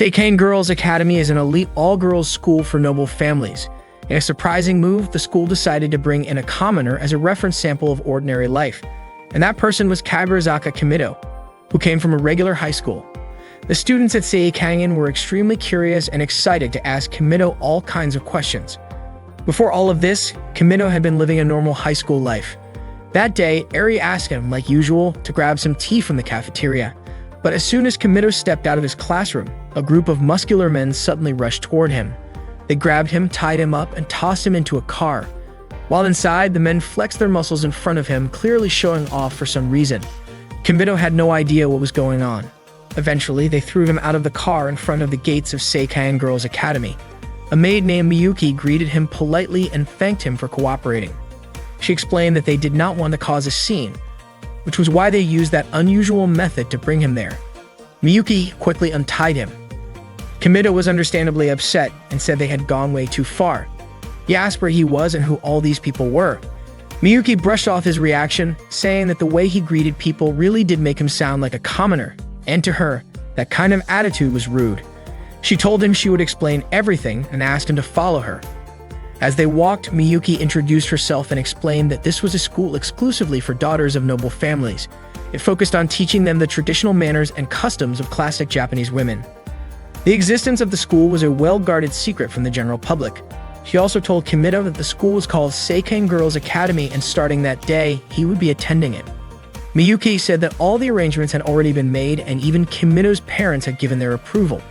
Seikane Girls Academy is an elite all-girls school for noble families. In a surprising move, the school decided to bring in a commoner as a reference sample of ordinary life, and that person was Kaburizaka Kimido, who came from a regular high school. The students at Seikane were extremely curious and excited to ask Kimido all kinds of questions. Before all of this, Kimido had been living a normal high school life. That day, Eri asked him, like usual, to grab some tea from the cafeteria. But as soon as Kimido stepped out of his classroom, a group of muscular men suddenly rushed toward him. They grabbed him, tied him up, and tossed him into a car. While inside, the men flexed their muscles in front of him, clearly showing off for some reason. Kimido had no idea what was going on. Eventually, they threw him out of the car in front of the gates of Seikane Girls Academy. A maid named Miyuki greeted him politely and thanked him for cooperating. She explained that they did not want to cause a scene, which was why they used that unusual method to bring him there. Miyuki quickly untied him. Kimido was understandably upset and said they had gone way too far. He asked where he was and who all these people were. Miyuki brushed off his reaction, saying that the way he greeted people really did make him sound like a commoner, and to her, that kind of attitude was rude. She told him she would explain everything and asked him to follow her. As they walked, Miyuki introduced herself and explained that this was a school exclusively for daughters of noble families. It focused on teaching them the traditional manners and customs of classic Japanese women. The existence of the school was a well-guarded secret from the general public. She also told Kimido that the school was called Seikane Girls Academy, and starting that day, he would be attending it. Miyuki said that all the arrangements had already been made and even Kimido's parents had given their approval.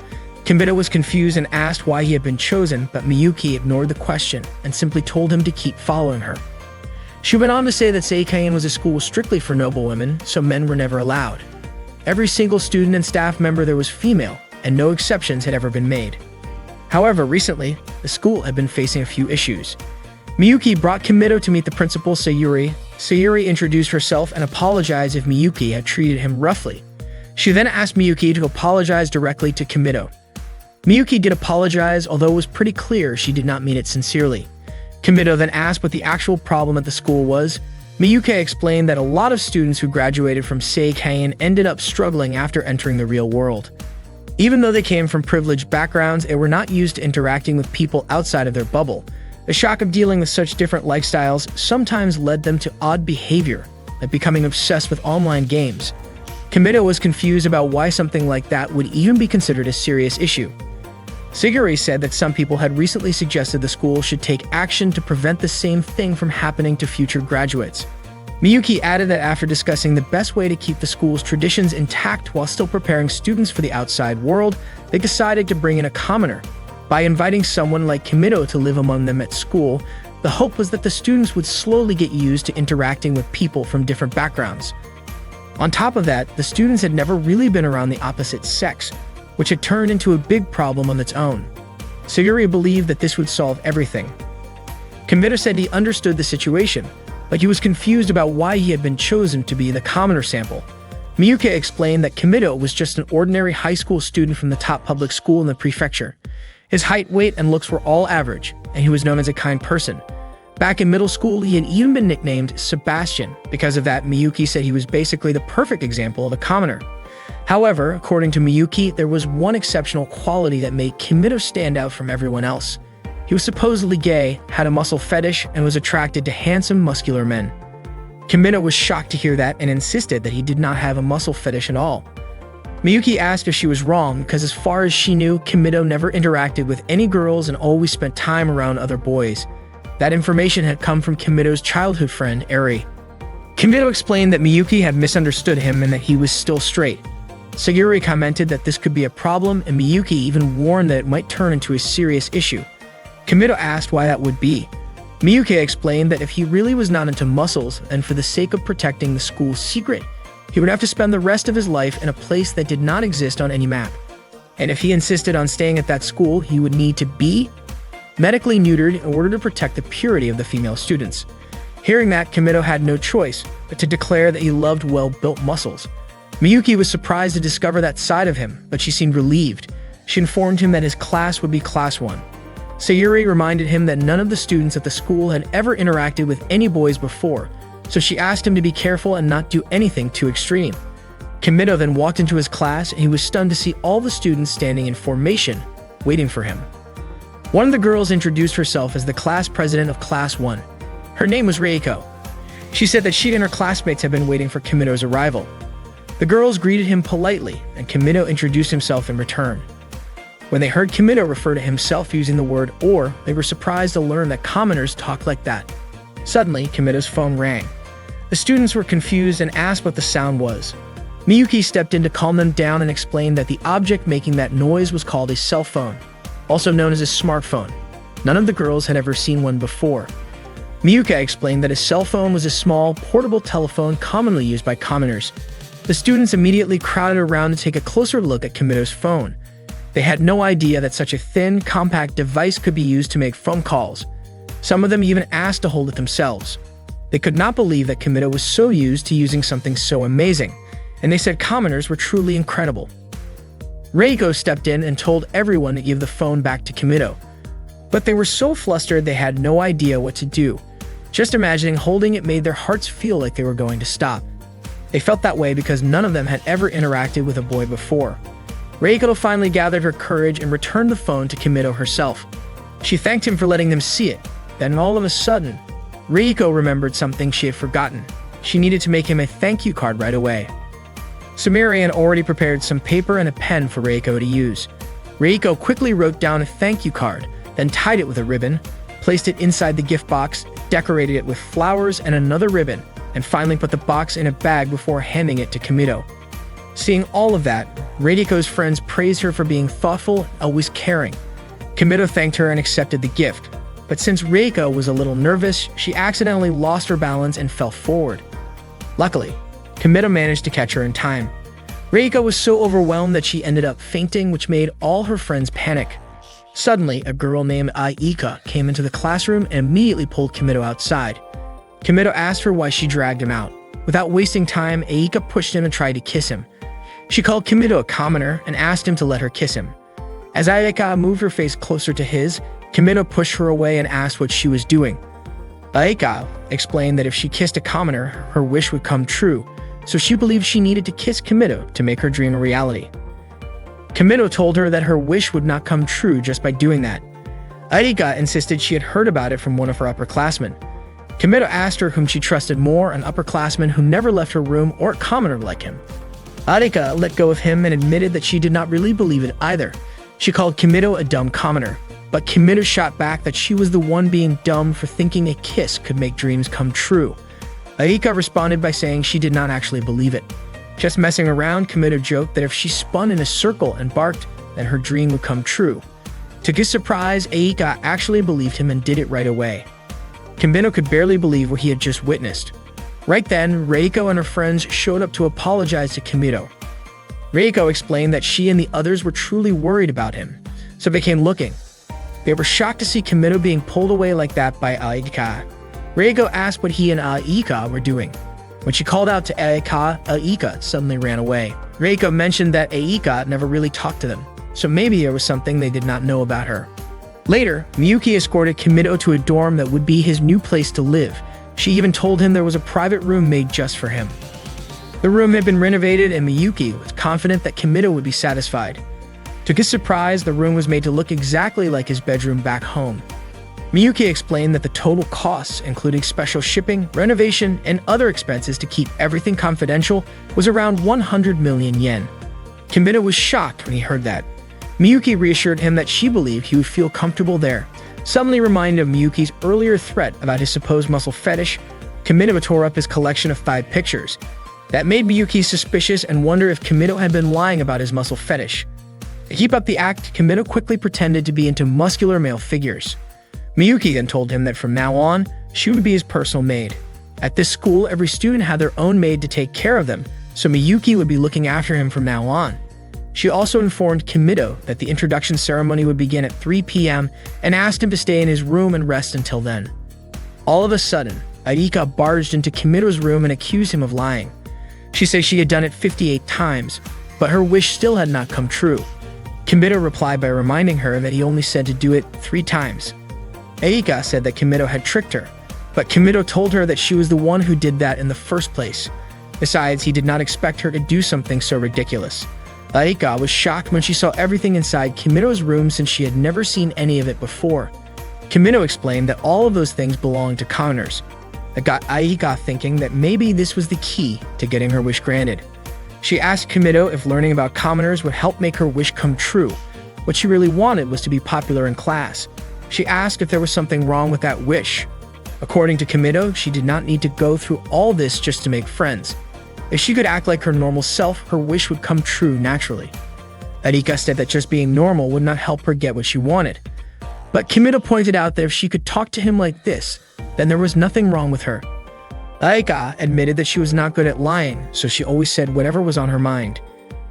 Kimido was confused and asked why he had been chosen, but Miyuki ignored the question and simply told him to keep following her. She went on to say that Seikane was a school strictly for noble women, so men were never allowed. Every single student and staff member there was female, and no exceptions had ever been made. However, recently, the school had been facing a few issues. Miyuki brought Kimido to meet the principal, Sayuri. Sayuri introduced herself and apologized if Miyuki had treated him roughly. She then asked Miyuki to apologize directly to Kimido. Miyuki did apologize, although it was pretty clear she did not mean it sincerely. Kimido then asked what the actual problem at the school was. Miyuki explained that a lot of students who graduated from Seikane ended up struggling after entering the real world. Even though they came from privileged backgrounds, they were not used to interacting with people outside of their bubble. The shock of dealing with such different lifestyles sometimes led them to odd behavior, like becoming obsessed with online games. Kimido was confused about why something like that would even be considered a serious issue. Sayuri said that some people had recently suggested the school should take action to prevent the same thing from happening to future graduates. Miyuki added that after discussing the best way to keep the school's traditions intact while still preparing students for the outside world, they decided to bring in a commoner. By inviting someone like Kimido to live among them at school, the hope was that the students would slowly get used to interacting with people from different backgrounds. On top of that, the students had never really been around the opposite sex, which had turned into a big problem on its own. Sayuri believed that this would solve everything. Kimido said he understood the situation, but he was confused about why he had been chosen to be the commoner sample. Miyuki explained that Kimido was just an ordinary high school student from the top public school in the prefecture. His height, weight, and looks were all average, and he was known as a kind person. Back in middle school, he had even been nicknamed Sebastian. Because of that, Miyuki said he was basically the perfect example of a commoner. However, according to Miyuki, there was one exceptional quality that made Kimido stand out from everyone else. He was supposedly gay, had a muscle fetish, and was attracted to handsome, muscular men. Kimido was shocked to hear that and insisted that he did not have a muscle fetish at all. Miyuki asked if she was wrong because as far as she knew, Kimido never interacted with any girls and always spent time around other boys. That information had come from Kimido's childhood friend, Eri. Kimido explained that Miyuki had misunderstood him and that he was still straight. Sayuri commented that this could be a problem, and Miyuki even warned that it might turn into a serious issue. Kimido asked why that would be. Miyuki explained that if he really was not into muscles, and for the sake of protecting the school's secret, he would have to spend the rest of his life in a place that did not exist on any map. And if he insisted on staying at that school, he would need to be medically neutered in order to protect the purity of the female students. Hearing that, Kimido had no choice but to declare that he loved well-built muscles. Miyuki was surprised to discover that side of him, but she seemed relieved. She informed him that his class would be Class 1. Sayuri reminded him that none of the students at the school had ever interacted with any boys before, so she asked him to be careful and not do anything too extreme. Kimido then walked into his class and he was stunned to see all the students standing in formation, waiting for him. One of the girls introduced herself as the class president of Class 1. Her name was Reiko. She said that she and her classmates had been waiting for Kimido's arrival. The girls greeted him politely, and Kimido introduced himself in return. When they heard Kimido refer to himself using the word "or," they were surprised to learn that commoners talk like that. Suddenly, Kimido's phone rang. The students were confused and asked what the sound was. Miyuki stepped in to calm them down and explained that the object making that noise was called a cell phone, also known as a smartphone. None of the girls had ever seen one before. Miyuki explained that a cell phone was a small, portable telephone commonly used by commoners. The students immediately crowded around to take a closer look at Kimido's phone. They had no idea that such a thin, compact device could be used to make phone calls. Some of them even asked to hold it themselves. They could not believe that Kimido was so used to using something so amazing, and they said commoners were truly incredible. Reiko stepped in and told everyone to give the phone back to Kimido. But they were so flustered they had no idea what to do. Just imagining holding it made their hearts feel like they were going to stop. They felt that way because none of them had ever interacted with a boy before. Reiko finally gathered her courage and returned the phone to Kimido herself. She thanked him for letting them see it. Then all of a sudden, Reiko remembered something she had forgotten. She needed to make him a thank you card right away. Sumire had already prepared some paper and a pen for Reiko to use. Reiko quickly wrote down a thank you card, then tied it with a ribbon, placed it inside the gift box, decorated it with flowers and another ribbon, and finally put the box in a bag before handing it to Kimido. Seeing all of that, Reiko's friends praised her for being thoughtful and always caring. Kimido thanked her and accepted the gift, but since Reiko was a little nervous, she accidentally lost her balance and fell forward. Luckily, Kimido managed to catch her in time. Reiko was so overwhelmed that she ended up fainting, which made all her friends panic. Suddenly, a girl named Aika came into the classroom and immediately pulled Kimido outside. Kimido asked her why she dragged him out. Without wasting time, Aika pushed him and tried to kiss him. She called Kimido a commoner and asked him to let her kiss him. As Aika moved her face closer to his, Kimido pushed her away and asked what she was doing. Aika explained that if she kissed a commoner, her wish would come true, so she believed she needed to kiss Kimido to make her dream a reality. Kimido told her that her wish would not come true just by doing that. Aika insisted she had heard about it from one of her upperclassmen. Kimido asked her whom she trusted more, an upperclassman who never left her room or a commoner like him. Aika let go of him and admitted that she did not really believe it either. She called Kimido a dumb commoner, but Kimido shot back that she was the one being dumb for thinking a kiss could make dreams come true. Aika responded by saying she did not actually believe it. Just messing around, Kimido joked that if she spun in a circle and barked, then her dream would come true. To his surprise, Aika actually believed him and did it right away. Kimido could barely believe what he had just witnessed. Right then, Reiko and her friends showed up to apologize to Kimido. Reiko explained that she and the others were truly worried about him, so they came looking. They were shocked to see Kimido being pulled away like that by Aika. Reiko asked what he and Aika were doing. When she called out to Aika suddenly ran away. Reiko mentioned that Aika never really talked to them, so maybe there was something they did not know about her. Later, Miyuki escorted Kimido to a dorm that would be his new place to live. She even told him there was a private room made just for him. The room had been renovated and Miyuki was confident that Kimido would be satisfied. To his surprise, the room was made to look exactly like his bedroom back home. Miyuki explained that the total costs, including special shipping, renovation, and other expenses to keep everything confidential, was around 100 million yen. Kimido was shocked when he heard that. Miyuki reassured him that she believed he would feel comfortable there. Suddenly reminded of Miyuki's earlier threat about his supposed muscle fetish, Kimido tore up his collection of 5 pictures. That made Miyuki suspicious and wonder if Kimido had been lying about his muscle fetish. To keep up the act, Kimido quickly pretended to be into muscular male figures. Miyuki then told him that from now on, she would be his personal maid. At this school, every student had their own maid to take care of them, so Miyuki would be looking after him from now on. She also informed Kimido that the introduction ceremony would begin at 3 p.m. and asked him to stay in his room and rest until then. All of a sudden, Aika barged into Kimido's room and accused him of lying. She said she had done it 58 times, but her wish still had not come true. Kimido replied by reminding her that he only said to do it 3 times. Aika said that Kimido had tricked her, but Kimido told her that she was the one who did that in the first place. Besides, he did not expect her to do something so ridiculous. Aika was shocked when she saw everything inside Kimito's room since she had never seen any of it before. Kimito explained that all of those things belonged to commoners. That got Aika thinking that maybe this was the key to getting her wish granted. She asked Kimito if learning about commoners would help make her wish come true. What she really wanted was to be popular in class. She asked if there was something wrong with that wish. According to Kimito, she did not need to go through all this just to make friends. If she could act like her normal self, her wish would come true naturally. Aika said that just being normal would not help her get what she wanted. But Kimito pointed out that if she could talk to him like this, then there was nothing wrong with her. Aika admitted that she was not good at lying, so she always said whatever was on her mind.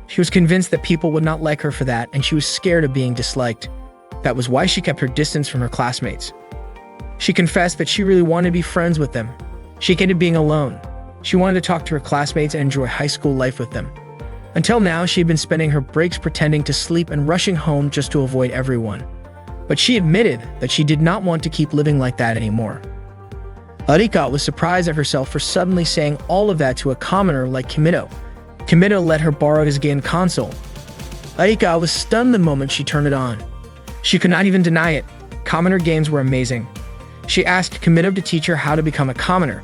She was convinced that people would not like her for that, and she was scared of being disliked. That was why she kept her distance from her classmates. She confessed that she really wanted to be friends with them. She hated being alone. She wanted to talk to her classmates and enjoy high school life with them. Until now, she had been spending her breaks pretending to sleep and rushing home just to avoid everyone. But she admitted that she did not want to keep living like that anymore. Aika was surprised at herself for suddenly saying all of that to a commoner like Kimito. Kimito let her borrow his game console. Aika was stunned the moment she turned it on. She could not even deny it. Commoner games were amazing. She asked Kimito to teach her how to become a commoner.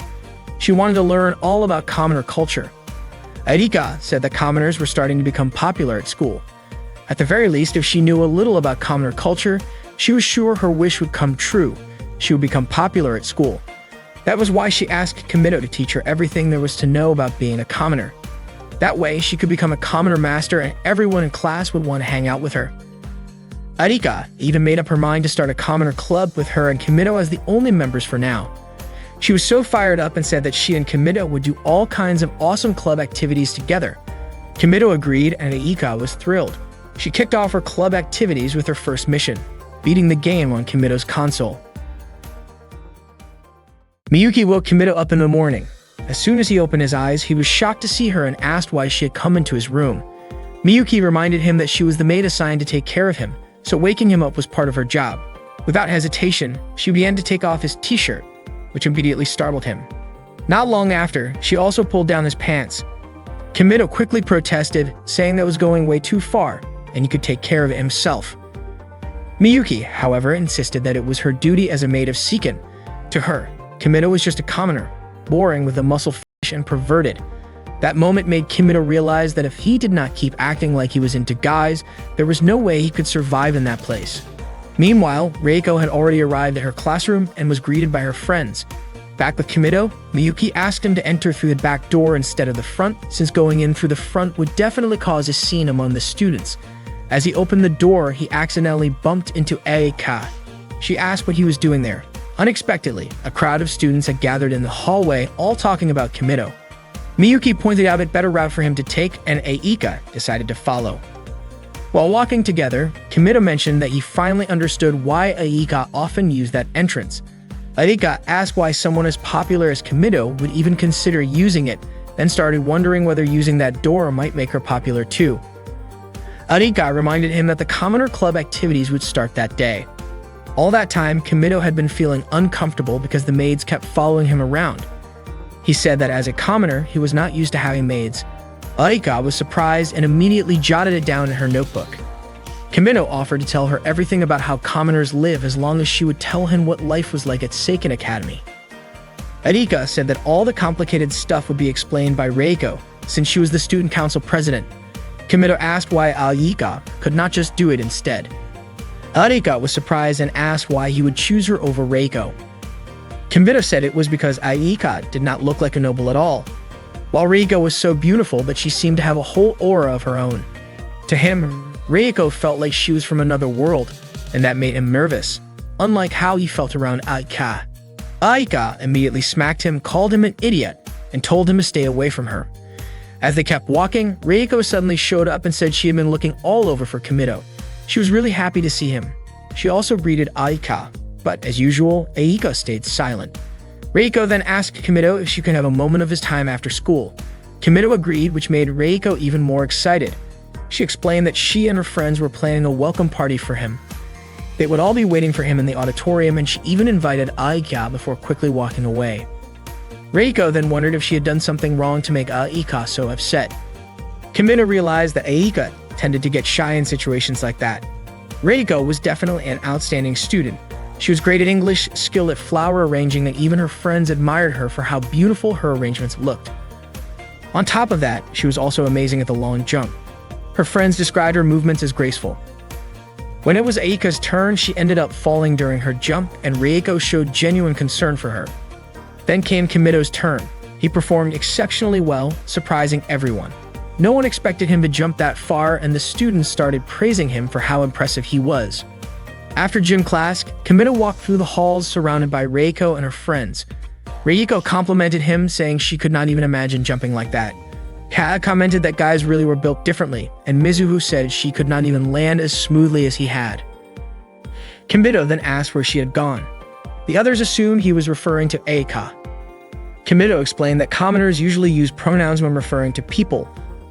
She wanted to learn all about commoner culture. Aika said that commoners were starting to become popular at school. At the very least, if she knew a little about commoner culture, she was sure her wish would come true. She would become popular at school. That was why she asked Kimito to teach her everything there was to know about being a commoner. That way, she could become a commoner master and everyone in class would want to hang out with her. Aika even made up her mind to start a commoner club with her and Kimito as the only members for now. She was so fired up and said that she and Kimito would do all kinds of awesome club activities together. Kimito agreed and Aika was thrilled. She kicked off her club activities with her first mission, beating the game on Kimito's console. Miyuki woke Kimito up in the morning. As soon as he opened his eyes, he was shocked to see her and asked why she had come into his room. Miyuki reminded him that she was the maid assigned to take care of him, so waking him up was part of her job. Without hesitation, she began to take off his t-shirt, which immediately startled him. Not long after, she also pulled down his pants. Kimito quickly protested, saying that was going way too far, and he could take care of it himself. Miyuki, however, insisted that it was her duty as a maid of Seiken. To her, Kimito was just a commoner, boring with a muscle fish and perverted. That moment made Kimito realize that if he did not keep acting like he was into guys, there was no way he could survive in that place. Meanwhile, Reiko had already arrived at her classroom and was greeted by her friends. Back with Kimito, Miyuki asked him to enter through the back door instead of the front, since going in through the front would definitely cause a scene among the students. As he opened the door, he accidentally bumped into Aika. She asked what he was doing there. Unexpectedly, a crowd of students had gathered in the hallway, all talking about Kimito. Miyuki pointed out a better route for him to take, and Aika decided to follow. While walking together, Kimito mentioned that he finally understood why Aika often used that entrance. Aika asked why someone as popular as Kimito would even consider using it, then started wondering whether using that door might make her popular too. Aika reminded him that the Commoner Club activities would start that day. All that time, Kimito had been feeling uncomfortable because the maids kept following him around. He said that as a commoner, he was not used to having maids. Aika was surprised and immediately jotted it down in her notebook. Kimito offered to tell her everything about how commoners live as long as she would tell him what life was like at Seiken Academy. Aika said that all the complicated stuff would be explained by Reiko, since she was the student council president. Kimito asked why Aika could not just do it instead. Aika was surprised and asked why he would choose her over Reiko. Kimito said it was because Aika did not look like a noble at all, while Reiko was so beautiful that she seemed to have a whole aura of her own. To him, Reiko felt like she was from another world, and that made him nervous, unlike how he felt around Aika. Aika immediately smacked him, called him an idiot, and told him to stay away from her. As they kept walking, Reiko suddenly showed up and said she had been looking all over for Kimito. She was really happy to see him. She also greeted Aika, but as usual, Aika stayed silent. Reiko then asked Kimito if she could have a moment of his time after school. Kimito agreed, which made Reiko even more excited. She explained that she and her friends were planning a welcome party for him. They would all be waiting for him in the auditorium, and she even invited Aika before quickly walking away. Reiko then wondered if she had done something wrong to make Aika so upset. Kimito realized that Aika tended to get shy in situations like that. Reiko was definitely an outstanding student. She was great at English, skilled at flower arranging, and even her friends admired her for how beautiful her arrangements looked. On top of that, she was also amazing at the long jump. Her friends described her movements as graceful. When it was Aika's turn, she ended up falling during her jump, and Reiko showed genuine concern for her. Then came Kimito's turn. He performed exceptionally well, surprising everyone. No one expected him to jump that far, and the students started praising him for how impressive he was. After gym class, Kimito walked through the halls surrounded by Reiko and her friends. Reiko complimented him, saying she could not even imagine jumping like that. Kaa commented that guys really were built differently, and Mizuho said she could not even land as smoothly as he had. Kimito then asked where she had gone. The others assumed he was referring to Aika. Kimito explained that commoners usually use pronouns when referring to people,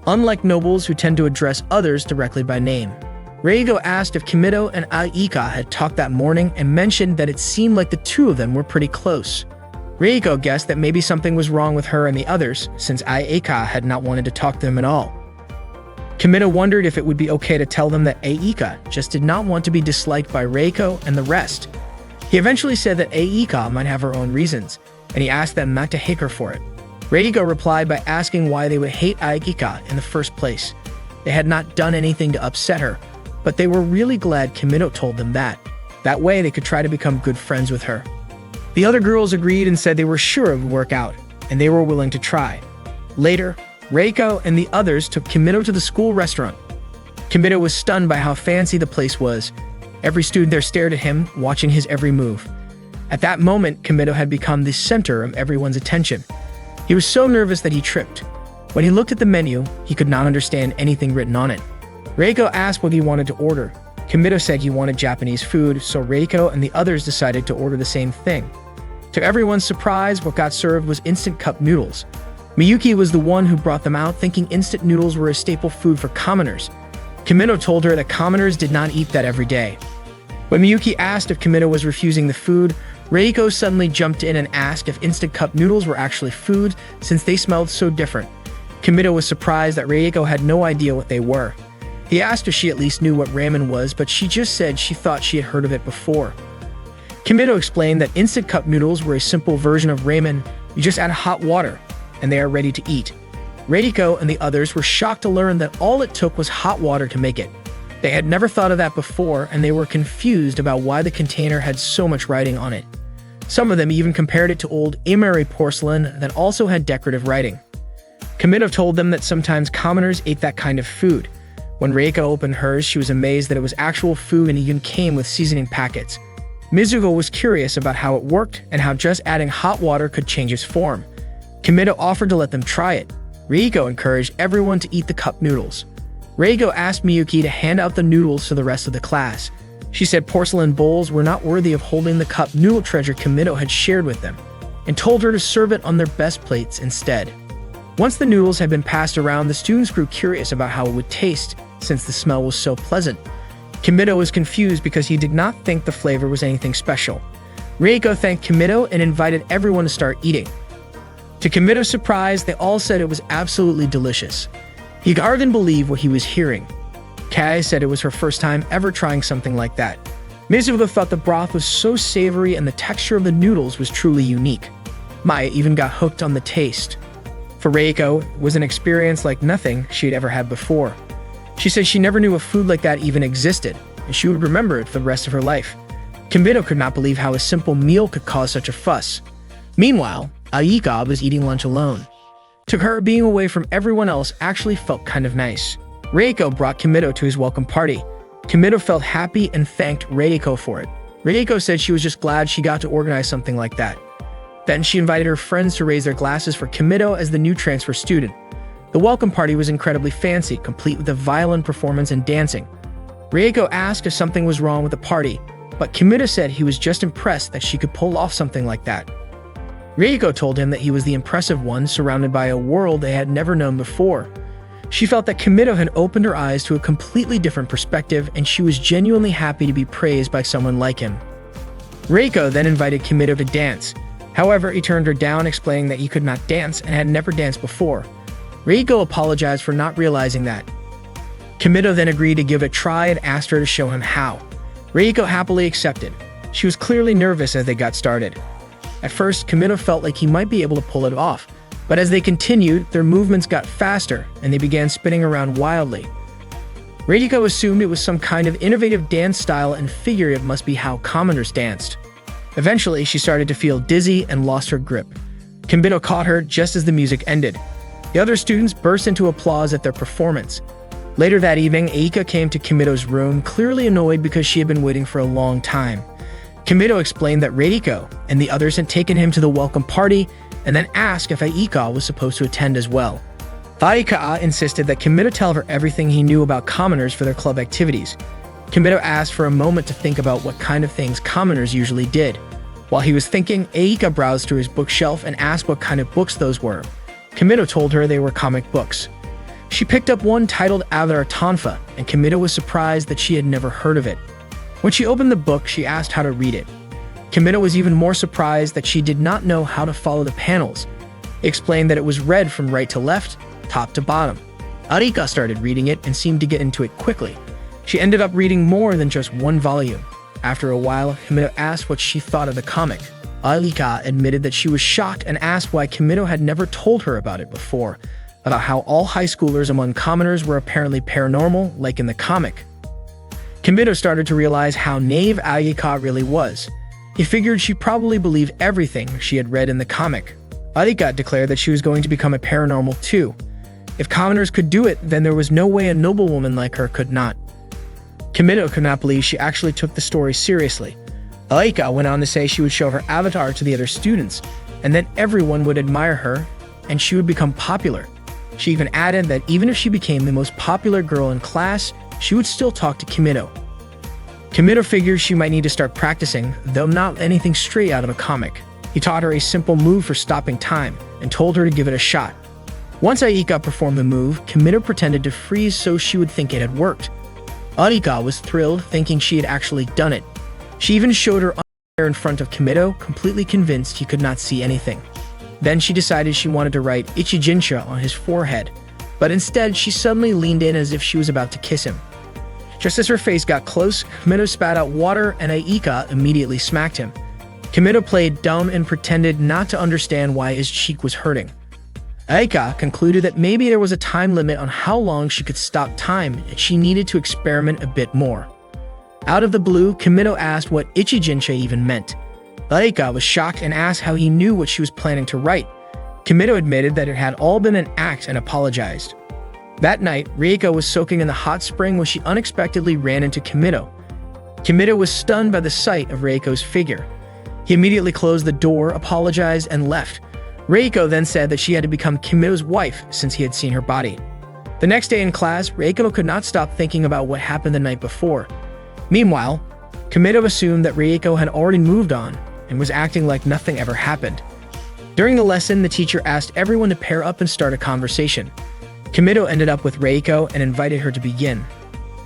unlike nobles who tend to address others directly by name. Reiko asked if Kimito and Aika had talked that morning and mentioned that it seemed like the two of them were pretty close. Reiko guessed that maybe something was wrong with her and the others, since Aika had not wanted to talk to them at all. Kimito wondered if it would be okay to tell them that Aika just did not want to be disliked by Reiko and the rest. He eventually said that Aika might have her own reasons, and he asked them not to hate her for it. Reiko replied by asking why they would hate Aika in the first place. They had not done anything to upset her, but they were really glad Kimito told them that. That way they could try to become good friends with her. The other girls agreed and said they were sure it would work out, and they were willing to try. Later, Reiko and the others took Kimito to the school restaurant. Kimito was stunned by how fancy the place was. Every student there stared at him, watching his every move. At that moment, Kimito had become the center of everyone's attention. He was so nervous that he tripped. When he looked at the menu, he could not understand anything written on it. Reiko asked what he wanted to order. Kimito said he wanted Japanese food, so Reiko and the others decided to order the same thing. To everyone's surprise, what got served was instant cup noodles. Miyuki was the one who brought them out, thinking instant noodles were a staple food for commoners. Kimito told her that commoners did not eat that every day. When Miyuki asked if Kimito was refusing the food, Reiko suddenly jumped in and asked if instant cup noodles were actually food, since they smelled so different. Kimito was surprised that Reiko had no idea what they were. He asked if she at least knew what ramen was, but she just said she thought she had heard of it before. Kimito explained that instant cup noodles were a simple version of ramen. You just add hot water, and they are ready to eat. Reiko and the others were shocked to learn that all it took was hot water to make it. They had never thought of that before, and they were confused about why the container had so much writing on it. Some of them even compared it to old Imari porcelain that also had decorative writing. Kimito told them that sometimes commoners ate that kind of food. When Reiko opened hers, she was amazed that it was actual food and even came with seasoning packets. Mizuho was curious about how it worked and how just adding hot water could change its form. Kimito offered to let them try it. Reiko encouraged everyone to eat the cup noodles. Reiko asked Miyuki to hand out the noodles to the rest of the class. She said porcelain bowls were not worthy of holding the cup noodle treasure Kimito had shared with them, and told her to serve it on their best plates instead. Once the noodles had been passed around, the students grew curious about how it would taste, since the smell was so pleasant. Kimito was confused because he did not think the flavor was anything special. Reiko thanked Kimito and invited everyone to start eating. To Kimito's surprise, they all said it was absolutely delicious. He hardly believed what he was hearing. Kai said it was her first time ever trying something like that. Mizuho thought the broth was so savory and the texture of the noodles was truly unique. Maya even got hooked on the taste. For Reiko, it was an experience like nothing she had ever had before. She said she never knew a food like that even existed, and she would remember it for the rest of her life. Kimito could not believe how a simple meal could cause such a fuss. Meanwhile, Aika was eating lunch alone. To her, being away from everyone else actually felt kind of nice. Reiko brought Kimito to his welcome party. Kimito felt happy and thanked Reiko for it. Reiko said she was just glad she got to organize something like that. Then she invited her friends to raise their glasses for Kimito as the new transfer student. The welcome party was incredibly fancy, complete with a violin performance and dancing. Reiko asked if something was wrong with the party, but Kimito said he was just impressed that she could pull off something like that. Reiko told him that he was the impressive one, surrounded by a world they had never known before. She felt that Kimito had opened her eyes to a completely different perspective, and she was genuinely happy to be praised by someone like him. Reiko then invited Kimito to dance. However, he turned her down, explaining that he could not dance and had never danced before. Reiko apologized for not realizing that. Kimito then agreed to give it a try and asked her to show him how. Reiko happily accepted. She was clearly nervous as they got started. At first, Kimito felt like he might be able to pull it off, but as they continued, their movements got faster and they began spinning around wildly. Reiko assumed it was some kind of innovative dance style and figured it must be how commoners danced. Eventually, she started to feel dizzy and lost her grip. Kimito caught her just as the music ended. The other students burst into applause at their performance. Later that evening, Aika came to Kimito's room, clearly annoyed because she had been waiting for a long time. Kimito explained that Reiko and the others had taken him to the welcome party and then asked if Aika was supposed to attend as well. Aika insisted that Kimito tell her everything he knew about commoners for their club activities. Kimito asked for a moment to think about what kind of things commoners usually did. While he was thinking, Aika browsed through his bookshelf and asked what kind of books those were. Kimito told her they were comic books. She picked up one titled Avatar Tonfa, and Kimito was surprised that she had never heard of it. When she opened the book, she asked how to read it. Kimito was even more surprised that she did not know how to follow the panels. He explained that it was read from right to left, top to bottom. Arika started reading it and seemed to get into it quickly. She ended up reading more than just one volume. After a while, Kimito asked what she thought of the comic. Arika admitted that she was shocked and asked why Kimito had never told her about it before, about how all high schoolers among commoners were apparently paranormal, like in the comic. Kimito started to realize how naive Arika really was. He figured she probably believed everything she had read in the comic. Arika declared that she was going to become a paranormal too. If commoners could do it, then there was no way a noblewoman like her could not. Kimito could not believe she actually took the story seriously. Aika went on to say she would show her avatar to the other students, and then everyone would admire her, and she would become popular. She even added that even if she became the most popular girl in class, she would still talk to Kimito. Kimito figured she might need to start practicing, though not anything straight out of a comic. He taught her a simple move for stopping time, and told her to give it a shot. Once Aika performed the move, Kimito pretended to freeze so she would think it had worked. Arika was thrilled, thinking she had actually done it. She even showed her underwear in front of Kimito, completely convinced he could not see anything. Then she decided she wanted to write Ichijinsha on his forehead, but instead she suddenly leaned in as if she was about to kiss him. Just as her face got close, Kimito spat out water and Aika immediately smacked him. Kimito played dumb and pretended not to understand why his cheek was hurting. Aika concluded that maybe there was a time limit on how long she could stop time and she needed to experiment a bit more. Out of the blue, Kimito asked what Ichijinsha even meant. Aika was shocked and asked how he knew what she was planning to write. Kimito admitted that it had all been an act and apologized. That night, Reiko was soaking in the hot spring when she unexpectedly ran into Kimito. Kimito was stunned by the sight of Reiko's figure. He immediately closed the door, apologized, and left. Reiko then said that she had to become Kimito's wife since he had seen her body. The next day in class, Reiko could not stop thinking about what happened the night before. Meanwhile, Kimito assumed that Reiko had already moved on and was acting like nothing ever happened. During the lesson, the teacher asked everyone to pair up and start a conversation. Kimito ended up with Reiko and invited her to begin.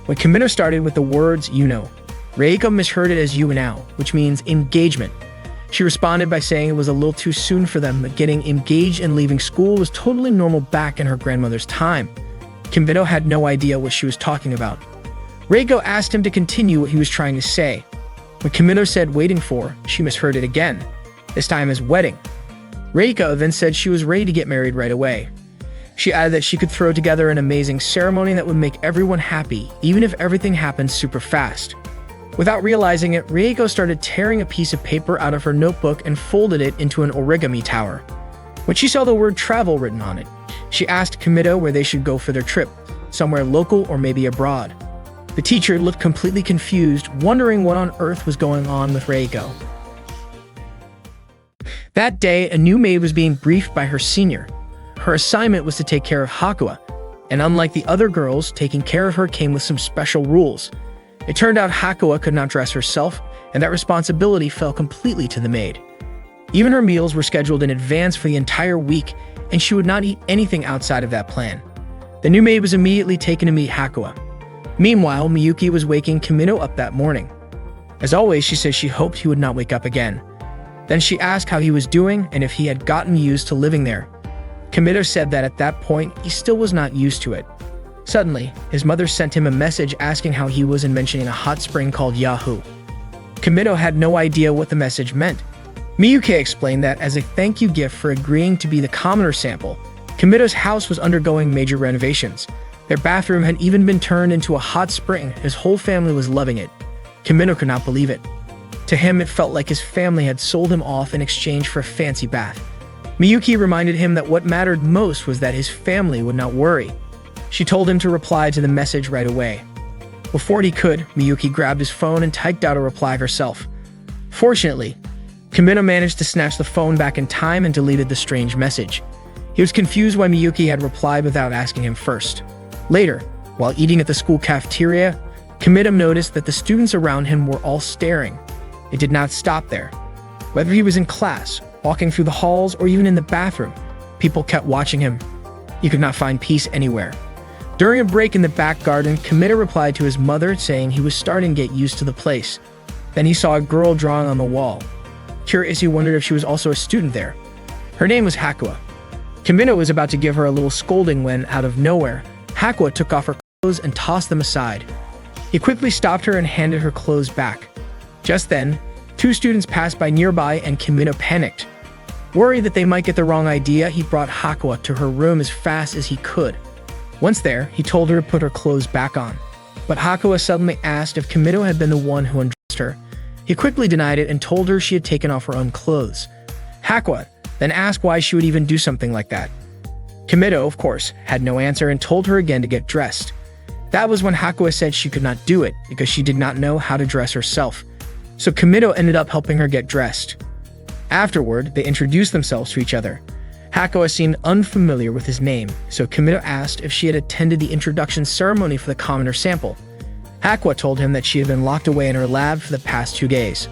When Kimito started with the words, "you know," Reiko misheard it as "you now," which means engagement. She responded by saying it was a little too soon for them, but getting engaged and leaving school was totally normal back in her grandmother's time. Kimito had no idea what she was talking about. Reiko asked him to continue what he was trying to say. When Kimito said waiting for, she misheard it again, this time as wedding. Reiko then said she was ready to get married right away. She added that she could throw together an amazing ceremony that would make everyone happy, even if everything happened super fast. Without realizing it, Reiko started tearing a piece of paper out of her notebook and folded it into an origami tower. When she saw the word travel written on it, she asked Kimito where they should go for their trip, somewhere local or maybe abroad. The teacher looked completely confused, wondering what on earth was going on with Reiko. That day, a new maid was being briefed by her senior. Her assignment was to take care of Hakua, and unlike the other girls, taking care of her came with some special rules. It turned out Hakua could not dress herself, and that responsibility fell completely to the maid. Even her meals were scheduled in advance for the entire week, and she would not eat anything outside of that plan. The new maid was immediately taken to meet Hakua. Meanwhile, Miyuki was waking Kimito up that morning. As always, she said she hoped he would not wake up again. Then she asked how he was doing and if he had gotten used to living there. Kimido said that at that point, he still was not used to it. Suddenly, his mother sent him a message asking how he was and mentioning a hot spring called Yahoo. Kimido had no idea what the message meant. Miyuki explained that as a thank you gift for agreeing to be the commoner sample, Kimido's house was undergoing major renovations. Their bathroom had even been turned into a hot spring. His whole family was loving it. Kimido could not believe it. To him, it felt like his family had sold him off in exchange for a fancy bath. Miyuki reminded him that what mattered most was that his family would not worry. She told him to reply to the message right away. Before he could, Miyuki grabbed his phone and typed out a reply herself. Fortunately, Kimido managed to snatch the phone back in time and deleted the strange message. He was confused why Miyuki had replied without asking him first. Later, while eating at the school cafeteria, Kimido noticed that the students around him were all staring. It did not stop there. Whether he was in class, walking through the halls, or even in the bathroom, people kept watching him. He could not find peace anywhere. During a break in the back garden, Kimido replied to his mother saying he was starting to get used to the place. Then he saw a girl drawing on the wall. Curious, he wondered if she was also a student there. Her name was Hakua. Kimido was about to give her a little scolding when, out of nowhere, Hakua took off her clothes and tossed them aside. He quickly stopped her and handed her clothes back. Just then, two students passed by nearby and Kimido panicked. Worried that they might get the wrong idea, he brought Hakua to her room as fast as he could. Once there, he told her to put her clothes back on. But Hakua suddenly asked if Kimido had been the one who undressed her. He quickly denied it and told her she had taken off her own clothes. Hakua then asked why she would even do something like that. Kimido, of course, had no answer and told her again to get dressed. That was when Hakua said she could not do it because she did not know how to dress herself. So Kimido ended up helping her get dressed. Afterward, they introduced themselves to each other. Hakua seemed unfamiliar with his name, so Kimido asked if she had attended the introduction ceremony for the commoner sample. Hakua told him that she had been locked away in her lab for the past 2 days.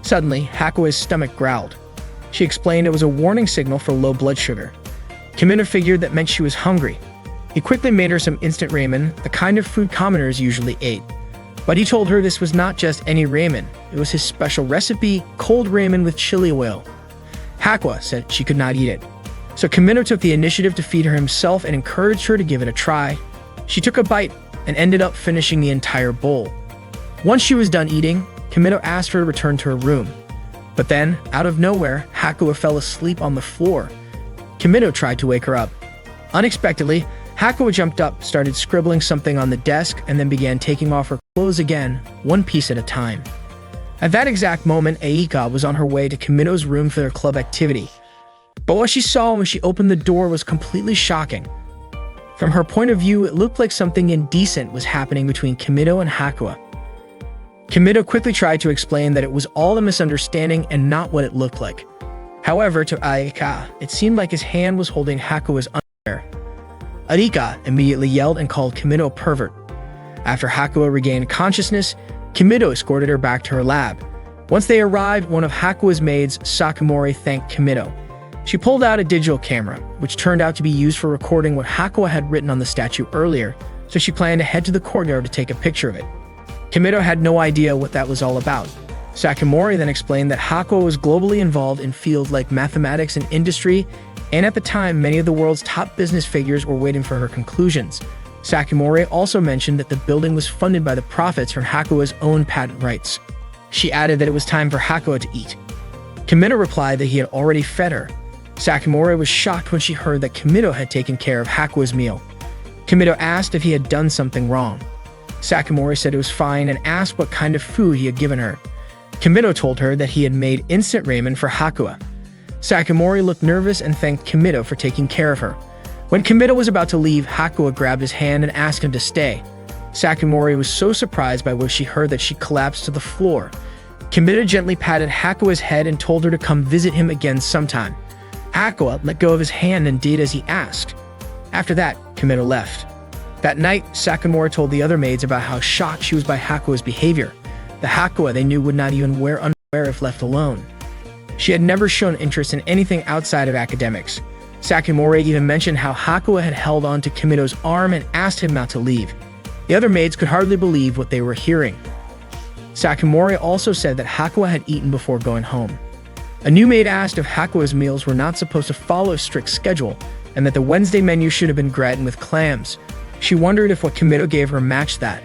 Suddenly, Hakua's stomach growled. She explained it was a warning signal for low blood sugar. Kimido figured that meant she was hungry. He quickly made her some instant ramen, the kind of food commoners usually ate. But he told her this was not just any ramen, it was his special recipe, cold ramen with chili oil. Hakua said she could not eat it. So Kimido took the initiative to feed her himself and encouraged her to give it a try. She took a bite and ended up finishing the entire bowl. Once she was done eating, Kimido asked her to return to her room. But then, out of nowhere, Hakua fell asleep on the floor. Kimido tried to wake her up. Unexpectedly, Hakua jumped up, started scribbling something on the desk, and then began taking off her clothes again, one piece at a time. At that exact moment, Aika was on her way to Kimido's room for their club activity. But what she saw when she opened the door was completely shocking. From her point of view, it looked like something indecent was happening between Kimido and Hakua. Kimido quickly tried to explain that it was all a misunderstanding and not what it looked like. However, to Aika, it seemed like his hand was holding Hakua's underwear. Aika immediately yelled and called Kimido a pervert. After Hakua regained consciousness, Kimido escorted her back to her lab. Once they arrived, one of Hakua's maids, Sakamori, thanked Kimido. She pulled out a digital camera, which turned out to be used for recording what Hakua had written on the statue earlier, so she planned to head to the courtyard to take a picture of it. Kimido had no idea what that was all about. Sakamori then explained that Hakua was globally involved in fields like mathematics and industry, and at the time, many of the world's top business figures were waiting for her conclusions. Sakamori also mentioned that the building was funded by the profits from Hakua's own patent rights. She added that it was time for Hakua to eat. Kimido replied that he had already fed her. Sakamori was shocked when she heard that Kimido had taken care of Hakua's meal. Kimido asked if he had done something wrong. Sakamori said it was fine and asked what kind of food he had given her. Kimido told her that he had made instant ramen for Hakua. Sakamori looked nervous and thanked Kimido for taking care of her. When Kimido was about to leave, Hakua grabbed his hand and asked him to stay. Sakamori was so surprised by what she heard that she collapsed to the floor. Kimido gently patted Hakua's head and told her to come visit him again sometime. Hakua let go of his hand and did as he asked. After that, Kimido left. That night, Sakamori told the other maids about how shocked she was by Hakua's behavior. The Hakua they knew would not even wear underwear if left alone. She had never shown interest in anything outside of academics. Sakamori even mentioned how Hakua had held on to Kimido's arm and asked him not to leave. The other maids could hardly believe what they were hearing. Sakamori also said that Hakua had eaten before going home. A new maid asked if Hakua's meals were not supposed to follow a strict schedule, and that the Wednesday menu should have been gratin with clams. She wondered if what Kimido gave her matched that.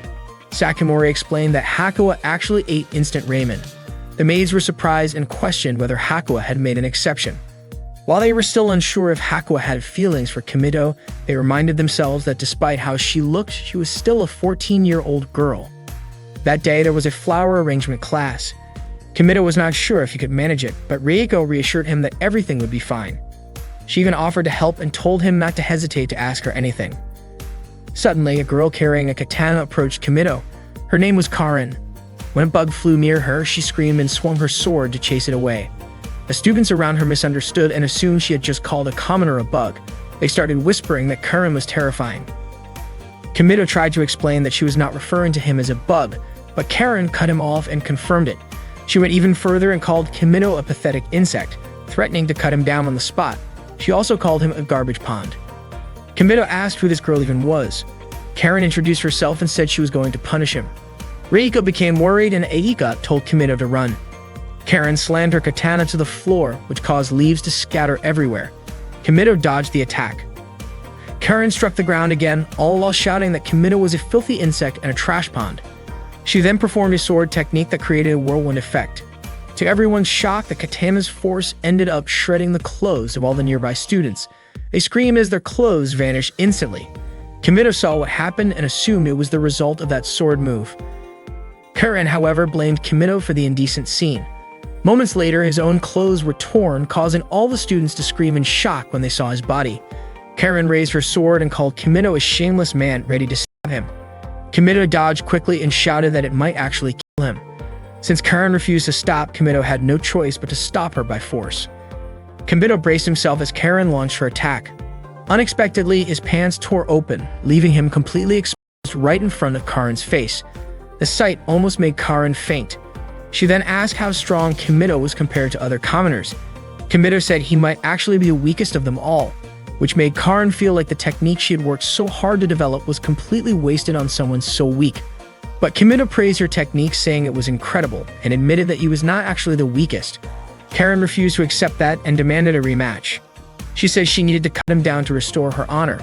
Sakimori explained that Hakua actually ate instant ramen. The maids were surprised and questioned whether Hakua had made an exception. While they were still unsure if Hakua had feelings for Kimido, they reminded themselves that despite how she looked, she was still a 14-year-old girl. That day, there was a flower arrangement class. Kimido was not sure if he could manage it, but Reiko reassured him that everything would be fine. She even offered to help and told him not to hesitate to ask her anything. Suddenly, a girl carrying a katana approached Kimido. Her name was Karin. When a bug flew near her, she screamed and swung her sword to chase it away. The students around her misunderstood and assumed she had just called a commoner a bug. They started whispering that Karin was terrifying. Kimido tried to explain that she was not referring to him as a bug, but Karin cut him off and confirmed it. She went even further and called Kimido a pathetic insect, threatening to cut him down on the spot. She also called him a garbage pond. Kimido asked who this girl even was. Karin introduced herself and said she was going to punish him. Reiko became worried and Eika told Kimido to run. Karin slammed her katana to the floor, which caused leaves to scatter everywhere. Kimido dodged the attack. Karin struck the ground again, all while shouting that Kimido was a filthy insect and a trash pond. She then performed a sword technique that created a whirlwind effect. To everyone's shock, the katana's force ended up shredding the clothes of all the nearby students. They screamed as their clothes vanished instantly. Kimido saw what happened and assumed it was the result of that sword move. Karin, however, blamed Kimido for the indecent scene. Moments later, his own clothes were torn, causing all the students to scream in shock when they saw his body. Karin raised her sword and called Kimido a shameless man ready to stab him. Kimido dodged quickly and shouted that it might actually kill him. Since Karin refused to stop, Kimido had no choice but to stop her by force. Kimido braced himself as Karin launched her attack. Unexpectedly, his pants tore open, leaving him completely exposed right in front of Karin's face. The sight almost made Karin faint. She then asked how strong Kimido was compared to other commoners. Kimido said he might actually be the weakest of them all, which made Karin feel like the technique she had worked so hard to develop was completely wasted on someone so weak. But Kimido praised her technique, saying it was incredible, and admitted that he was not actually the weakest. Karin refused to accept that and demanded a rematch. She said she needed to cut him down to restore her honor.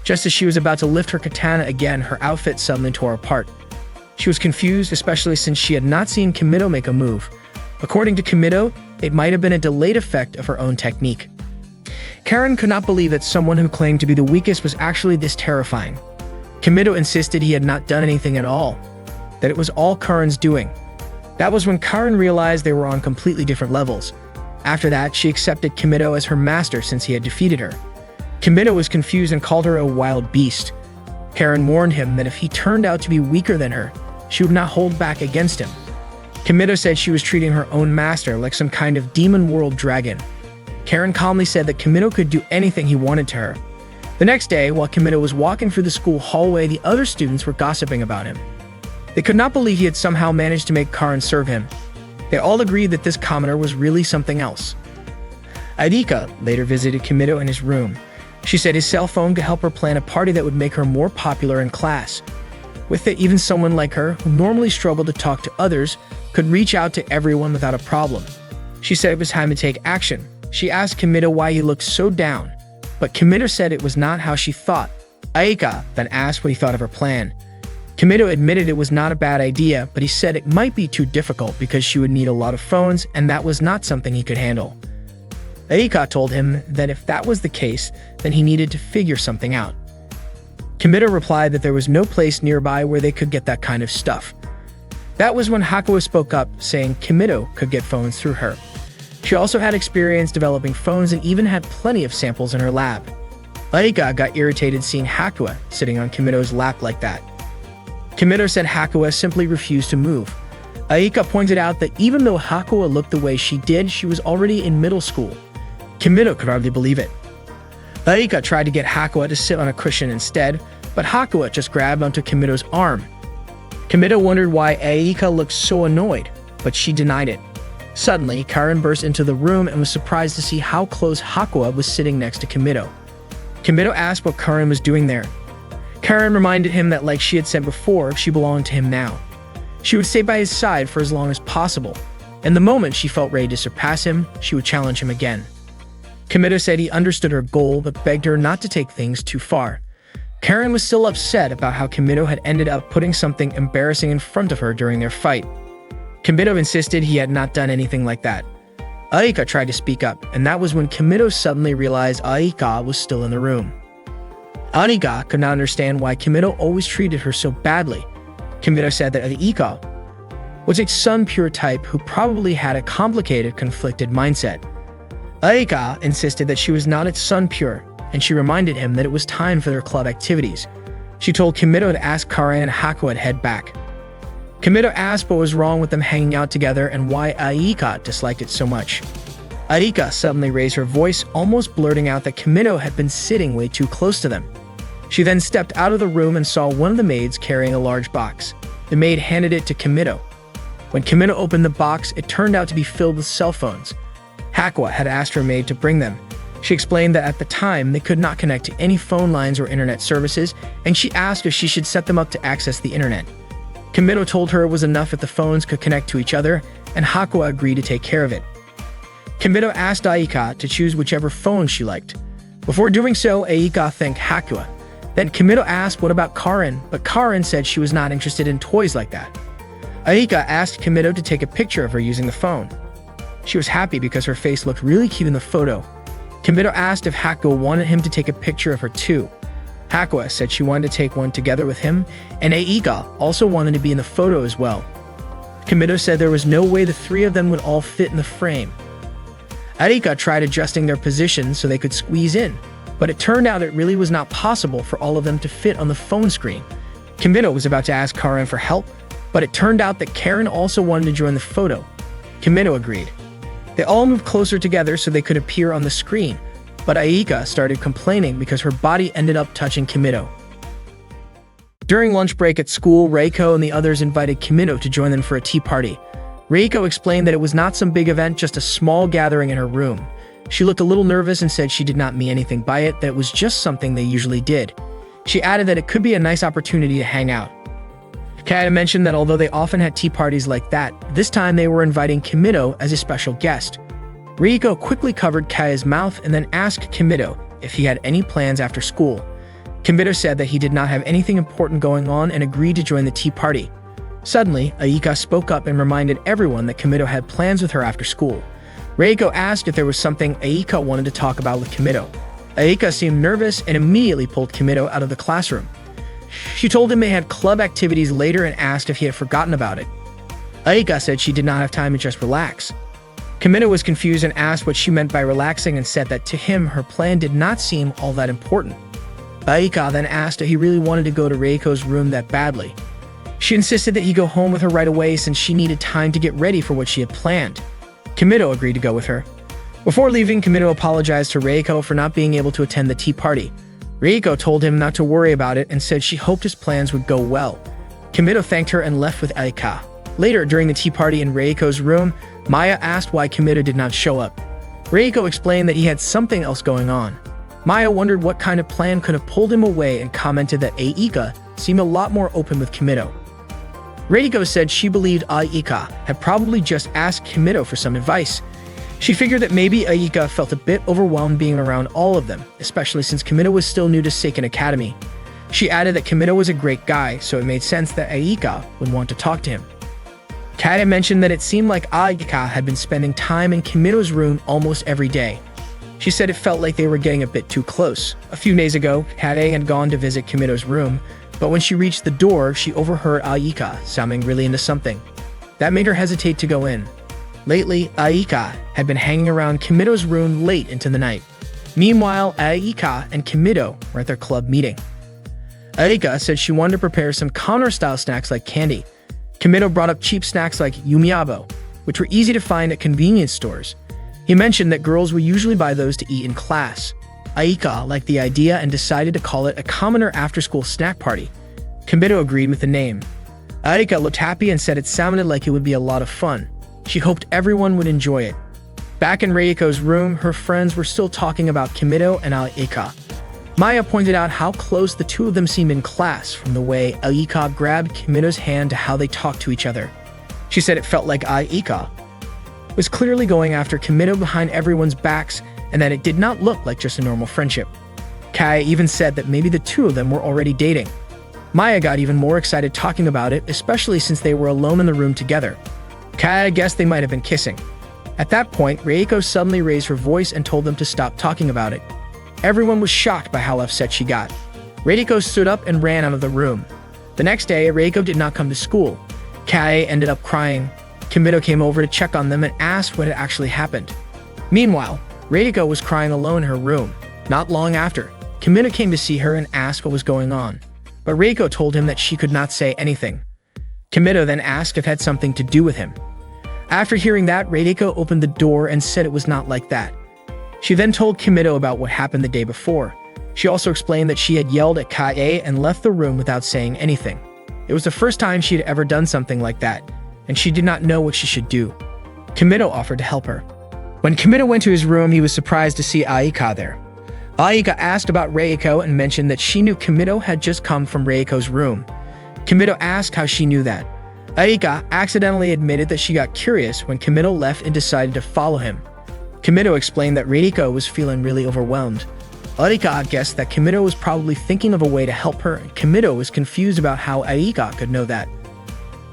Just as she was about to lift her katana again, her outfit suddenly tore apart. She was confused, especially since she had not seen Kimido make a move. According to Kimido, it might have been a delayed effect of her own technique. Karin could not believe that someone who claimed to be the weakest was actually this terrifying. Kimido insisted he had not done anything at all, that it was all Karin's doing. That was when Karin realized they were on completely different levels. After that, she accepted Kimido as her master since he had defeated her. Kimido was confused and called her a wild beast. Karin warned him that if he turned out to be weaker than her, she would not hold back against him. Kimido said she was treating her own master like some kind of demon world dragon. Karin calmly said that Kimido could do anything he wanted to her. The next day, while Kimido was walking through the school hallway, the other students were gossiping about him. They could not believe he had somehow managed to make Karin serve him. They all agreed that this commoner was really something else. Aidika later visited Kimido in his room. She said his cell phone could help her plan a party that would make her more popular in class. With it, even someone like her, who normally struggled to talk to others, could reach out to everyone without a problem. She said it was time to take action. She asked Kimido why he looked so down, but Kimido said it was not how she thought. Aika then asked what he thought of her plan. Kimido admitted it was not a bad idea, but he said it might be too difficult because she would need a lot of phones, and that was not something he could handle. Aika told him that if that was the case, then he needed to figure something out. Kimido replied that there was no place nearby where they could get that kind of stuff. That was when Hakua spoke up, saying Kimido could get phones through her. She also had experience developing phones and even had plenty of samples in her lab. Aika got irritated seeing Hakua sitting on Kimido's lap like that. Kimido said Hakua simply refused to move. Aika pointed out that even though Hakua looked the way she did, she was already in middle school. Kimido could hardly believe it. Aika tried to get Hakua to sit on a cushion instead, but Hakua just grabbed onto Kimido's arm. Kimido wondered why Aika looked so annoyed, but she denied it. Suddenly, Karin burst into the room and was surprised to see how close Hakua was sitting next to Kimido. Kimido asked what Karin was doing there. Karin reminded him that, like she had said before, she belonged to him now. She would stay by his side for as long as possible. and the moment she felt ready to surpass him, she would challenge him again. Kimito said he understood her goal but begged her not to take things too far. Karen was still upset about how Kimito had ended up putting something embarrassing in front of her during their fight. Kimito insisted he had not done anything like that. Aika tried to speak up, and that was when Kimito suddenly realized Aika was still in the room. Aika could not understand why Kimito always treated her so badly. Kimito said that Aika was a sun-pure type who probably had a complicated, conflicted mindset. Aika insisted that she was not its sun-pure, and she reminded him that it was time for their club activities. She told Kimito to ask Karen and Hakuya to head back. Kimito asked what was wrong with them hanging out together and why Aika disliked it so much. Aika suddenly raised her voice, almost blurting out that Kimito had been sitting way too close to them. She then stepped out of the room and saw one of the maids carrying a large box. The maid handed it to Kimito. When Kimito opened the box, it turned out to be filled with cell phones. Hakuya had asked her maid to bring them. She explained that at the time, they could not connect to any phone lines or internet services, and she asked if she should set them up to access the internet. Kimito told her it was enough if the phones could connect to each other, and Hakuya agreed to take care of it. Kimito asked Aika to choose whichever phone she liked. Before doing so, Aika thanked Hakuya. Then Kimito asked what about Karen, but Karen said she was not interested in toys like that. Aika asked Kimito to take a picture of her using the phone. She was happy because her face looked really cute in the photo. Kimito asked if Hakuya wanted him to take a picture of her too. Hakuya said she wanted to take one together with him, and Aika also wanted to be in the photo as well. Kimito said there was no way the three of them would all fit in the frame. Aika tried adjusting their positions so they could squeeze in, but it turned out it really was not possible for all of them to fit on the phone screen. Kimito was about to ask Karen for help, but it turned out that Karen also wanted to join the photo. Kimito agreed. They all moved closer together so they could appear on the screen, but Aika started complaining because her body ended up touching Kimito. During lunch break at school, Reiko and the others invited Kimito to join them for a tea party. Reiko explained that it was not some big event, just a small gathering in her room. She looked a little nervous and said she did not mean anything by it, that it was just something they usually did. She added that it could be a nice opportunity to hang out. Kaya mentioned that although they often had tea parties like that, this time they were inviting Kimito as a special guest. Reiko quickly covered Kaya's mouth and then asked Kimito if he had any plans after school. Kimito said that he did not have anything important going on and agreed to join the tea party. Suddenly, Aika spoke up and reminded everyone that Kimito had plans with her after school. Reiko asked if there was something Aika wanted to talk about with Kimito. Aika seemed nervous and immediately pulled Kimito out of the classroom. She told him they had club activities later and asked if he had forgotten about it. Aika said she did not have time to just relax. Kimito was confused and asked what she meant by relaxing and said that to him her plan did not seem all that important. Aika then asked if he really wanted to go to Reiko's room that badly. She insisted that he go home with her right away since she needed time to get ready for what she had planned. Kimito agreed to go with her. Before leaving, Kimito apologized to Reiko for not being able to attend the tea party. Reiko told him not to worry about it and said she hoped his plans would go well. Kimito thanked her and left with Aika. Later, during the tea party in Reiko's room, Maya asked why Kimito did not show up. Reiko explained that he had something else going on. Maya wondered what kind of plan could have pulled him away and commented that Aika seemed a lot more open with Kimito. Reiko said she believed Aika had probably just asked Kimito for some advice. She figured that maybe Aika felt a bit overwhelmed being around all of them, especially since Kimito was still new to Seiken Academy. She added that Kimito was a great guy, so it made sense that Aika would want to talk to him. Kata mentioned that it seemed like Aika had been spending time in Kimito's room almost every day. She said it felt like they were getting a bit too close. A few days ago, Kata had gone to visit Kimito's room, but when she reached the door, she overheard Aika sounding really into something. That made her hesitate to go in. Lately, Aika had been hanging around Kimito's room late into the night. Meanwhile, Aika and Kimito were at their club meeting. Aika said she wanted to prepare some counter-style snacks like candy. Kimito brought up cheap snacks like yumiabo, which were easy to find at convenience stores. He mentioned that girls would usually buy those to eat in class. Aika liked the idea and decided to call it a commoner after-school snack party. Kimito agreed with the name. Aika looked happy and said it sounded like it would be a lot of fun. She hoped everyone would enjoy it. Back in Reiko's room, her friends were still talking about Kimito and Aika. Maya pointed out how close the two of them seemed in class, from the way Aika grabbed Kimito's hand to how they talked to each other. She said it felt like Aika was clearly going after Kimito behind everyone's backs and that it did not look like just a normal friendship. Kai even said that maybe the two of them were already dating. Maya got even more excited talking about it, especially since they were alone in the room together. Kai guessed they might have been kissing. At that point, Reiko suddenly raised her voice and told them to stop talking about it. Everyone was shocked by how upset she got. Reiko stood up and ran out of the room. The next day, Reiko did not come to school. Kai ended up crying. Kimito came over to check on them and asked what had actually happened. Meanwhile, Reiko was crying alone in her room. Not long after, Kimito came to see her and asked what was going on. But Reiko told him that she could not say anything. Kimito then asked if it had something to do with him. After hearing that, Reiko opened the door and said it was not like that. She then told Kimito about what happened the day before. She also explained that she had yelled at Kae and left the room without saying anything. It was the first time she had ever done something like that, and she did not know what she should do. Kimito offered to help her. When Kimito went to his room, he was surprised to see Aika there. Aika asked about Reiko and mentioned that she knew Kimito had just come from Reiko's room. Kimito asked how she knew that. Aika accidentally admitted that she got curious when Kimito left and decided to follow him. Kimito explained that Reiko was feeling really overwhelmed. Aika guessed that Kimito was probably thinking of a way to help her, and Kimito was confused about how Aika could know that.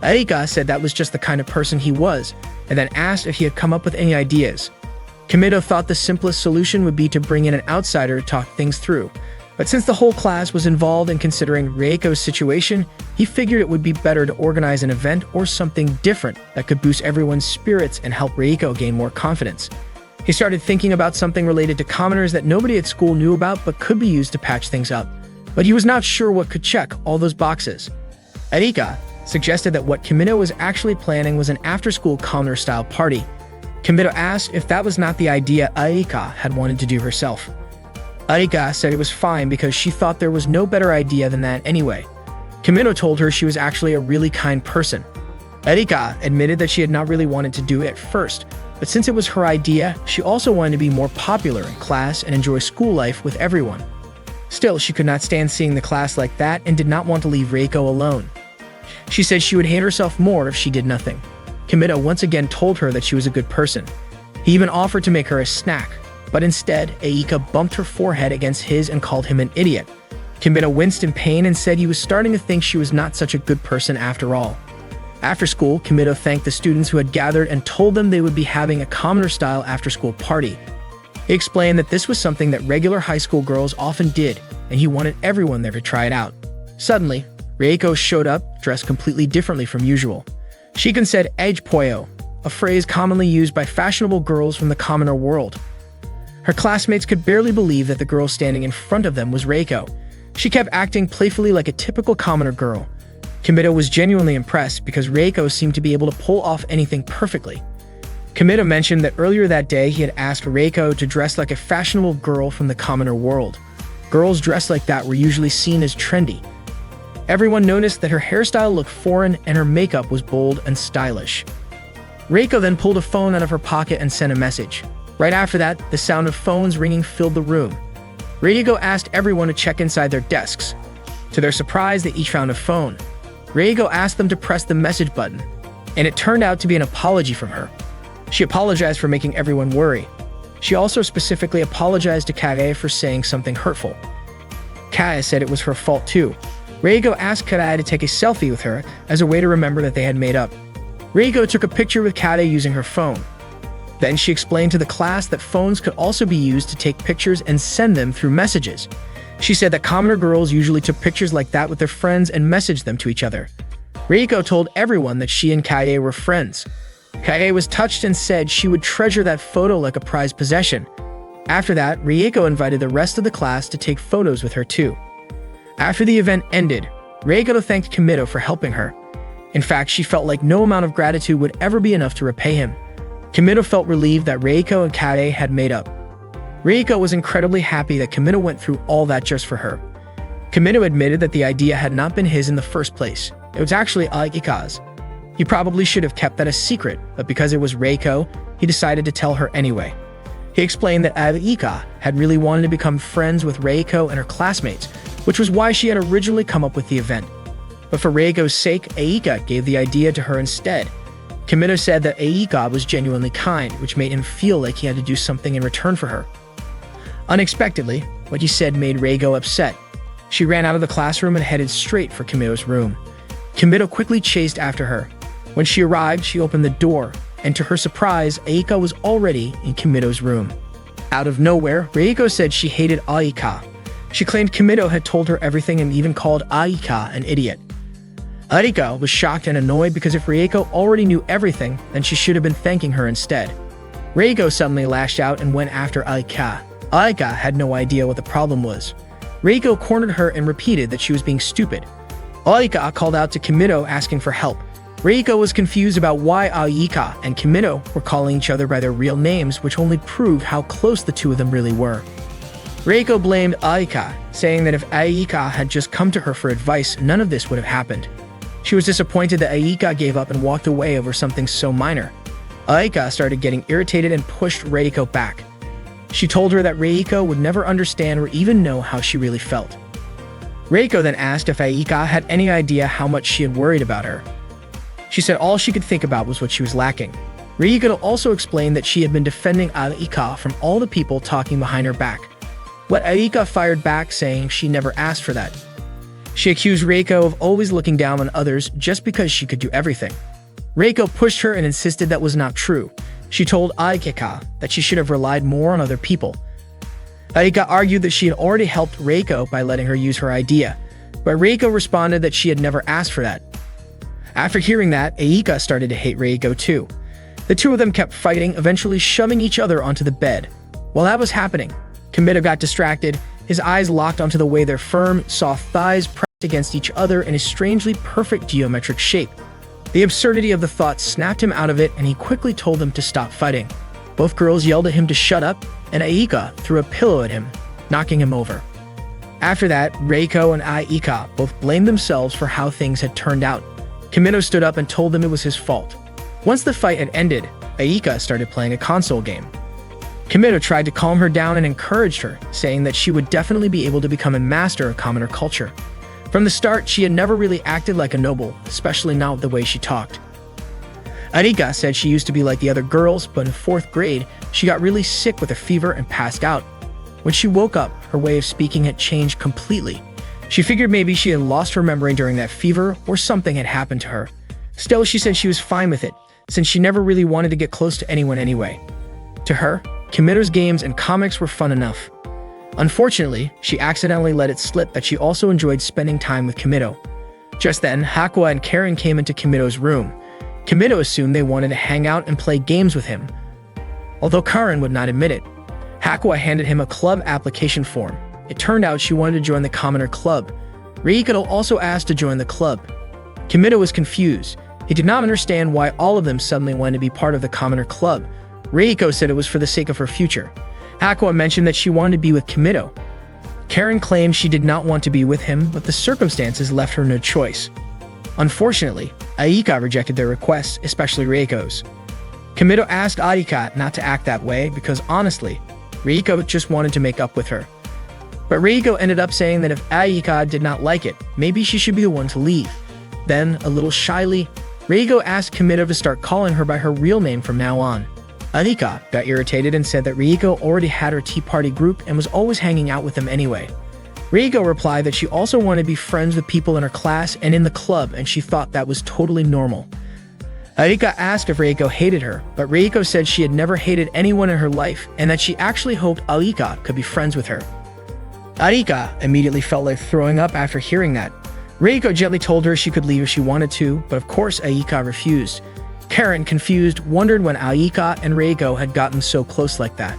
Aika said that was just the kind of person he was, and then asked if he had come up with any ideas. Kimito thought the simplest solution would be to bring in an outsider to talk things through, but since the whole class was involved in considering Reiko's situation, he figured it would be better to organize an event or something different that could boost everyone's spirits and help Reiko gain more confidence. He started thinking about something related to commoners that nobody at school knew about but could be used to patch things up, but he was not sure what could check all those boxes. Aika suggested that what Kimito was actually planning was an after-school commoner-style party. Kimito asked if that was not the idea Aika had wanted to do herself. Aika said it was fine because she thought there was no better idea than that anyway. Kimito told her she was actually a really kind person. Aika admitted that she had not really wanted to do it at first, but since it was her idea, she also wanted to be more popular in class and enjoy school life with everyone. Still, she could not stand seeing the class like that and did not want to leave Reiko alone. She said she would hate herself more if she did nothing. Kimito once again told her that she was a good person. He even offered to make her a snack, but instead, Aika bumped her forehead against his and called him an idiot. Kimito winced in pain and said he was starting to think she was not such a good person after all. After school, Kimito thanked the students who had gathered and told them they would be having a commoner-style after-school party. He explained that this was something that regular high school girls often did, and he wanted everyone there to try it out. Suddenly, Reiko showed up, dressed completely differently from usual. She said "edge poyo," a phrase commonly used by fashionable girls from the commoner world. Her classmates could barely believe that the girl standing in front of them was Reiko. She kept acting playfully like a typical commoner girl. Kimito was genuinely impressed because Reiko seemed to be able to pull off anything perfectly. Kimito mentioned that earlier that day he had asked Reiko to dress like a fashionable girl from the commoner world. Girls dressed like that were usually seen as trendy. Everyone noticed that her hairstyle looked foreign and her makeup was bold and stylish. Reiko then pulled a phone out of her pocket and sent a message. Right after that, the sound of phones ringing filled the room. Reiko asked everyone to check inside their desks. To their surprise, they each found a phone. Reiko asked them to press the message button, and it turned out to be an apology from her. She apologized for making everyone worry. She also specifically apologized to Kae for saying something hurtful. Kae said it was her fault too. Reiko asked Kae to take a selfie with her as a way to remember that they had made up. Reiko took a picture with Kae using her phone. Then she explained to the class that phones could also be used to take pictures and send them through messages. She said that commoner girls usually took pictures like that with their friends and messaged them to each other. Reiko told everyone that she and Kae were friends. Kae was touched and said she would treasure that photo like a prized possession. After that, Reiko invited the rest of the class to take photos with her too. After the event ended, Reiko thanked Kimito for helping her. In fact, she felt like no amount of gratitude would ever be enough to repay him. Kimito felt relieved that Reiko and Kae had made up. Reiko was incredibly happy that Kimito went through all that just for her. Kimito admitted that the idea had not been his in the first place. It was actually Aika's. He probably should have kept that a secret, but because it was Reiko, he decided to tell her anyway. He explained that Aika had really wanted to become friends with Reiko and her classmates, which was why she had originally come up with the event. But for Reiko's sake, Aika gave the idea to her instead. Kimito said that Aika was genuinely kind, which made him feel like he had to do something in return for her. Unexpectedly, what he said made Reiko upset. She ran out of the classroom and headed straight for Kimito's room. Kimito quickly chased after her. When she arrived, she opened the door, and to her surprise, Aika was already in Kimito's room. Out of nowhere, Reiko said she hated Aika. She claimed Kimito had told her everything and even called Aika an idiot. Aika was shocked and annoyed because if Reiko already knew everything, then she should have been thanking her instead. Reiko suddenly lashed out and went after Aika. Aika had no idea what the problem was. Reiko cornered her and repeated that she was being stupid. Aika called out to Kimito asking for help. Reiko was confused about why Aika and Kimito were calling each other by their real names, which only proved how close the two of them really were. Reiko blamed Aika, saying that if Aika had just come to her for advice, none of this would have happened. She was disappointed that Aika gave up and walked away over something so minor. Aika started getting irritated and pushed Reiko back. She told her that Reiko would never understand or even know how she really felt. Reiko then asked if Aika had any idea how much she had worried about her. She said all she could think about was what she was lacking. Reiko also explained that she had been defending Aika from all the people talking behind her back. What Aika fired back, saying she never asked for that. She accused Reiko of always looking down on others just because she could do everything. Reiko pushed her and insisted that was not true. She told Aika that she should have relied more on other people. Aika argued that she had already helped Reiko by letting her use her idea, but Reiko responded that she had never asked for that. After hearing that, Aika started to hate Reiko too. The two of them kept fighting, eventually shoving each other onto the bed. While that was happening, Kimito got distracted, his eyes locked onto the way their firm, soft thighs pressed against each other in a strangely perfect geometric shape. The absurdity of the thought snapped him out of it, and he quickly told them to stop fighting. Both girls yelled at him to shut up, and Aika threw a pillow at him, knocking him over. After that, Reiko and Aika both blamed themselves for how things had turned out. Kimito stood up and told them it was his fault. Once the fight had ended, Aika started playing a console game. Kimito tried to calm her down and encouraged her, saying that she would definitely be able to become a master of commoner culture. From the start, she had never really acted like a noble, especially not the way she talked. Aika said she used to be like the other girls, but in 4th grade, she got really sick with a fever and passed out. When she woke up, her way of speaking had changed completely. She figured maybe she had lost her memory during that fever or something had happened to her. Still, she said she was fine with it, since she never really wanted to get close to anyone anyway. To her, Kimito's games and comics were fun enough. Unfortunately, she accidentally let it slip that she also enjoyed spending time with Kimito. Just then, Hakua and Karen came into Kimito's room. Kimito assumed they wanted to hang out and play games with him. Although Karen would not admit it, Hakua handed him a club application form. It turned out she wanted to join the Commoner Club. Reiko also asked to join the club. Kimito was confused. He did not understand why all of them suddenly wanted to be part of the Commoner Club. Reiko said it was for the sake of her future. Hakua mentioned that she wanted to be with Kimito. Karen claimed she did not want to be with him, but the circumstances left her no choice. Unfortunately, Aika rejected their requests, especially Reiko's. Kimito asked Aika not to act that way because honestly, Reiko just wanted to make up with her. But Reiko ended up saying that if Aika did not like it, maybe she should be the one to leave. Then, a little shyly, Reiko asked Kimito to start calling her by her real name from now on. Aika got irritated and said that Reiko already had her tea party group and was always hanging out with them anyway. Reiko replied that she also wanted to be friends with people in her class and in the club, and she thought that was totally normal. Aika asked if Reiko hated her, but Reiko said she had never hated anyone in her life and that she actually hoped Aika could be friends with her. Aika immediately felt like throwing up after hearing that. Reiko gently told her she could leave if she wanted to, but of course Aika refused. Karen, confused, wondered when Aika and Reiko had gotten so close like that.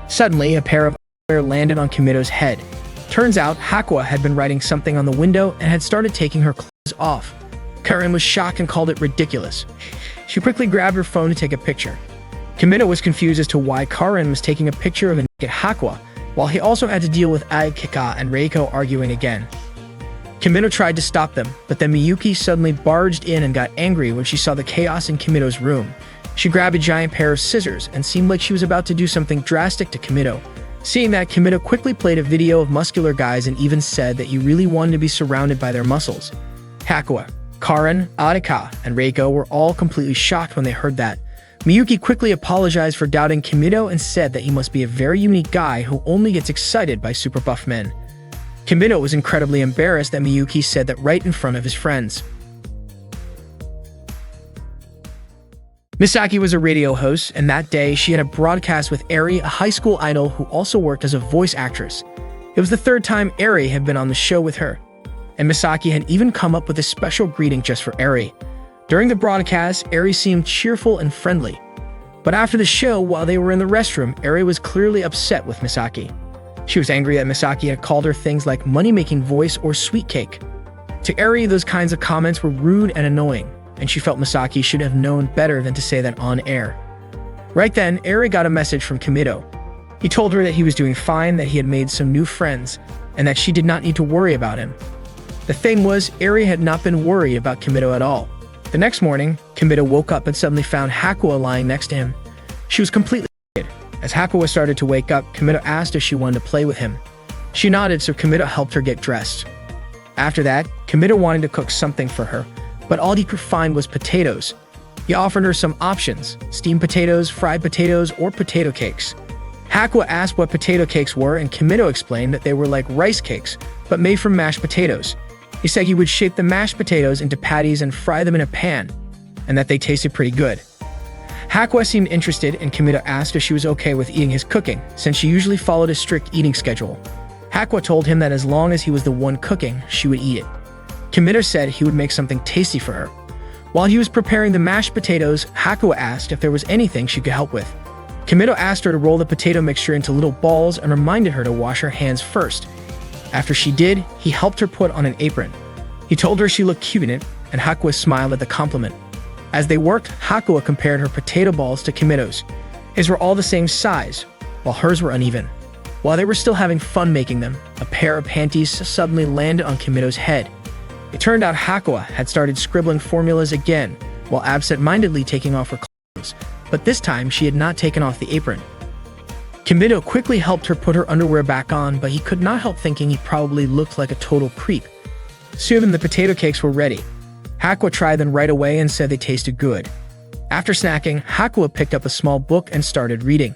Suddenly, a pair of underwear landed on Kimito's head. Turns out, Hakua had been writing something on the window and had started taking her clothes off. Karen was shocked and called it ridiculous. She quickly grabbed her phone to take a picture. Kimito was confused as to why Karen was taking a picture of a naked Hakua, while he also had to deal with Aika and Reiko arguing again. Kimito tried to stop them, but then Miyuki suddenly barged in and got angry when she saw the chaos in Kimito's room. She grabbed a giant pair of scissors and seemed like she was about to do something drastic to Kimito. Seeing that, Kimito quickly played a video of muscular guys and even said that he really wanted to be surrounded by their muscles. Hakua, Karen, Arika, and Reiko were all completely shocked when they heard that. Miyuki quickly apologized for doubting Kimito and said that he must be a very unique guy who only gets excited by super buff men. Kimito was incredibly embarrassed that Miyuki said that right in front of his friends. Misaki was a radio host, and that day she had a broadcast with Eri, a high school idol who also worked as a voice actress. It was the third time Eri had been on the show with her, and Misaki had even come up with a special greeting just for Eri. During the broadcast, Eri seemed cheerful and friendly. But after the show, while they were in the restroom, Eri was clearly upset with Misaki. She was angry that Misaki had called her things like money-making voice or sweet cake. To Eri, those kinds of comments were rude and annoying, and she felt Misaki should have known better than to say that on air. Right then, Eri got a message from Kimito. He told her that he was doing fine, that he had made some new friends, and that she did not need to worry about him. The thing was, Eri had not been worried about Kimito at all. The next morning, Kimito woke up and suddenly found Hakuo lying next to him. She was completely naked. As Hakuo started to wake up, Kimito asked if she wanted to play with him. She nodded, so Kimito helped her get dressed. After that, Kimito wanted to cook something for her, but all he could find was potatoes. He offered her some options: steamed potatoes, fried potatoes, or potato cakes. Hakuo asked what potato cakes were, and Kimito explained that they were like rice cakes, but made from mashed potatoes. He said he would shape the mashed potatoes into patties and fry them in a pan, and that they tasted pretty good. Hakuo seemed interested, and Kimito asked if she was okay with eating his cooking, since she usually followed a strict eating schedule. Hakuo told him that as long as he was the one cooking, she would eat it. Kimito said he would make something tasty for her. While he was preparing the mashed potatoes, Hakuo asked if there was anything she could help with. Kimito asked her to roll the potato mixture into little balls and reminded her to wash her hands first. After she did, he helped her put on an apron. He told her she looked cute in it, and Hakuo smiled at the compliment. As they worked, Hakuo compared her potato balls to Kimito's. His were all the same size, while hers were uneven. While they were still having fun making them, a pair of panties suddenly landed on Kimito's head. It turned out Hakuo had started scribbling formulas again, while absent-mindedly taking off her clothes, but this time she had not taken off the apron. Kimito quickly helped her put her underwear back on, but he could not help thinking he probably looked like a total creep. Soon the potato cakes were ready. Hakuo tried them right away and said they tasted good. After snacking, Hakuo picked up a small book and started reading.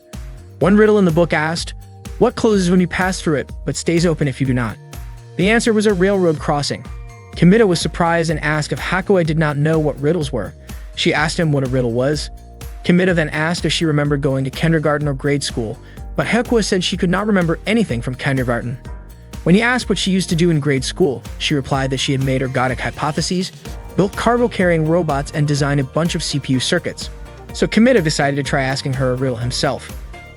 One riddle in the book asked, "What closes when you pass through it, but stays open if you do not?" The answer was a railroad crossing. Kimito was surprised and asked if Hakuo did not know what riddles were. She asked him what a riddle was. Kimito then asked if she remembered going to kindergarten or grade school, but Hakuo said she could not remember anything from kindergarten. When he asked what she used to do in grade school, she replied that she had made ergodic hypotheses, built cargo-carrying robots, and designed a bunch of CPU circuits. So Kimito decided to try asking her a riddle himself.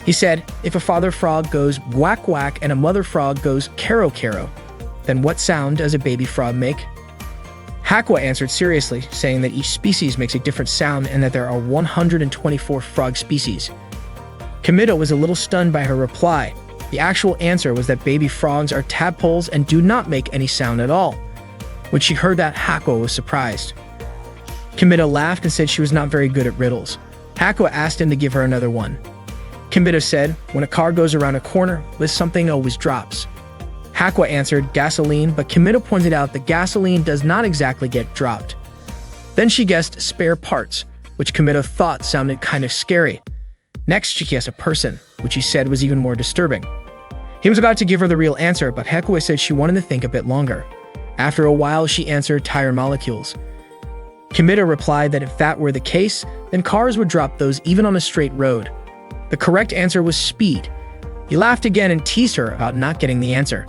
He said, if a father frog goes whack whack and a mother frog goes caro caro, then what sound does a baby frog make? Hakuo answered seriously, saying that each species makes a different sound and that there are 124 frog species. Kimito was a little stunned by her reply. The actual answer was that baby frogs are tadpoles and do not make any sound at all. When she heard that, Hakuo was surprised. Kimito laughed and said she was not very good at riddles. Hakuo asked him to give her another one. Kimito said, when a car goes around a corner, something always drops. Hakuo answered gasoline, but Kimito pointed out that gasoline does not exactly get dropped. Then she guessed spare parts, which Kimito thought sounded kind of scary. Next, she guessed a person, which he said was even more disturbing. He was about to give her the real answer, but Hakuo said she wanted to think a bit longer. After a while, she answered tire molecules. Kimito replied that if that were the case, then cars would drop those even on a straight road. The correct answer was speed. He laughed again and teased her about not getting the answer.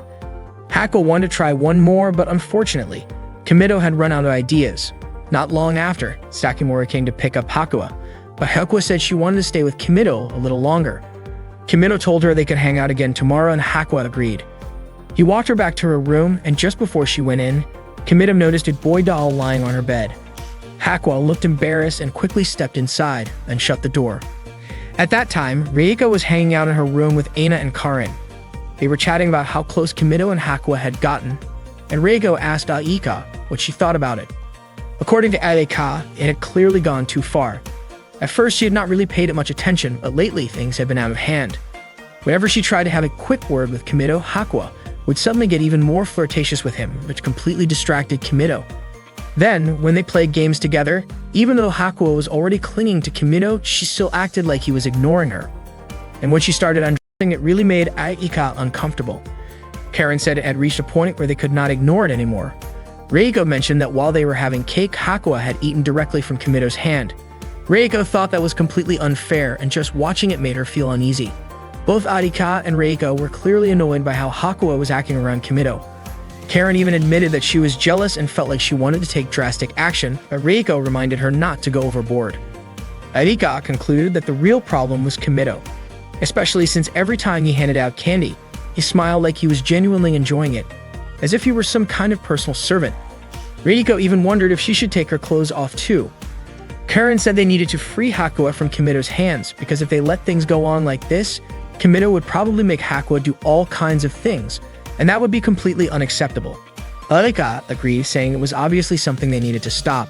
Hakuo wanted to try one more, but unfortunately, Kimito had run out of ideas. Not long after, Sakimura came to pick up Hakuo, but Hakuo said she wanted to stay with Kimito a little longer. Kimito told her they could hang out again tomorrow, and Hakuo agreed. He walked her back to her room, and just before she went in, Kimito noticed a boy doll lying on her bed. Hakuo looked embarrassed and quickly stepped inside and shut the door. At that time, Reiko was hanging out in her room with Aina and Karen. They were chatting about how close Kimito and Hakuo had gotten, and Reiko asked Aika what she thought about it. According to Aika, it had clearly gone too far. At first, she had not really paid it much attention, but lately things had been out of hand. Whenever she tried to have a quick word with Kimito, Hakuo would suddenly get even more flirtatious with him, which completely distracted Kimito. Then, when they played games together, even though Hakuo was already clinging to Kimino, she still acted like he was ignoring her. And when she started undressing, it really made Aika uncomfortable. Karen said it had reached a point where they could not ignore it anymore. Reiko mentioned that while they were having cake, Hakuo had eaten directly from Kimito's hand. Reiko thought that was completely unfair, and just watching it made her feel uneasy. Both Arika and Reiko were clearly annoyed by how Hakuo was acting around Kimito. Karen even admitted that she was jealous and felt like she wanted to take drastic action, but Reiko reminded her not to go overboard. Arika concluded that the real problem was Kimito, especially since every time he handed out candy, he smiled like he was genuinely enjoying it, as if he were some kind of personal servant. Reiko even wondered if she should take her clothes off too. Karen said they needed to free Hakuo from Kimito's hands, because if they let things go on like this, Kimito would probably make Hakuo do all kinds of things, and that would be completely unacceptable. Arika agreed, saying it was obviously something they needed to stop.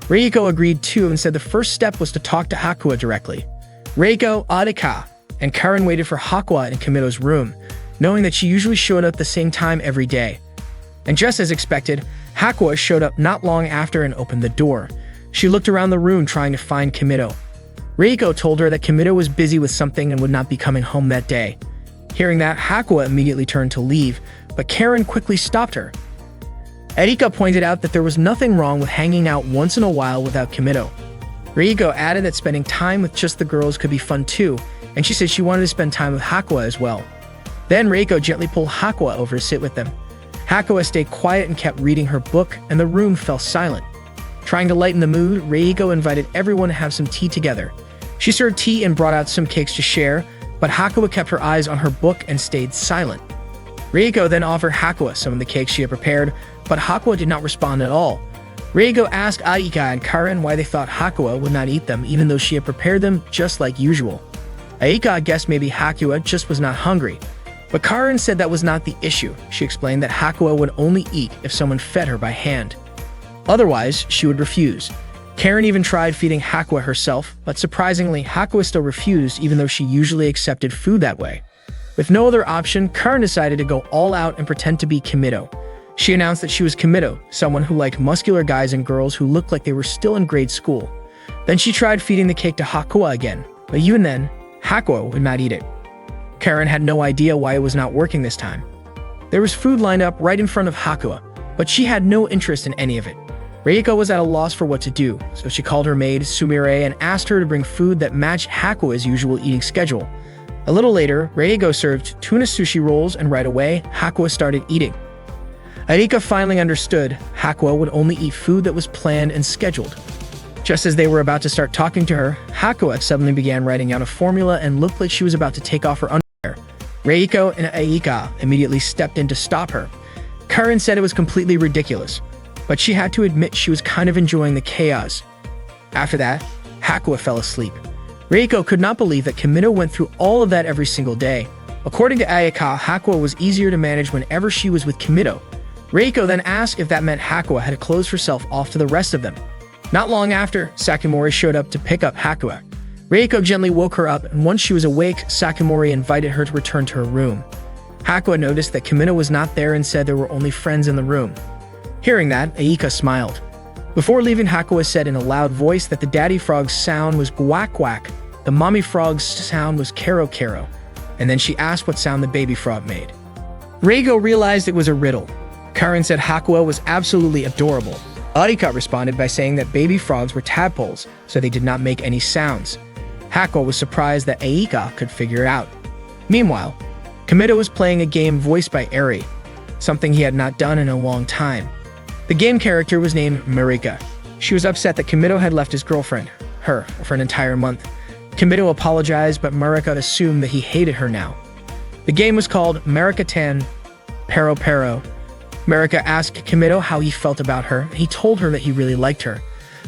Reiko agreed too and said the first step was to talk to Hakuo directly. Reiko, Arika, and Karen waited for Hakuo in Kimito's room, knowing that she usually showed up at the same time every day. And just as expected, Hakuo showed up not long after and opened the door. She looked around the room trying to find Kimito. Reiko told her that Kimito was busy with something and would not be coming home that day. Hearing that, Hakuo immediately turned to leave, but Karen quickly stopped her. Erika pointed out that there was nothing wrong with hanging out once in a while without Kimito. Reiko added that spending time with just the girls could be fun too, and she said she wanted to spend time with Hakuo as well. Then Reiko gently pulled Hakuo over to sit with them. Hakuo stayed quiet and kept reading her book, and the room fell silent. Trying to lighten the mood, Reiko invited everyone to have some tea together. She served tea and brought out some cakes to share, but Hakuo kept her eyes on her book and stayed silent. Reiko then offered Hakuo some of the cakes she had prepared, but Hakuo did not respond at all. Reiko asked Aika and Karen why they thought Hakuo would not eat them even though she had prepared them just like usual. Aika guessed maybe Hakuo just was not hungry, but Karen said that was not the issue. She explained that Hakuo would only eat if someone fed her by hand. Otherwise, she would refuse. Karen even tried feeding Hakuo herself, but surprisingly, Hakuo still refused even though she usually accepted food that way. With no other option, Karen decided to go all out and pretend to be Kimito. She announced that she was Kimito, someone who liked muscular guys and girls who looked like they were still in grade school. Then she tried feeding the cake to Hakuo again, but even then, Hakuo would not eat it. Karen had no idea why it was not working this time. There was food lined up right in front of Hakuo, but she had no interest in any of it. Reiko was at a loss for what to do, so she called her maid, Sumire, and asked her to bring food that matched Hakuo's usual eating schedule. A little later, Reiko served tuna sushi rolls, and right away, Hakuo started eating. Arika finally understood Hakuo would only eat food that was planned and scheduled. Just as they were about to start talking to her, Hakuo suddenly began writing out a formula and looked like she was about to take off her underwear. Reiko and Aika immediately stepped in to stop her. Karen said it was completely ridiculous, but she had to admit she was kind of enjoying the chaos. After that, Hakuo fell asleep. Reiko could not believe that Kimito went through all of that every single day. According to Ayaka, Hakuo was easier to manage whenever she was with Kimito. Reiko then asked if that meant Hakuo had closed herself off to the rest of them. Not long after, Sakimori showed up to pick up Hakuo. Reiko gently woke her up, and once she was awake, Sakimori invited her to return to her room. Hakuo noticed that Kimito was not there and said there were only friends in the room. Hearing that, Aika smiled. Before leaving, Hakuo said in a loud voice that the daddy frog's sound was quack quack, the mommy frog's sound was kero kero, and then she asked what sound the baby frog made. Reiko realized it was a riddle. Karen said Hakuo was absolutely adorable. Arika responded by saying that baby frogs were tadpoles, so they did not make any sounds. Hakuo was surprised that Aika could figure it out. Meanwhile, Kimito was playing a game voiced by Eri, something he had not done in a long time. The game character was named Marika. She was upset that Kimito had left his girlfriend, her, for an entire month. Kimito apologized, but Marika assumed that he hated her now. The game was called Marika-tan Pero Pero. Marika asked Kimito how he felt about her, and he told her that he really liked her.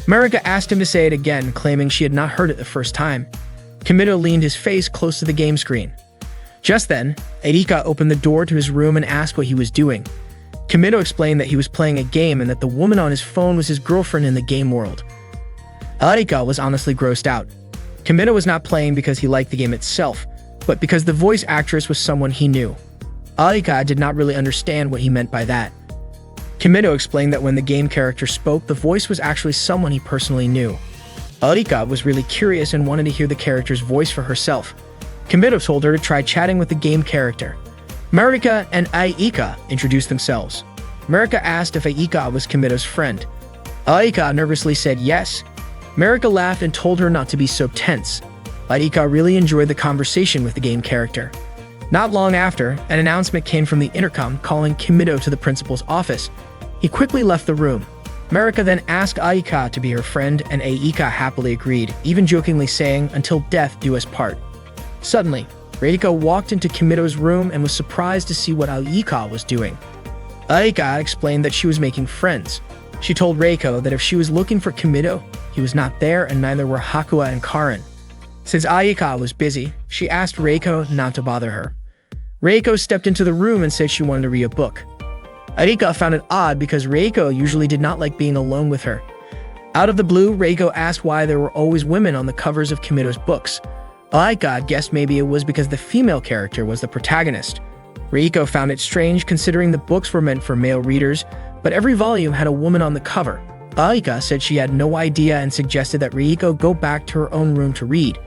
Marika asked him to say it again, claiming she had not heard it the first time. Kimito leaned his face close to the game screen. Just then, Erika opened the door to his room and asked what he was doing. Kimito explained that he was playing a game and that the woman on his phone was his girlfriend in the game world. Erika was honestly grossed out. Kimito was not playing because he liked the game itself, but because the voice actress was someone he knew. Erika did not really understand what he meant by that. Kimido explained that when the game character spoke, the voice was actually someone he personally knew. Aika was really curious and wanted to hear the character's voice for herself. Kimido told her to try chatting with the game character. Marika and Aika introduced themselves. Marika asked if Aika was Kimido's friend. Aika nervously said yes. Marika laughed and told her not to be so tense. Aika really enjoyed the conversation with the game character. Not long after, an announcement came from the intercom calling Kimido to the principal's office. He quickly left the room. Marika then asked Aika to be her friend, and Aika happily agreed, even jokingly saying, "Until death do us part." Suddenly, Reiko walked into Kimido's room and was surprised to see what Aika was doing. Aika explained that she was making friends. She told Reiko that if she was looking for Kimido, he was not there and neither were Hakua and Karin. Since Aika was busy, she asked Reiko not to bother her. Reiko stepped into the room and said she wanted to read a book. Aika found it odd because Reiko usually did not like being alone with her. Out of the blue, Reiko asked why there were always women on the covers of Kimido's books. Aika guessed maybe it was because the female character was the protagonist. Reiko found it strange considering the books were meant for male readers, but every volume had a woman on the cover. Aika said she had no idea and suggested that Reiko go back to her own room to read.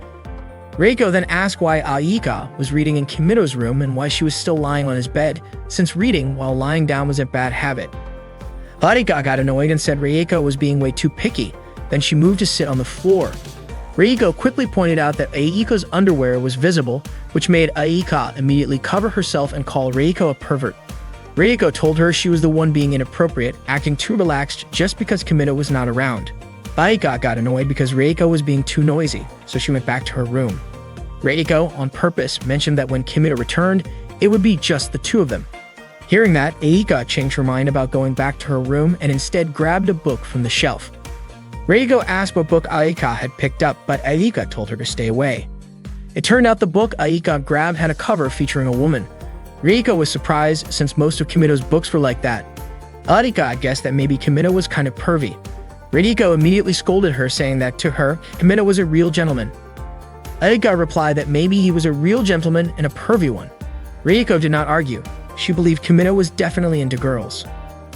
Reiko then asked why Aika was reading in Kimido's room and why she was still lying on his bed, since reading while lying down was a bad habit. Aika got annoyed and said Reiko was being way too picky. Then she moved to sit on the floor. Reiko quickly pointed out that Aika's underwear was visible, which made Aika immediately cover herself and call Reiko a pervert. Reiko told her she was the one being inappropriate, acting too relaxed just because Kimido was not around. Aika got annoyed because Reiko was being too noisy, so she went back to her room. Reiko, on purpose, mentioned that when Kimido returned, it would be just the two of them. Hearing that, Aika changed her mind about going back to her room and instead grabbed a book from the shelf. Reiko asked what book Aika had picked up, but Aika told her to stay away. It turned out the book Aika grabbed had a cover featuring a woman. Reiko was surprised since most of Kimido's books were like that. Aika guessed that maybe Kimido was kind of pervy. Reiko immediately scolded her, saying that to her, Kimido was a real gentleman. Aika replied that maybe he was a real gentleman and a pervy one. Reiko did not argue. She believed Kimido was definitely into girls.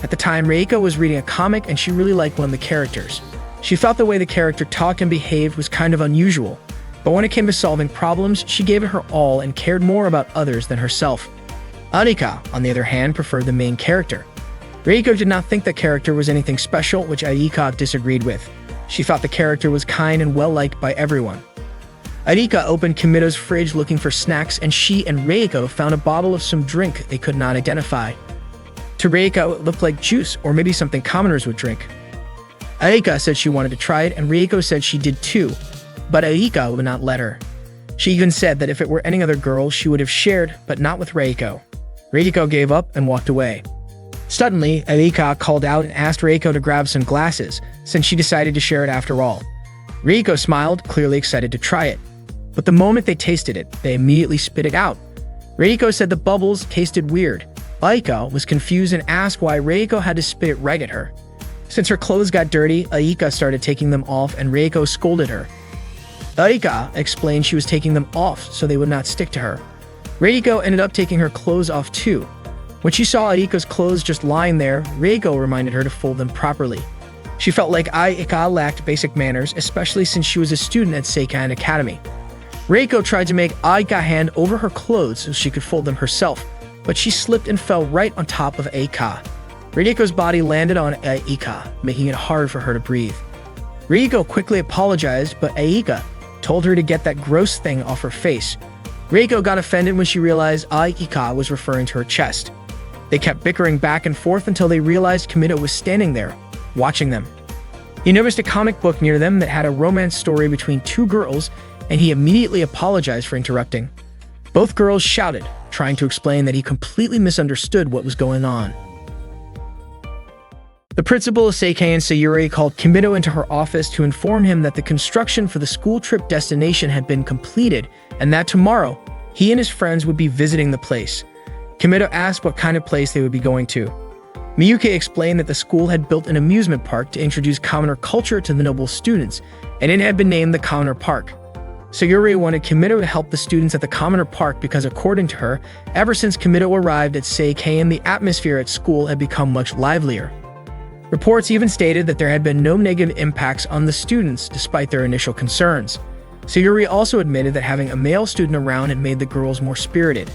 At the time, Reiko was reading a comic and she really liked one of the characters. She felt the way the character talked and behaved was kind of unusual, but when it came to solving problems, she gave it her all and cared more about others than herself. Aika, on the other hand, preferred the main character. Reiko did not think the character was anything special, which Aika disagreed with. She thought the character was kind and well-liked by everyone. Aika opened Kimido's fridge looking for snacks, and she and Reiko found a bottle of some drink they could not identify. To Reiko, it looked like juice, or maybe something commoners would drink. Aika said she wanted to try it, and Reiko said she did too, but Aika would not let her. She even said that if it were any other girl, she would have shared, but not with Reiko. Reiko gave up and walked away. Suddenly, Aika called out and asked Reiko to grab some glasses, since she decided to share it after all. Reiko smiled, clearly excited to try it. But the moment they tasted it, they immediately spit it out. Reiko said the bubbles tasted weird. Aika was confused and asked why Reiko had to spit it right at her. Since her clothes got dirty, Aika started taking them off and Reiko scolded her. Aika explained she was taking them off so they would not stick to her. Reiko ended up taking her clothes off too. When she saw Aika's clothes just lying there, Reiko reminded her to fold them properly. She felt like Aika lacked basic manners, especially since she was a student at Seikan Academy. Reiko tried to make Aika hand over her clothes so she could fold them herself, but she slipped and fell right on top of Aika. Reiko's body landed on Aika, making it hard for her to breathe. Reiko quickly apologized, but Aika told her to get that gross thing off her face. Reiko got offended when she realized Aika was referring to her chest. They kept bickering back and forth until they realized Kimido was standing there, watching them. He noticed a comic book near them that had a romance story between two girls, and he immediately apologized for interrupting. Both girls shouted, trying to explain that he completely misunderstood what was going on. The principal of Seikan Sayuri called Kimido into her office to inform him that the construction for the school trip destination had been completed and that tomorrow, he and his friends would be visiting the place. Kimido asked what kind of place they would be going to. Miyuki explained that the school had built an amusement park to introduce commoner culture to the noble students, and it had been named the Commoner Park. Sayuri wanted Kimito to help the students at the Commoner Park because, according to her, ever since Kimito arrived at Seikaen, the atmosphere at school had become much livelier. Reports even stated that there had been no negative impacts on the students despite their initial concerns. Sayuri also admitted that having a male student around had made the girls more spirited.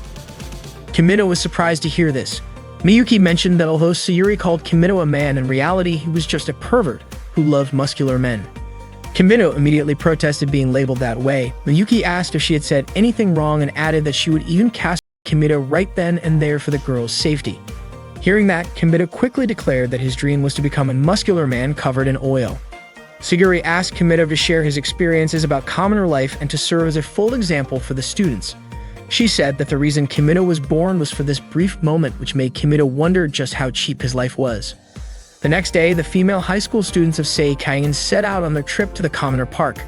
Kimito was surprised to hear this. Miyuki mentioned that although Sayuri called Kimito a man, in reality he was just a pervert who loved muscular men. Kimito immediately protested being labeled that way. Miyuki asked if she had said anything wrong and added that she would even cast Kimito right then and there for the girls' safety. Hearing that, Kimito quickly declared that his dream was to become a muscular man covered in oil. Sayuri asked Kimito to share his experiences about commoner life and to serve as a full example for the students. She said that the reason Kimito was born was for this brief moment, which made Kimito wonder just how cheap his life was. The next day, the female high school students of Seikaen set out on their trip to the Commoner Park.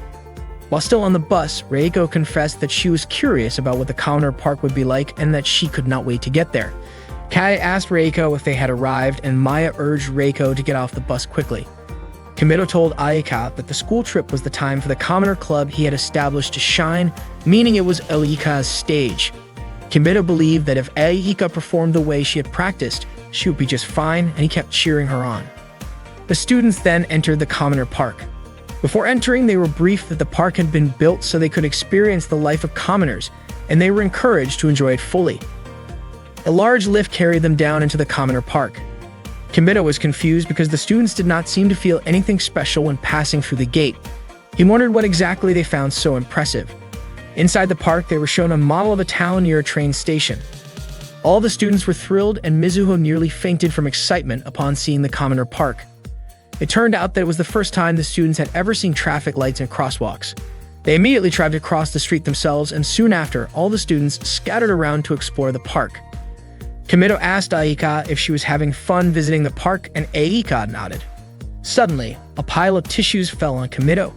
While still on the bus, Reiko confessed that she was curious about what the Commoner Park would be like and that she could not wait to get there. Kai asked Reiko if they had arrived, and Maya urged Reiko to get off the bus quickly. Kimito told Aika that the school trip was the time for the Commoner Club he had established to shine, meaning it was Aika's stage. Kimito believed that if Aika performed the way she had practiced, she would be just fine, and he kept cheering her on. The students then entered the Commoner Park. Before entering, they were briefed that the park had been built so they could experience the life of commoners, and they were encouraged to enjoy it fully. A large lift carried them down into the Commoner Park. Kimito was confused because the students did not seem to feel anything special when passing through the gate. He wondered what exactly they found so impressive. Inside the park, they were shown a model of a town near a train station. All the students were thrilled, and Mizuho nearly fainted from excitement upon seeing the Commoner Park. It turned out that it was the first time the students had ever seen traffic lights and crosswalks. They immediately tried to cross the street themselves, and soon after, all the students scattered around to explore the park. Kimito asked Aika if she was having fun visiting the park, and Aika nodded. Suddenly, a pile of tissues fell on Kimito.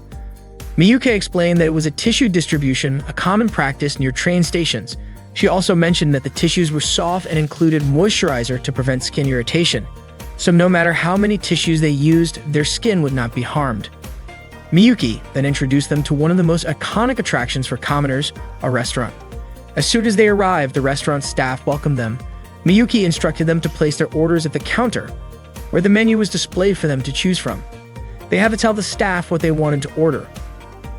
Miyuki explained that it was a tissue distribution, a common practice near train stations. She also mentioned that the tissues were soft and included moisturizer to prevent skin irritation, so no matter how many tissues they used, their skin would not be harmed. Miyuki then introduced them to one of the most iconic attractions for commoners, a restaurant. As soon as they arrived, the restaurant staff welcomed them. Miyuki instructed them to place their orders at the counter, where the menu was displayed for them to choose from. They had to tell the staff what they wanted to order.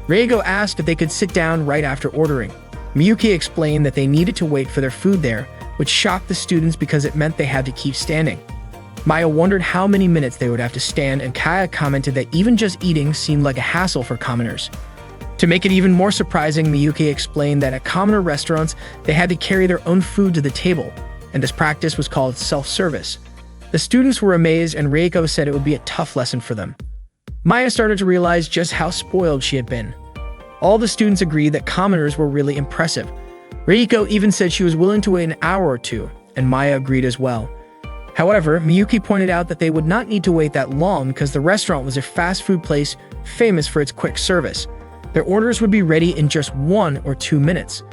Reigo asked if they could sit down right after ordering. Miyuki explained that they needed to wait for their food there, which shocked the students because it meant they had to keep standing. Maya wondered how many minutes they would have to stand, and Kaya commented that even just eating seemed like a hassle for commoners. To make it even more surprising, Miyuki explained that at commoner restaurants, they had to carry their own food to the table, and this practice was called self-service. The students were amazed, and Reiko said it would be a tough lesson for them. Maya started to realize just how spoiled she had been. All the students agreed that commoners were really impressive. Reiko even said she was willing to wait an hour or two, and Maya agreed as well. However, Miyuki pointed out that they would not need to wait that long because the restaurant was a fast food place famous for its quick service. Their orders would be ready in just 1 or 2 minutes.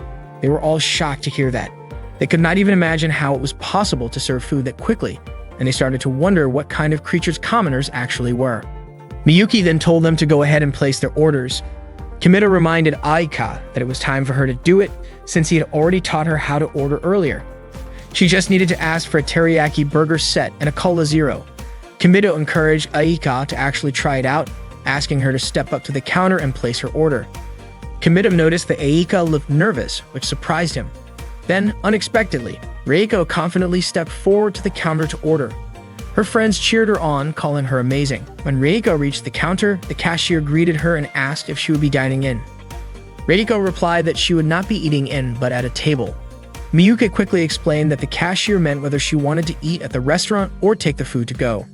They were all shocked to hear that. They could not even imagine how it was possible to serve food that quickly, and they started to wonder what kind of creatures commoners actually were. Miyuki then told them to go ahead and place their orders. Kimito reminded Aika that it was time for her to do it since he had already taught her how to order earlier. She just needed to ask for a teriyaki burger set and a cola zero. Kimito encouraged Aika to actually try it out, asking her to step up to the counter and place her order. Kimito noticed that Aika looked nervous, which surprised him. Then, unexpectedly, Reiko confidently stepped forward to the counter to order. Her friends cheered her on, calling her amazing. When Reiko reached the counter, the cashier greeted her and asked if she would be dining in. Reiko replied that she would not be eating in, but at a table. Miyuki quickly explained that the cashier meant whether she wanted to eat at the restaurant or take the food to go.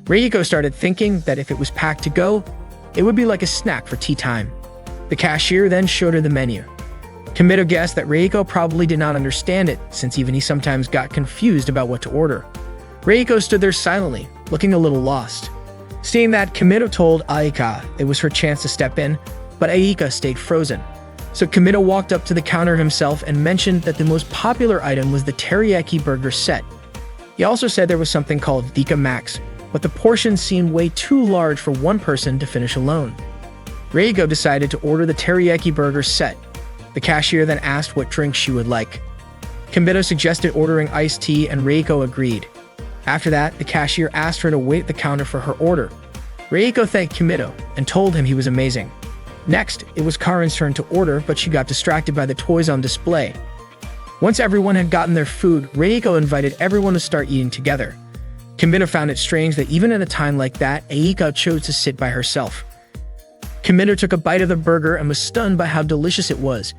Reiko started thinking that if it was packed to go, it would be like a snack for tea time. The cashier then showed her the menu. Kimito guessed that Reiko probably did not understand it, since even he sometimes got confused about what to order. Reiko stood there silently, looking a little lost. Seeing that, Kimito told Aika it was her chance to step in, but Aika stayed frozen. So Kimito walked up to the counter himself and mentioned that the most popular item was the teriyaki burger set. He also said there was something called Dika Max, but the portion seemed way too large for one person to finish alone. Reiko decided to order the teriyaki burger set. The cashier then asked what drink she would like. Kimito suggested ordering iced tea and Reiko agreed. After that, the cashier asked her to wait at the counter for her order. Reiko thanked Kimito and told him he was amazing. Next, it was Karen's turn to order, but she got distracted by the toys on display. Once everyone had gotten their food, Reiko invited everyone to start eating together. Kimito found it strange that even at a time like that, Aika chose to sit by herself. Kimito took a bite of the burger and was stunned by how delicious it was.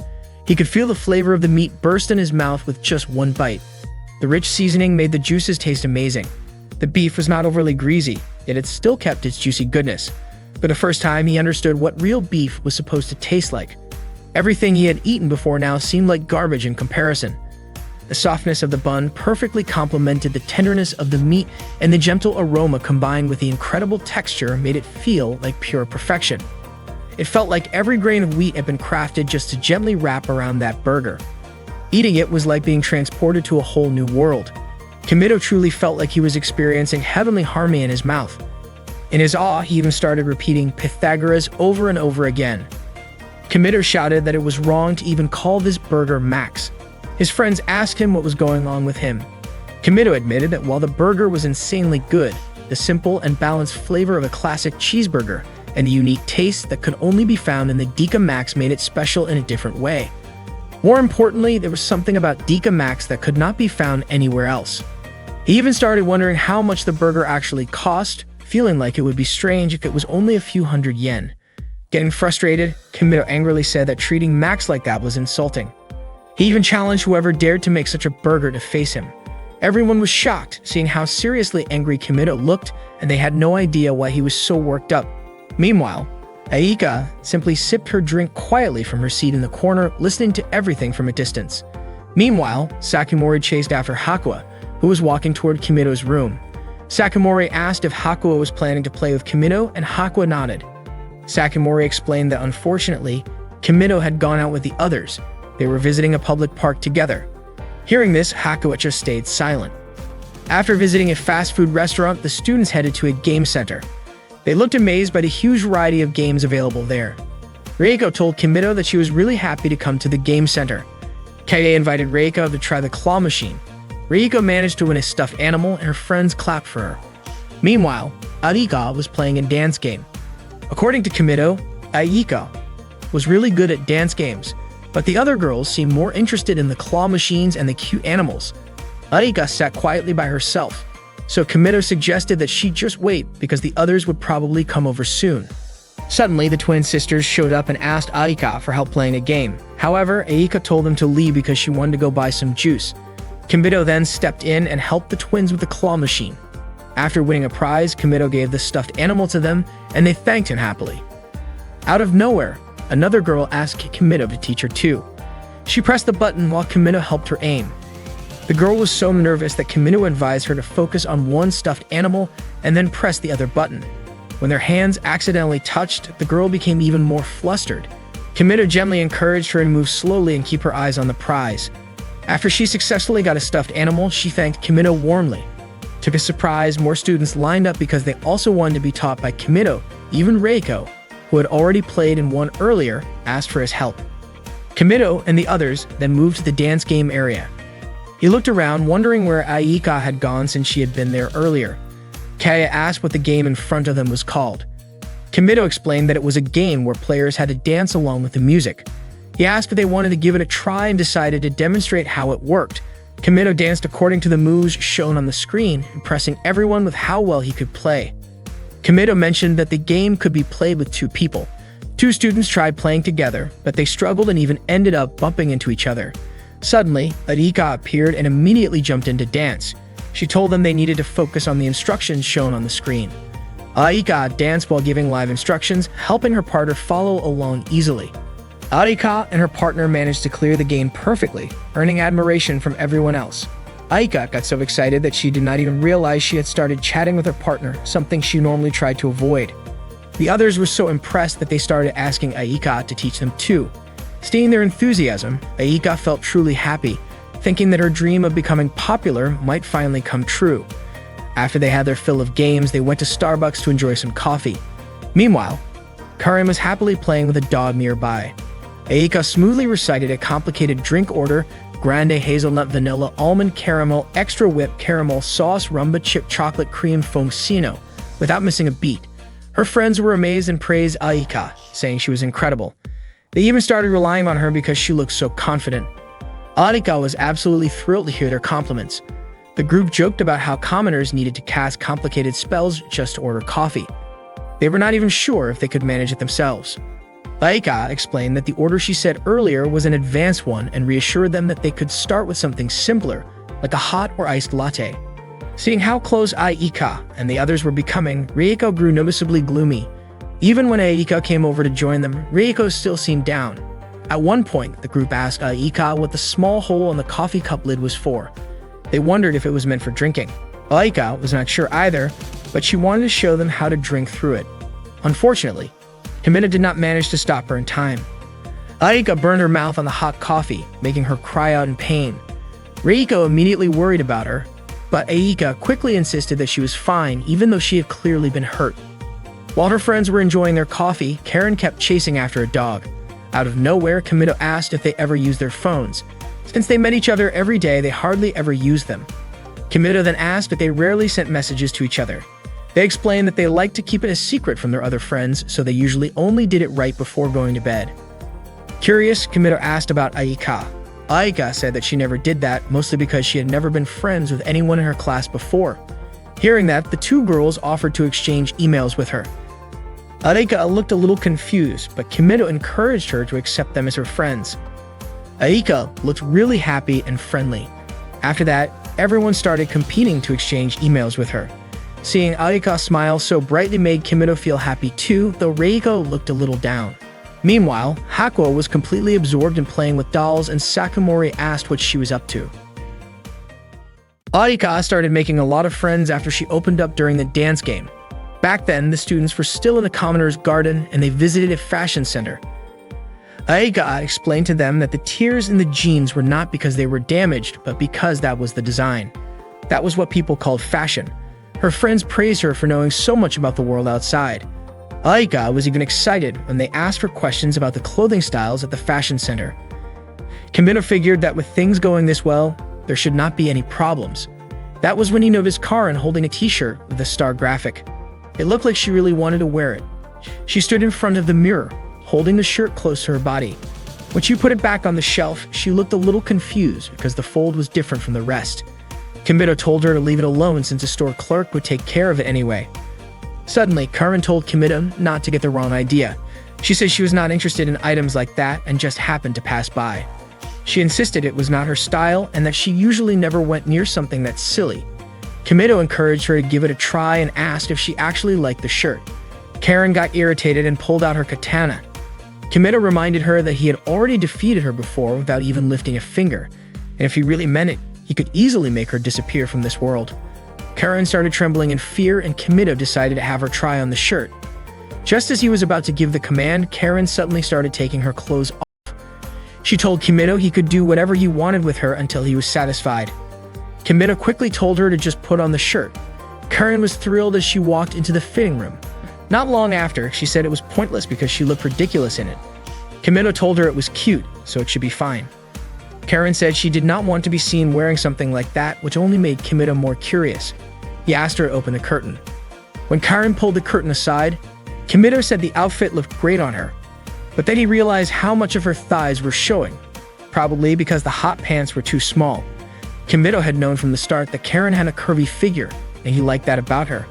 He could feel the flavor of the meat burst in his mouth with just one bite. The rich seasoning made the juices taste amazing. The beef was not overly greasy, yet it still kept its juicy goodness. For the first time, he understood what real beef was supposed to taste like. Everything he had eaten before now seemed like garbage in comparison. The softness of the bun perfectly complemented the tenderness of the meat, and the gentle aroma combined with the incredible texture made it feel like pure perfection. It felt like every grain of wheat had been crafted just to gently wrap around that burger. Eating it was like being transported to a whole new world. Kimito truly felt like he was experiencing heavenly harmony in his mouth. In his awe, he even started repeating Pythagoras over and over again. Kimito shouted that it was wrong to even call this burger Max. His friends asked him what was going on with him. Kimito admitted that while the burger was insanely good, the simple and balanced flavor of a classic cheeseburger and the unique taste that could only be found in the Dika Max made it special in a different way. More importantly, there was something about Dika Max that could not be found anywhere else. He even started wondering how much the burger actually cost, feeling like it would be strange if it was only a few hundred yen. Getting frustrated, Kimito angrily said that treating Max like that was insulting. He even challenged whoever dared to make such a burger to face him. Everyone was shocked, seeing how seriously angry Kimito looked, and they had no idea why he was so worked up. Meanwhile, Aika simply sipped her drink quietly from her seat in the corner, listening to everything from a distance. Meanwhile, Sakimori chased after Hakua, who was walking toward Kimito's room. Sakimori asked if Hakua was planning to play with Kimito, and Hakua nodded. Sakimori explained that unfortunately, Kimito had gone out with the others. They were visiting a public park together. Hearing this, Hakua just stayed silent. After visiting a fast food restaurant, the students headed to a game center. They looked amazed by the huge variety of games available there. Reiko told Kimito that she was really happy to come to the game center. Kaie invited Reiko to try the claw machine. Reiko managed to win a stuffed animal, and her friends clapped for her. Meanwhile, Arika was playing a dance game. According to Kimito, Aika was really good at dance games, but the other girls seemed more interested in the claw machines and the cute animals. Arika sat quietly by herself, so Kimito suggested that she just wait because the others would probably come over soon. Suddenly, the twin sisters showed up and asked Aika for help playing a game. However, Aika told them to leave because she wanted to go buy some juice. Kimito then stepped in and helped the twins with the claw machine. After winning a prize, Kimito gave the stuffed animal to them, and they thanked him happily. Out of nowhere, another girl asked Kimito to teach her too. She pressed the button while Kimito helped her aim. The girl was so nervous that Kimito advised her to focus on one stuffed animal and then press the other button. When their hands accidentally touched, the girl became even more flustered. Kimito gently encouraged her to move slowly and keep her eyes on the prize. After she successfully got a stuffed animal, she thanked Kimito warmly. To his surprise, more students lined up because they also wanted to be taught by Kimito. Even Reiko, who had already played in one earlier, asked for his help. Kimito and the others then moved to the dance game area. He looked around, wondering where Aika had gone since she had been there earlier. Kaya asked what the game in front of them was called. Kimito explained that it was a game where players had to dance along with the music. He asked if they wanted to give it a try and decided to demonstrate how it worked. Kimito danced according to the moves shown on the screen, impressing everyone with how well he could play. Kimito mentioned that the game could be played with two people. Two students tried playing together, but they struggled and even ended up bumping into each other. Suddenly, Arika appeared and immediately jumped into dance. She told them they needed to focus on the instructions shown on the screen. Arika danced while giving live instructions, helping her partner follow along easily. Arika and her partner managed to clear the game perfectly, earning admiration from everyone else. Aika got so excited that she did not even realize she had started chatting with her partner, something she normally tried to avoid. The others were so impressed that they started asking Aika to teach them too. Seeing their enthusiasm, Aika felt truly happy, thinking that her dream of becoming popular might finally come true. After they had their fill of games, they went to Starbucks to enjoy some coffee. Meanwhile, Karen was happily playing with a dog nearby. Aika smoothly recited a complicated drink order: grande hazelnut vanilla almond caramel extra whip caramel sauce rumba chip chocolate cream foamsino, without missing a beat. Her friends were amazed and praised Aika, saying she was incredible. They even started relying on her because she looked so confident. Aika was absolutely thrilled to hear their compliments. The group joked about how commoners needed to cast complicated spells just to order coffee. They were not even sure if they could manage it themselves. Aika explained that the order she said earlier was an advanced one and reassured them that they could start with something simpler, like a hot or iced latte. Seeing how close Aika and the others were becoming, Rieko grew noticeably gloomy. Even when Aika came over to join them, Rieko still seemed down. At one point, the group asked Aika what the small hole on the coffee cup lid was for. They wondered if it was meant for drinking. Aika was not sure either, but she wanted to show them how to drink through it. Unfortunately, Himina did not manage to stop her in time. Aika burned her mouth on the hot coffee, making her cry out in pain. Rieko immediately worried about her, but Aika quickly insisted that she was fine, even though she had clearly been hurt. While her friends were enjoying their coffee, Karen kept chasing after a dog. Out of nowhere, Kimido asked if they ever used their phones. Since they met each other every day, they hardly ever used them. Kimido then asked if they rarely sent messages to each other. They explained that they liked to keep it a secret from their other friends, so they usually only did it right before going to bed. Curious, Kimido asked about Aika. Aika said that she never did that, mostly because she had never been friends with anyone in her class before. Hearing that, the two girls offered to exchange emails with her. Aika looked a little confused, but Kimido encouraged her to accept them as her friends. Aika looked really happy and friendly. After that, everyone started competing to exchange emails with her. Seeing Aika smile so brightly made Kimido feel happy too, though Reiko looked a little down. Meanwhile, Hakuo was completely absorbed in playing with dolls, and Sakamori asked what she was up to. Aika started making a lot of friends after she opened up during the dance game. Back then, the students were still in the commoner's garden and they visited a fashion center. Aika explained to them that the tears in the jeans were not because they were damaged, but because that was the design. That was what people called fashion. Her friends praised her for knowing so much about the world outside. Aika was even excited when they asked for questions about the clothing styles at the fashion center. Kimido figured that with things going this well, there should not be any problems. That was when he noticed Karen holding a t-shirt with the star graphic. It looked like she really wanted to wear it. She stood in front of the mirror, holding the shirt close to her body. When she put it back on the shelf, she looked a little confused because the fold was different from the rest. Kimido told her to leave it alone since a store clerk would take care of it anyway. Suddenly, Karen told Kimido not to get the wrong idea. She said she was not interested in items like that and just happened to pass by. She insisted it was not her style and that she usually never went near something that's silly. Kimido encouraged her to give it a try and asked if she actually liked the shirt. Karen got irritated and pulled out her katana. Kimido reminded her that he had already defeated her before without even lifting a finger, and if he really meant it, he could easily make her disappear from this world. Karen started trembling in fear, and Kimido decided to have her try on the shirt. Just as he was about to give the command, Karen suddenly started taking her clothes off. She told Kimido he could do whatever he wanted with her until he was satisfied. Kimido quickly told her to just put on the shirt. Karen was thrilled as she walked into the fitting room. Not long after, she said it was pointless because she looked ridiculous in it. Kimido told her it was cute, so it should be fine. Karen said she did not want to be seen wearing something like that, which only made Kimido more curious. He asked her to open the curtain. When Karen pulled the curtain aside, Kimido said the outfit looked great on her, but then he realized how much of her thighs were showing, probably because the hot pants were too small. Kimido had known from the start that Karen had a curvy figure, and he liked that about her.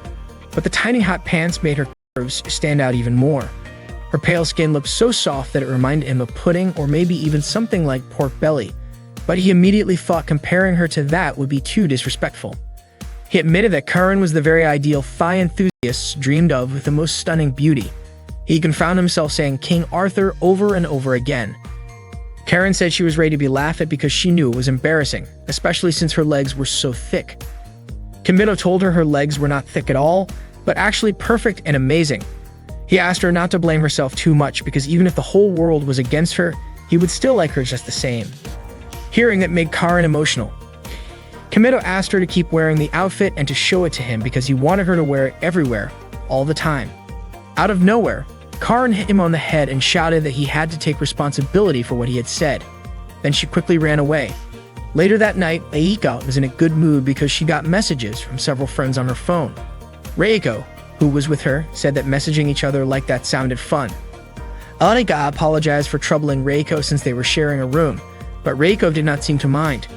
But the tiny hot pants made her curves stand out even more. Her pale skin looked so soft that it reminded him of pudding or maybe even something like pork belly, but he immediately thought comparing her to that would be too disrespectful. He admitted that Karen was the very ideal thigh enthusiasts dreamed of with the most stunning beauty. He even found himself saying King Arthur over and over again. Karen said she was ready to be laughed at because she knew it was embarrassing, especially since her legs were so thick. Kimido told her legs were not thick at all, but actually perfect and amazing. He asked her not to blame herself too much because even if the whole world was against her, he would still like her just the same. Hearing that made Karen emotional. Kimido asked her to keep wearing the outfit and to show it to him because he wanted her to wear it everywhere, all the time. Out of nowhere, Karin hit him on the head and shouted that he had to take responsibility for what he had said. Then she quickly ran away. Later that night, Aika was in a good mood because she got messages from several friends on her phone. Reiko, who was with her, said that messaging each other like that sounded fun. Aika apologized for troubling Reiko since they were sharing a room, but Reiko did not seem to mind.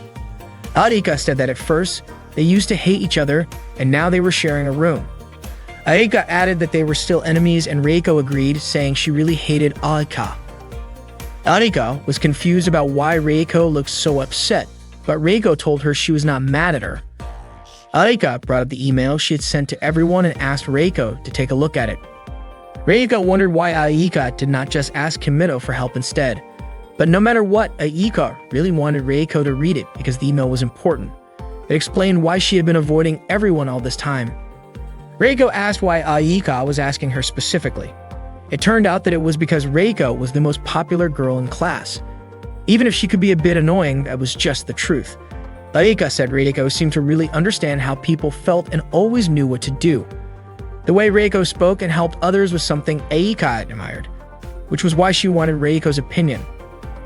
Aika said that at first, they used to hate each other, and now they were sharing a room. Aika added that they were still enemies, and Reiko agreed, saying she really hated Aika. Aika was confused about why Reiko looked so upset, but Reiko told her she was not mad at her. Aika brought up the email she had sent to everyone and asked Reiko to take a look at it. Reiko wondered why Aika did not just ask Kimito for help instead. But no matter what, Aika really wanted Reiko to read it because the email was important. It explained why she had been avoiding everyone all this time. Reiko asked why Aika was asking her specifically. It turned out that it was because Reiko was the most popular girl in class. Even if she could be a bit annoying, that was just the truth. Aika said Reiko seemed to really understand how people felt and always knew what to do. The way Reiko spoke and helped others was something Aika admired, which was why she wanted Reiko's opinion.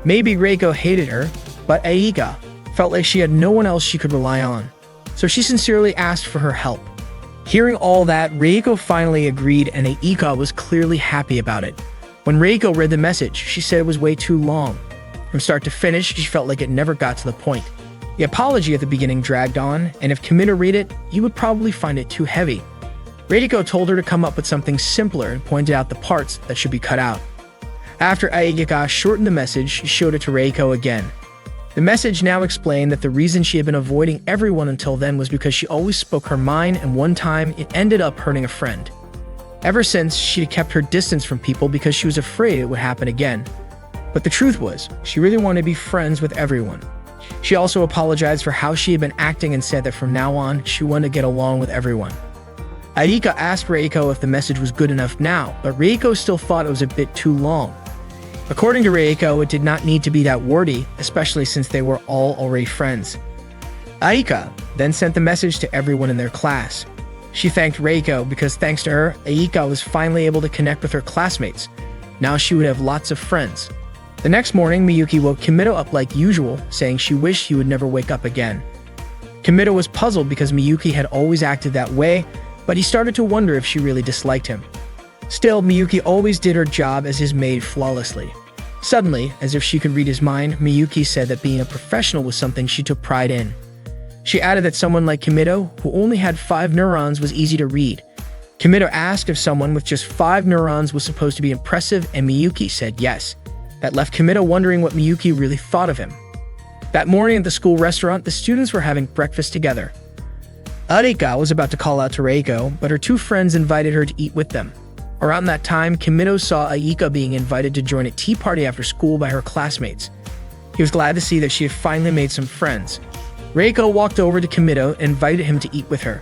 Maybe Reiko hated her, but Aika felt like she had no one else she could rely on, so she sincerely asked for her help. Hearing all that, Reiko finally agreed, and Aika was clearly happy about it. When Reiko read the message, she said it was way too long. From start to finish, she felt like it never got to the point. The apology at the beginning dragged on, and if Kimito read it, you would probably find it too heavy. Reiko told her to come up with something simpler and pointed out the parts that should be cut out. After Aika shortened the message, she showed it to Reiko again. The message now explained that the reason she had been avoiding everyone until then was because she always spoke her mind, and one time it ended up hurting a friend. Ever since, she had kept her distance from people because she was afraid it would happen again. But the truth was, she really wanted to be friends with everyone. She also apologized for how she had been acting and said that from now on, she wanted to get along with everyone. Aika asked Reiko if the message was good enough now, but Reiko still thought it was a bit too long. According to Reiko, it did not need to be that wordy, especially since they were all already friends. Aika then sent the message to everyone in their class. She thanked Reiko because thanks to her, Aika was finally able to connect with her classmates. Now she would have lots of friends. The next morning, Miyuki woke Kimito up like usual, saying she wished he would never wake up again. Kimito was puzzled because Miyuki had always acted that way, but he started to wonder if she really disliked him. Still, Miyuki always did her job as his maid flawlessly. Suddenly, as if she could read his mind, Miyuki said that being a professional was something she took pride in. She added that someone like Kimito, who only had 5 neurons, was easy to read. Kimito asked if someone with just 5 neurons was supposed to be impressive, and Miyuki said yes. That left Kimito wondering what Miyuki really thought of him. That morning at the school restaurant, the students were having breakfast together. Aika was about to call out to Reiko, but her 2 friends invited her to eat with them. Around that time, Kimito saw Aika being invited to join a tea party after school by her classmates. He was glad to see that she had finally made some friends. Reiko walked over to Kimito and invited him to eat with her.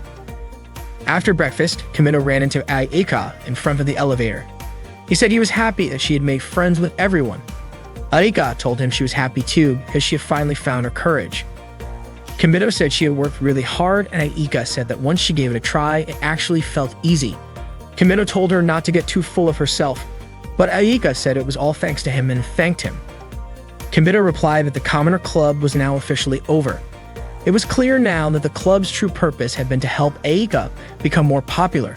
After breakfast, Kimito ran into Aika in front of the elevator. He said he was happy that she had made friends with everyone. Aika told him she was happy too because she had finally found her courage. Kimito said she had worked really hard, and Aika said that once she gave it a try, it actually felt easy. Kimito told her not to get too full of herself, but Aika said it was all thanks to him and thanked him. Kimito replied that the Commoner Club was now officially over. It was clear now that the club's true purpose had been to help Aika become more popular.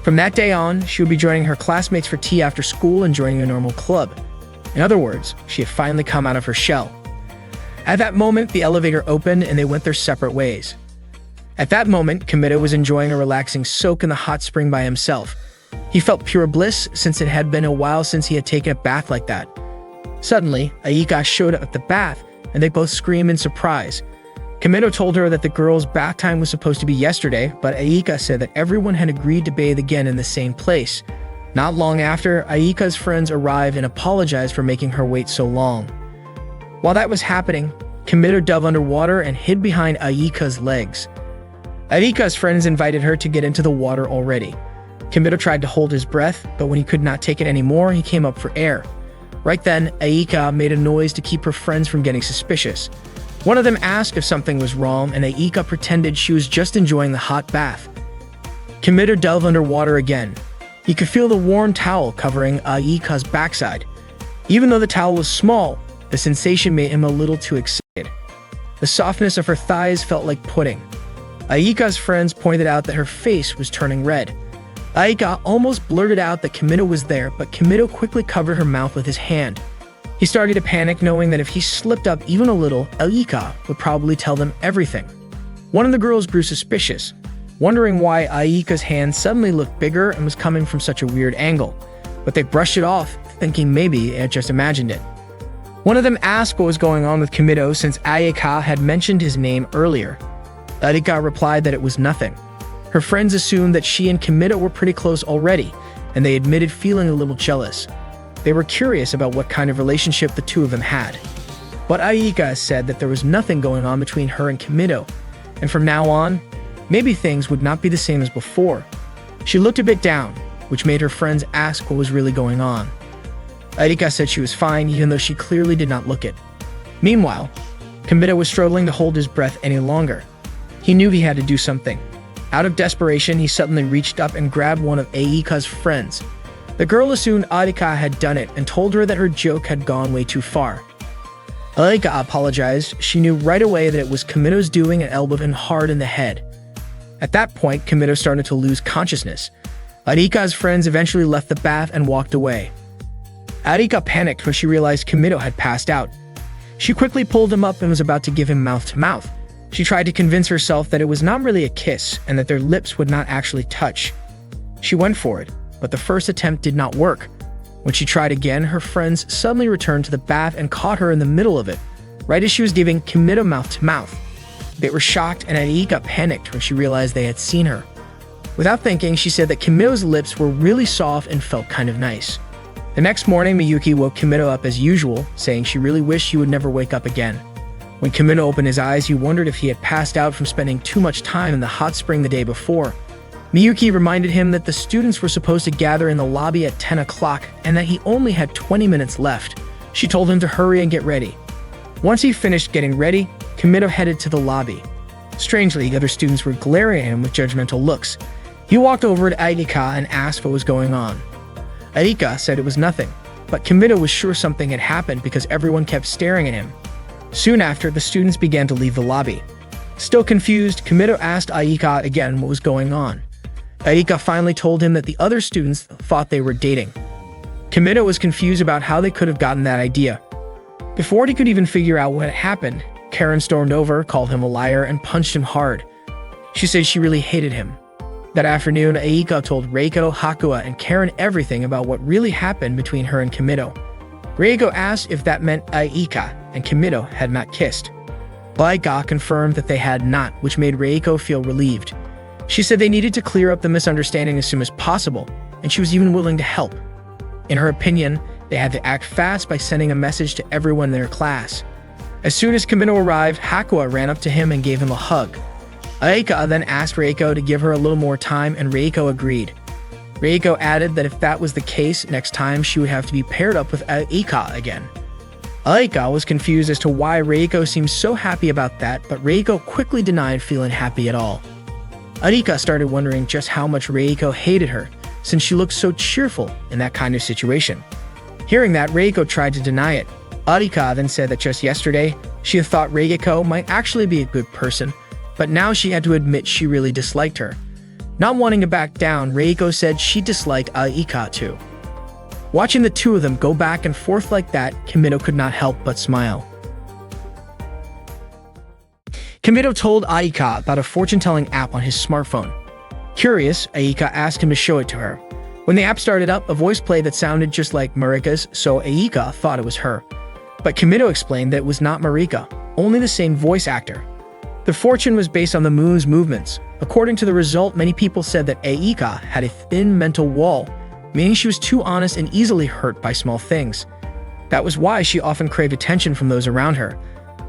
From that day on, she would be joining her classmates for tea after school and joining a normal club. In other words, she had finally come out of her shell. At that moment, the elevator opened and they went their separate ways. At that moment, Kimito was enjoying a relaxing soak in the hot spring by himself. He felt pure bliss since it had been a while since he had taken a bath like that. Suddenly, Aika showed up at the bath and they both screamed in surprise. Kimito told her that the girls' bath time was supposed to be yesterday, but Aika said that everyone had agreed to bathe again in the same place. Not long after, Aika's friends arrived and apologized for making her wait so long. While that was happening, Kimito dove underwater and hid behind Aika's legs. Aika's friends invited her to get into the water already. Kimito tried to hold his breath, but when he could not take it anymore, he came up for air. Right then, Aika made a noise to keep her friends from getting suspicious. One of them asked if something was wrong, and Aika pretended she was just enjoying the hot bath. Kimito dove underwater again. He could feel the warm towel covering Aika's backside. Even though the towel was small, the sensation made him a little too excited. The softness of her thighs felt like pudding. Aika's friends pointed out that her face was turning red. Aika almost blurted out that Kimito was there, but Kimito quickly covered her mouth with his hand. He started to panic, knowing that if he slipped up even a little, Aika would probably tell them everything. One of the girls grew suspicious, wondering why Aika's hand suddenly looked bigger and was coming from such a weird angle, but they brushed it off, thinking maybe it had just imagined it. One of them asked what was going on with Kimito since Aika had mentioned his name earlier. Aika replied that it was nothing. Her friends assumed that she and Kimito were pretty close already, and they admitted feeling a little jealous. They were curious about what kind of relationship the two of them had. But Aika said that there was nothing going on between her and Kimito, and from now on, maybe things would not be the same as before. She looked a bit down, which made her friends ask what was really going on. Aika said she was fine, even though she clearly did not look it. Meanwhile, Kimito was struggling to hold his breath any longer. He knew he had to do something. Out of desperation, he suddenly reached up and grabbed one of Aika's friends. The girl assumed Aika had done it and told her that her joke had gone way too far. Aika apologized. She knew right away that it was Kimito's doing and elbowed him hard in the head. At that point, Kimito started to lose consciousness. Aika's friends eventually left the bath and walked away. Aika panicked when she realized Kimito had passed out. She quickly pulled him up and was about to give him mouth-to-mouth. She tried to convince herself that it was not really a kiss and that their lips would not actually touch. She went for it, but the first attempt did not work. When she tried again, her friends suddenly returned to the bath and caught her in the middle of it, right as she was giving Kimito mouth-to-mouth. They were shocked, and Aika panicked when she realized they had seen her. Without thinking, she said that Kimito's lips were really soft and felt kind of nice. The next morning, Miyuki woke Kimito up as usual, saying she really wished he would never wake up again. When Kimito opened his eyes, he wondered if he had passed out from spending too much time in the hot spring the day before. Miyuki reminded him that the students were supposed to gather in the lobby at 10 o'clock and that he only had 20 minutes left. She told him to hurry and get ready. Once he finished getting ready, Kimito headed to the lobby. Strangely, the other students were glaring at him with judgmental looks. He walked over to Aika and asked what was going on. Aika said it was nothing, but Kimito was sure something had happened because everyone kept staring at him. Soon after, the students began to leave the lobby. Still confused, Kimito asked Aika again what was going on. Aika finally told him that the other students thought they were dating. Kimito was confused about how they could have gotten that idea. Before he could even figure out what had happened, Karen stormed over, called him a liar, and punched him hard. She said she really hated him. That afternoon, Aika told Reiko, Hakuya, and Karen everything about what really happened between her and Kimito. Reiko asked if that meant Aika and Kimito had not kissed. Aika confirmed that they had not, which made Reiko feel relieved. She said they needed to clear up the misunderstanding as soon as possible, and she was even willing to help. In her opinion, they had to act fast by sending a message to everyone in their class. As soon as Kimito arrived, Hakuya ran up to him and gave him a hug. Aika then asked Reiko to give her a little more time, and Reiko agreed. Reiko added that if that was the case, next time she would have to be paired up with Aika again. Aika was confused as to why Reiko seemed so happy about that, but Reiko quickly denied feeling happy at all. Aika started wondering just how much Reiko hated her, since she looked so cheerful in that kind of situation. Hearing that, Reiko tried to deny it. Aika then said that just yesterday, she had thought Reiko might actually be a good person, but now she had to admit she really disliked her. Not wanting to back down, Reiko said she disliked Aika too. Watching the two of them go back and forth like that, Kimito could not help but smile. Kimito told Aika about a fortune-telling app on his smartphone. Curious, Aika asked him to show it to her. When the app started up, a voice played that sounded just like Marika's, so Aika thought it was her. But Kimito explained that it was not Marika, only the same voice actor. The fortune was based on the moon's movements. According to the result, many people said that Aika had a thin mental wall, meaning she was too honest and easily hurt by small things. That was why she often craved attention from those around her.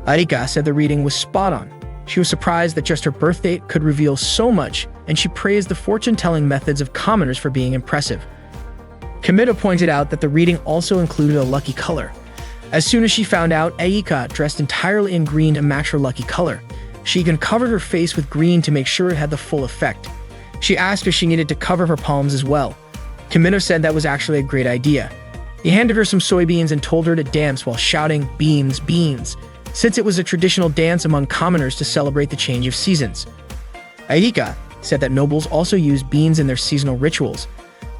Aika said the reading was spot on. She was surprised that just her birth date could reveal so much, and she praised the fortune-telling methods of commoners for being impressive. Kimito pointed out that the reading also included a lucky color. As soon as she found out, Aika dressed entirely in green to match her lucky color. She even covered her face with green to make sure it had the full effect. She asked if she needed to cover her palms as well. Kimito said that was actually a great idea. He handed her some soybeans and told her to dance while shouting, "Beans, beans," since it was a traditional dance among commoners to celebrate the change of seasons. Aika said that nobles also used beans in their seasonal rituals.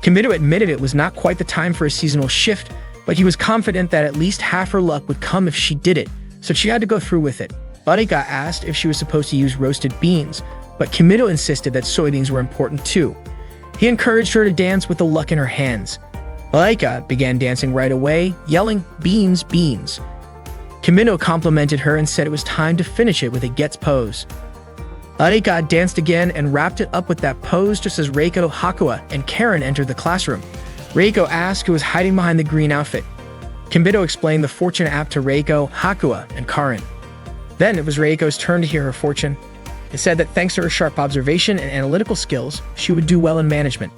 Kimito admitted it was not quite the time for a seasonal shift, but he was confident that at least half her luck would come if she did it, so she had to go through with it. Aika asked if she was supposed to use roasted beans, but Kimito insisted that soybeans were important too. He encouraged her to dance with the luck in her hands. Aika began dancing right away, yelling, "Beans, beans." Kimito complimented her and said it was time to finish it with a gets pose. Aika danced again and wrapped it up with that pose just as Reiko, Hakua, and Karen entered the classroom. Reiko asked who was hiding behind the green outfit. Kimito explained the fortune app to Reiko, Hakua, and Karen. Then it was Reiko's turn to hear her fortune. It said that thanks to her sharp observation and analytical skills, she would do well in management.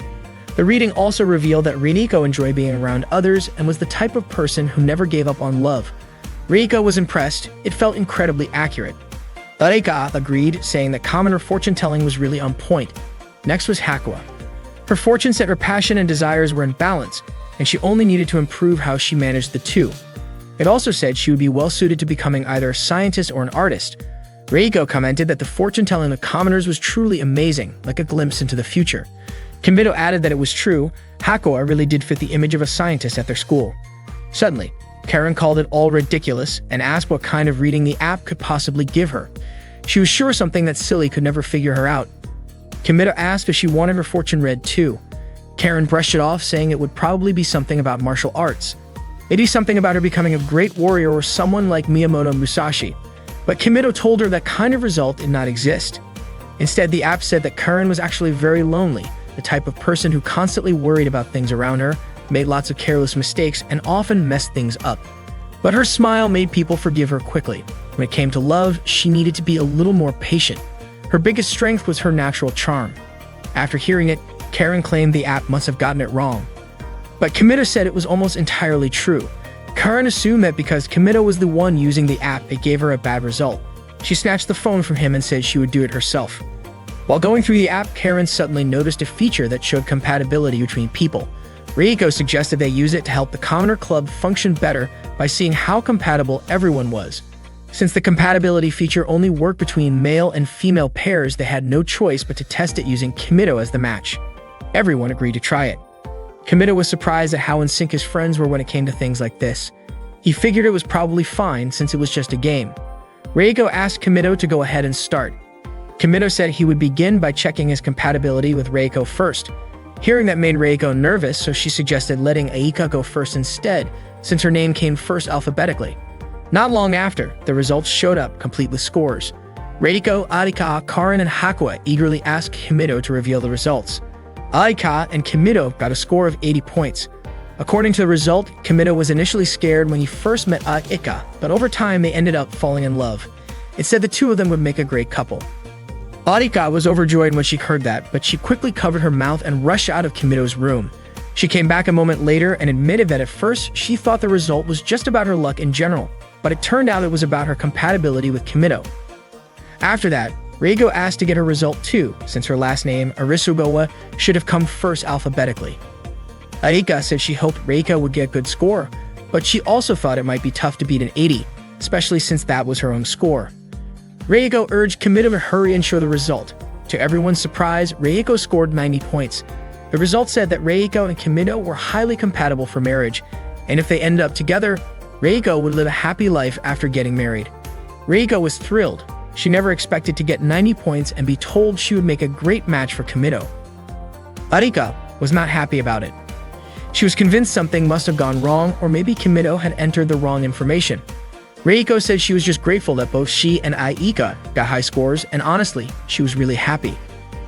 The reading also revealed that Reiko enjoyed being around others and was the type of person who never gave up on love. Reiko was impressed. It felt incredibly accurate. Aika agreed, saying that commoner fortune-telling was really on point. Next was Hakua. Her fortune said her passion and desires were in balance, and she only needed to improve how she managed the two. It also said she would be well-suited to becoming either a scientist or an artist. Reiko commented that the fortune-telling of commoners was truly amazing, like a glimpse into the future. Kimito added that it was true. Hakua really did fit the image of a scientist at their school. Suddenly, Karen called it all ridiculous and asked what kind of reading the app could possibly give her. She was sure something that silly could never figure her out. Kimito asked if she wanted her fortune read too. Karen brushed it off, saying it would probably be something about martial arts. Maybe something about her becoming a great warrior or someone like Miyamoto Musashi. But Kimito told her that kind of result did not exist. Instead, the app said that Karen was actually very lonely, the type of person who constantly worried about things around her, made lots of careless mistakes, and often messed things up. But her smile made people forgive her quickly. When it came to love, she needed to be a little more patient. Her biggest strength was her natural charm. After hearing it, Karen claimed the app must have gotten it wrong. But Kimito said it was almost entirely true. Karen assumed that because Kimito was the one using the app, it gave her a bad result. She snatched the phone from him and said she would do it herself. While going through the app, Karen suddenly noticed a feature that showed compatibility between people. Reiko suggested they use it to help the Commoner Club function better by seeing how compatible everyone was. Since the compatibility feature only worked between male and female pairs, they had no choice but to test it using Kimito as the match. Everyone agreed to try it. Kimito was surprised at how in sync his friends were when it came to things like this. He figured it was probably fine since it was just a game. Reiko asked Kimito to go ahead and start. Kimito said he would begin by checking his compatibility with Reiko first. Hearing that made Reiko nervous, so she suggested letting Aika go first instead, since her name came first alphabetically. Not long after, the results showed up, complete with scores. Reiko, Aika, Karen, and Hakua eagerly asked Kimito to reveal the results. Aika and Kimito got a score of 80 points. According to the result, Kimito was initially scared when he first met Aika, but over time they ended up falling in love. It said the two of them would make a great couple. Aika was overjoyed when she heard that, but she quickly covered her mouth and rushed out of Kimito's room. She came back a moment later and admitted that at first she thought the result was just about her luck in general, but it turned out it was about her compatibility with Kimito. After that, Reiko asked to get her result too, since her last name, Arisugawa, should have come first alphabetically. Aika said she hoped Reiko would get a good score, but she also thought it might be tough to beat an 80, especially since that was her own score. Reiko urged Kimito to hurry and show the result. To everyone's surprise, Reiko scored 90 points. The result said that Reiko and Kimito were highly compatible for marriage, and if they ended up together, Reiko would live a happy life after getting married. Reiko was thrilled. She never expected to get 90 points and be told she would make a great match for Kimito. Aika was not happy about it. She was convinced something must have gone wrong, or maybe Kimito had entered the wrong information. Reiko said she was just grateful that both she and Aika got high scores, and honestly, she was really happy.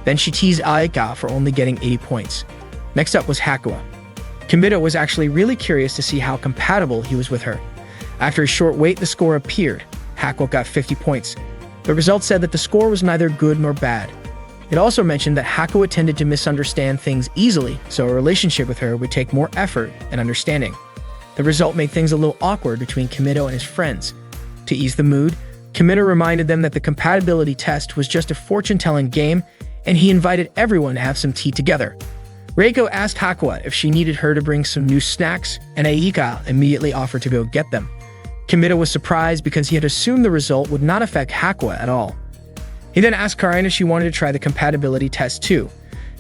Then she teased Aika for only getting 80 points. Next up was Hakua. Kimito was actually really curious to see how compatible he was with her. After a short wait, the score appeared. Hakua got 50 points. The result said that the score was neither good nor bad. It also mentioned that Hakua tended to misunderstand things easily, so a relationship with her would take more effort and understanding. The result made things a little awkward between Kimito and his friends. To ease the mood, Kimito reminded them that the compatibility test was just a fortune-telling game, and he invited everyone to have some tea together. Reiko asked Hakuya if she needed her to bring some new snacks, and Aika immediately offered to go get them. Kimido was surprised because he had assumed the result would not affect Hakuya at all. He then asked Karin if she wanted to try the compatibility test too.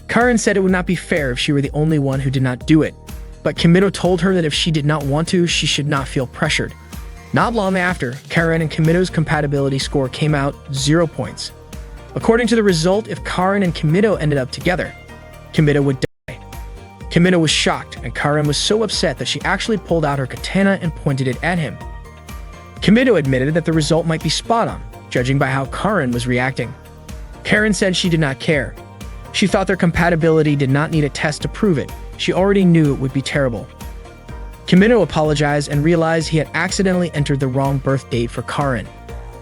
Karin said it would not be fair if she were the only one who did not do it, but Kimido told her that if she did not want to, she should not feel pressured. Not long after, Karin and Kimido's compatibility score came out 0 points. According to the result, if Karin and Kimido ended up together, Kimido would die. Kimido was shocked, and Karin was so upset that she actually pulled out her katana and pointed it at him. Kimido admitted that the result might be spot on, judging by how Karin was reacting. Karin said she did not care. She thought their compatibility did not need a test to prove it. She already knew it would be terrible. Kimido apologized and realized he had accidentally entered the wrong birth date for Karin.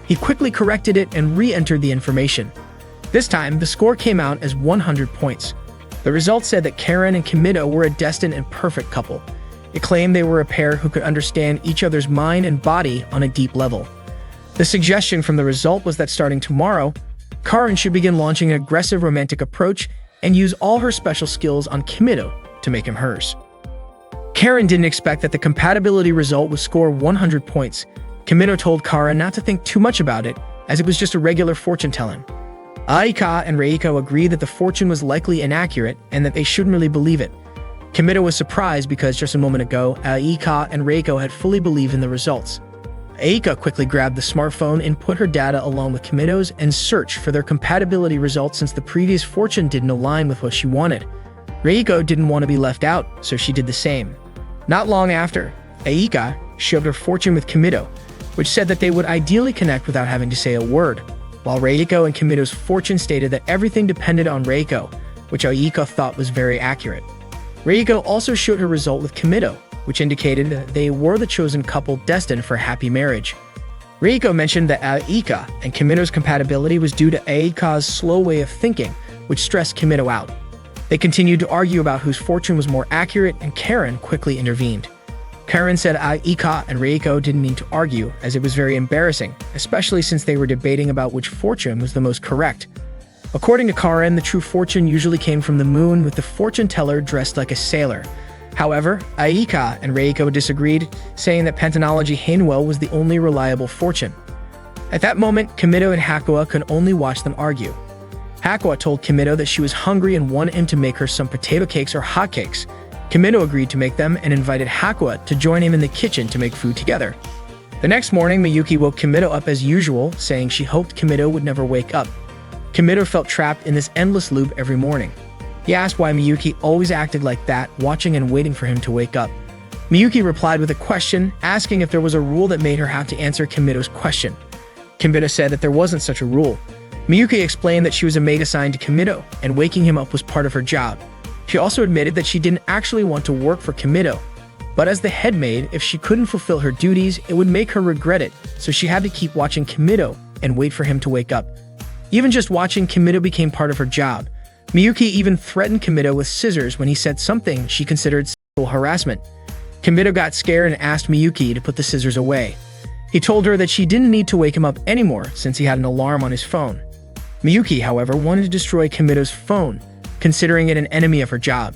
He quickly corrected it and re-entered the information. This time, the score came out as 100 points. The results said that Karin and Kimido were a destined and perfect couple. It claimed they were a pair who could understand each other's mind and body on a deep level. The suggestion from the result was that starting tomorrow, Karin should begin launching an aggressive romantic approach and use all her special skills on Kimido to make him hers. Karin didn't expect that the compatibility result would score 100 points. Kimido told Karin not to think too much about it, as it was just a regular fortune-telling. Aika and Reiko agreed that the fortune was likely inaccurate and that they shouldn't really believe it. Kimido was surprised because just a moment ago, Aika and Reiko had fully believed in the results. Aika quickly grabbed the smartphone and put her data along with Kimido's and searched for their compatibility results since the previous fortune didn't align with what she wanted. Reiko didn't want to be left out, so she did the same. Not long after, Aika showed her fortune with Kimido, which said that they would ideally connect without having to say a word, while Reiko and Kimido's fortune stated that everything depended on Reiko, which Aika thought was very accurate. Reiko also showed her result with Kimido, which indicated that they were the chosen couple destined for a happy marriage. Reiko mentioned that Aika and Kimido's compatibility was due to Aika's slow way of thinking, which stressed Kimido out. They continued to argue about whose fortune was more accurate, and Karin quickly intervened. Karin said Aika and Reiko didn't need to argue, as it was very embarrassing, especially since they were debating about which fortune was the most correct. According to Karin, the true fortune usually came from the moon, with the fortune teller dressed like a sailor. However, Aika and Reiko disagreed, saying that Pantanology Hainwell was the only reliable fortune. At that moment, Kimido and Hakuya could only watch them argue. Hakuya told Kimido that she was hungry and wanted him to make her some potato cakes or hotcakes. Kimido agreed to make them and invited Hakuya to join him in the kitchen to make food together. The next morning, Miyuki woke Kimido up as usual, saying she hoped Kimido would never wake up. Kimido felt trapped in this endless loop every morning. He asked why Miyuki always acted like that, watching and waiting for him to wake up. Miyuki replied with a question, asking if there was a rule that made her have to answer Kimido's question. Kimido said that there wasn't such a rule. Miyuki explained that she was a maid assigned to Kimido, and waking him up was part of her job. She also admitted that she didn't actually want to work for Kimido, but as the head maid, if she couldn't fulfill her duties, it would make her regret it, so she had to keep watching Kimido and wait for him to wake up. Even just watching Kimido became part of her job. Miyuki even threatened Kimido with scissors when he said something she considered sexual harassment. Kimido got scared and asked Miyuki to put the scissors away. He told her that she didn't need to wake him up anymore since he had an alarm on his phone. Miyuki, however, wanted to destroy Kimido's phone, considering it an enemy of her job.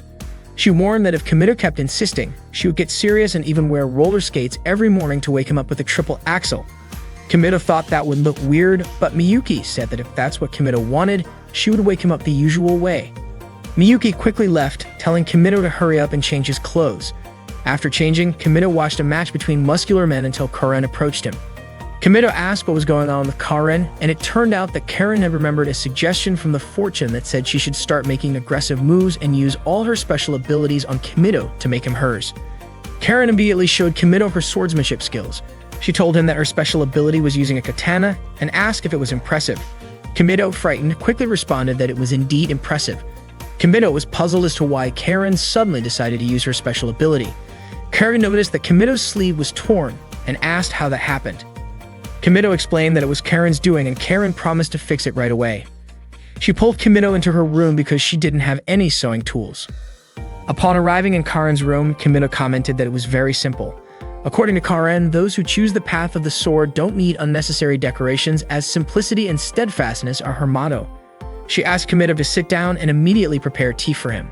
She warned that if Kimido kept insisting, she would get serious and even wear roller skates every morning to wake him up with a triple axel. Kimido thought that would look weird, but Miyuki said that if that's what Kimido wanted, she would wake him up the usual way. Miyuki quickly left, telling Kimido to hurry up and change his clothes. After changing, Kimido watched a match between muscular men until Karin approached him. Kimido asked what was going on with Karin, and it turned out that Karin had remembered a suggestion from the fortune that said she should start making aggressive moves and use all her special abilities on Kimido to make him hers. Karin immediately showed Kimido her swordsmanship skills. She told him that her special ability was using a katana and asked if it was impressive. Kimido, frightened, quickly responded that it was indeed impressive. Kimido was puzzled as to why Karin suddenly decided to use her special ability. Karin noticed that Kimido's sleeve was torn and asked how that happened. Kimido explained that it was Karin's doing, and Karin promised to fix it right away. She pulled Kimido into her room because she didn't have any sewing tools. Upon arriving in Karin's room, Kimido commented that it was very simple. According to Karin, those who choose the path of the sword don't need unnecessary decorations, as simplicity and steadfastness are her motto. She asked Kimido to sit down and immediately prepare tea for him.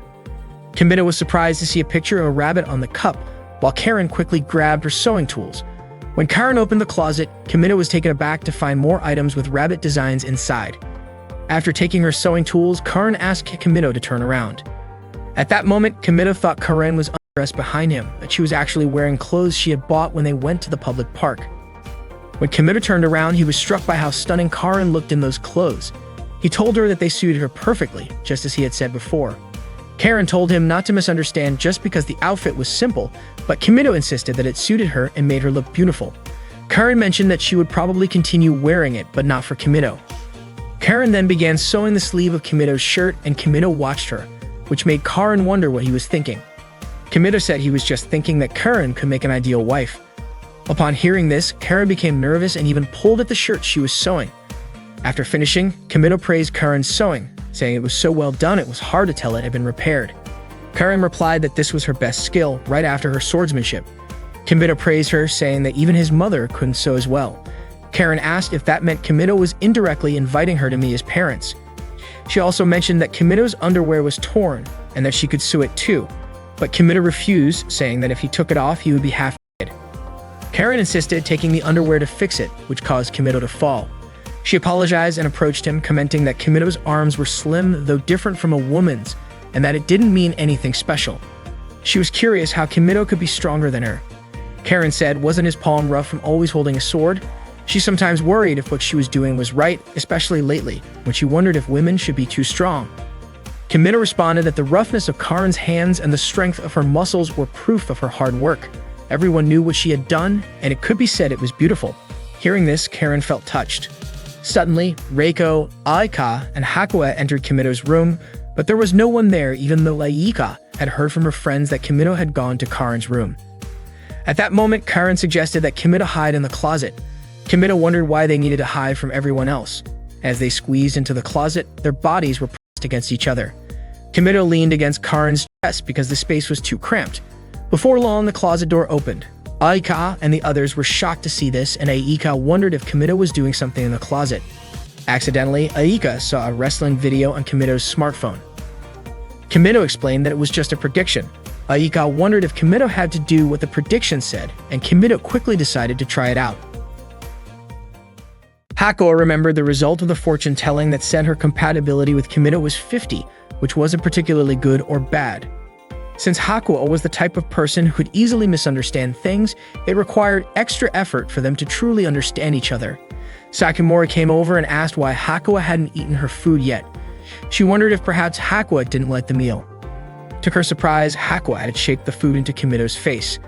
Kimito was surprised to see a picture of a rabbit on the cup, while Karen quickly grabbed her sewing tools. When Karen opened the closet, Kimito was taken aback to find more items with rabbit designs inside. After taking her sewing tools, Karen asked Kimito to turn around. At that moment, Kimito thought Karen was undressed behind him, but she was actually wearing clothes she had bought when they went to the public park. When Kimito turned around, he was struck by how stunning Karen looked in those clothes. He told her that they suited her perfectly, just as he had said before. Karen told him not to misunderstand just because the outfit was simple, but Kimito insisted that it suited her and made her look beautiful. Karen mentioned that she would probably continue wearing it, but not for Kimito. Karen then began sewing the sleeve of Kimito's shirt, and Kimito watched her, which made Karen wonder what he was thinking. Kimito said he was just thinking that Karen could make an ideal wife. Upon hearing this, Karen became nervous and even pulled at the shirt she was sewing. After finishing, Kimito praised Karen's sewing, saying it was so well done it was hard to tell it had been repaired. Karen replied that this was her best skill right after her swordsmanship. Kimito praised her, saying that even his mother couldn't sew as well. Karen asked if that meant Kimito was indirectly inviting her to meet his parents. She also mentioned that Kimito's underwear was torn and that she could sew it too, but Kimito refused, saying that if he took it off, he would be half dead. Karen insisted taking the underwear to fix it, which caused Kimito to fall. She apologized and approached him, commenting that Kimito's arms were slim, though different from a woman's, and that it didn't mean anything special. She was curious how Kimito could be stronger than her. Karen said, wasn't his palm rough from always holding a sword? She sometimes worried if what she was doing was right, especially lately, when she wondered if women should be too strong. Kimito responded that the roughness of Karen's hands and the strength of her muscles were proof of her hard work. Everyone knew what she had done, and it could be said it was beautiful. Hearing this, Karen felt touched. Suddenly, Reiko, Aika, and Hakuya entered Kimito's room, but there was no one there, even though Aika had heard from her friends that Kimito had gone to Karen's room. At that moment, Karen suggested that Kimito hide in the closet. Kimito wondered why they needed to hide from everyone else. As they squeezed into the closet, their bodies were pressed against each other. Kimito leaned against Karen's chest because the space was too cramped. Before long, the closet door opened. Aika and the others were shocked to see this, and Aika wondered if Kimito was doing something in the closet. Accidentally, Aika saw a wrestling video on Kimito's smartphone. Kimito explained that it was just a prediction. Aika wondered if Kimito had to do what the prediction said, and Kimito quickly decided to try it out. Hakuya remembered the result of the fortune-telling that said her compatibility with Kimito was 50, which wasn't particularly good or bad. Since Hakuya was the type of person who could easily misunderstand things, it required extra effort for them to truly understand each other. Sakimori came over and asked why Hakuya hadn't eaten her food yet. She wondered if perhaps Hakuya didn't like the meal. To her surprise, Hakuya had shaped the food into Kimito's face.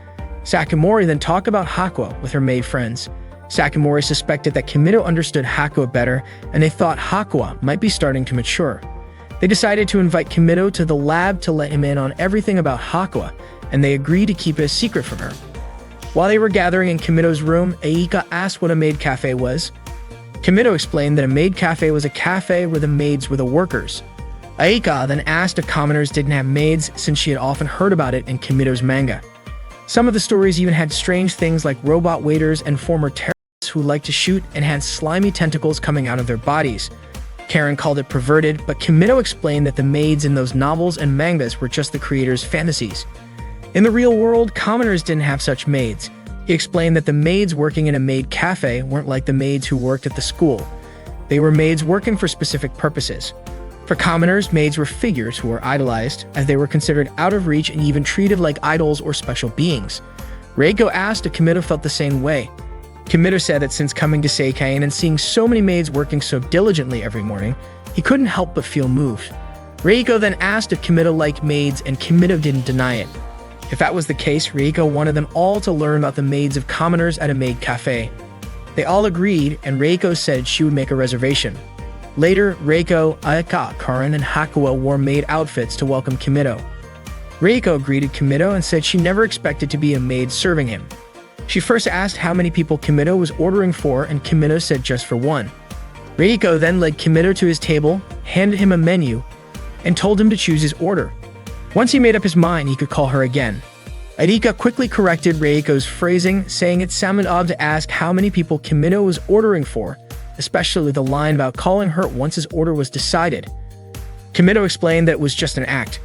Sakimori then talked about Hakuya with her maid friends. Sakimori suspected that Kimito understood Hakuya better, and they thought Hakuya might be starting to mature. They decided to invite Kimito to the lab to let him in on everything about Hakuya, and they agreed to keep it a secret from her. While they were gathering in Kimito's room, Aika asked what a maid cafe was. Kimito explained that a maid cafe was a cafe where the maids were the workers. Aika then asked if commoners didn't have maids, since she had often heard about it in Kimito's manga. Some of the stories even had strange things like robot waiters and former terrorists who liked to shoot and had slimy tentacles coming out of their bodies. Karen called it perverted, but Kimito explained that the maids in those novels and mangas were just the creators' fantasies. In the real world, commoners didn't have such maids. He explained that the maids working in a maid cafe weren't like the maids who worked at the school. They were maids working for specific purposes. For commoners, maids were figures who were idolized, as they were considered out of reach and even treated like idols or special beings. Reiko asked if Kimito felt the same way. Kimito said that since coming to Seikain and seeing so many maids working so diligently every morning, he couldn't help but feel moved. Reiko then asked if Kimito liked maids, and Kimito didn't deny it. If that was the case, Reiko wanted them all to learn about the maids of commoners at a maid cafe. They all agreed, and Reiko said she would make a reservation. Later, Reiko, Aika, Karen, and Hakuya wore maid outfits to welcome Kimito. Reiko greeted Kimito and said she never expected to be a maid serving him. She first asked how many people Kimito was ordering for, and Kimito said just for one. Reiko then led Kimito to his table, handed him a menu, and told him to choose his order. Once he made up his mind, he could call her again. Arika quickly corrected Reiko's phrasing, saying it sounded odd to ask how many people Kimito was ordering for, especially the line about calling her once his order was decided. Kimito explained that it was just an act.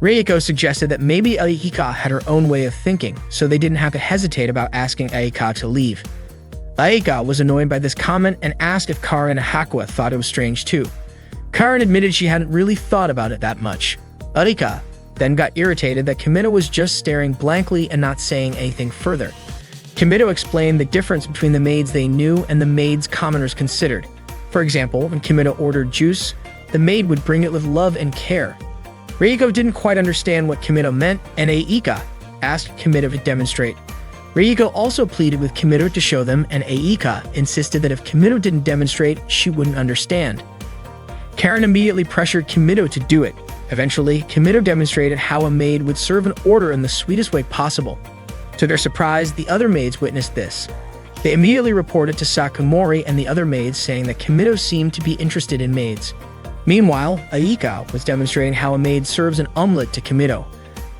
Reiko suggested that maybe Aika had her own way of thinking, so they didn't have to hesitate about asking Aika to leave. Aika was annoyed by this comment and asked if Karen and Hakua thought it was strange too. Karen admitted she hadn't really thought about it that much. Aika then got irritated that Kimito was just staring blankly and not saying anything further. Kimito explained the difference between the maids they knew and the maids commoners considered. For example, when Kimito ordered juice, the maid would bring it with love and care. Reiko didn't quite understand what Kimito meant, and Aika asked Kimito to demonstrate. Reiko also pleaded with Kimito to show them, and Aika insisted that if Kimito didn't demonstrate, she wouldn't understand. Karen immediately pressured Kimito to do it. Eventually, Kimito demonstrated how a maid would serve an order in the sweetest way possible. To their surprise, the other maids witnessed this. They immediately reported to Sakamori and the other maids, saying that Kimito seemed to be interested in maids. Meanwhile, Aika was demonstrating how a maid serves an omelet to Kimito.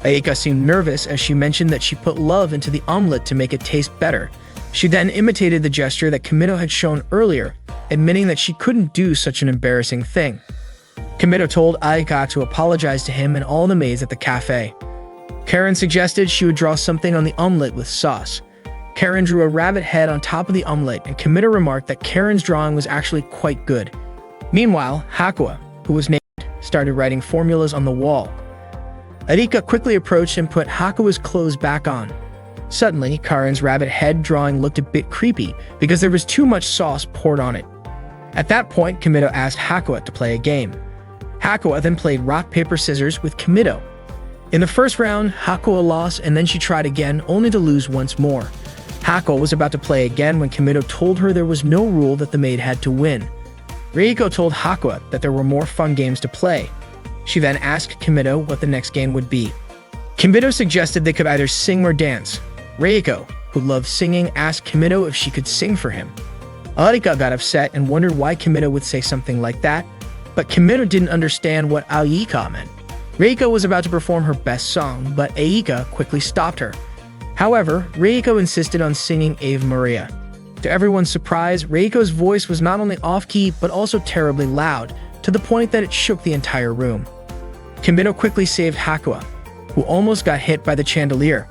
Aika seemed nervous as she mentioned that she put love into the omelet to make it taste better. She then imitated the gesture that Kimito had shown earlier, admitting that she couldn't do such an embarrassing thing. Kimito told Aika to apologize to him and all the maids at the cafe. Karen suggested she would draw something on the omelet with sauce. Karen drew a rabbit head on top of the omelet, and Kimito remarked that Karen's drawing was actually quite good. Meanwhile, Hakua, who was named, started writing formulas on the wall. Arika quickly approached and put Hakua's clothes back on. Suddenly, Karen's rabbit head drawing looked a bit creepy because there was too much sauce poured on it. At that point, Kimito asked Hakua to play a game. Hakua then played rock, paper, scissors with Kimito. In the first round, Hakua lost and then she tried again, only to lose once more. Hakua was about to play again when Kimito told her there was no rule that the maid had to win. Reiko told Hakua that there were more fun games to play. She then asked Kimito what the next game would be. Kimito suggested they could either sing or dance. Reiko, who loved singing, asked Kimito if she could sing for him. Arika got upset and wondered why Kimito would say something like that, but Kimito didn't understand what Aika meant. Reiko was about to perform her best song, but Aika quickly stopped her. However, Reiko insisted on singing Ave Maria. To everyone's surprise, Reiko's voice was not only off-key, but also terribly loud, to the point that it shook the entire room. Kimito quickly saved Hakua, who almost got hit by the chandelier.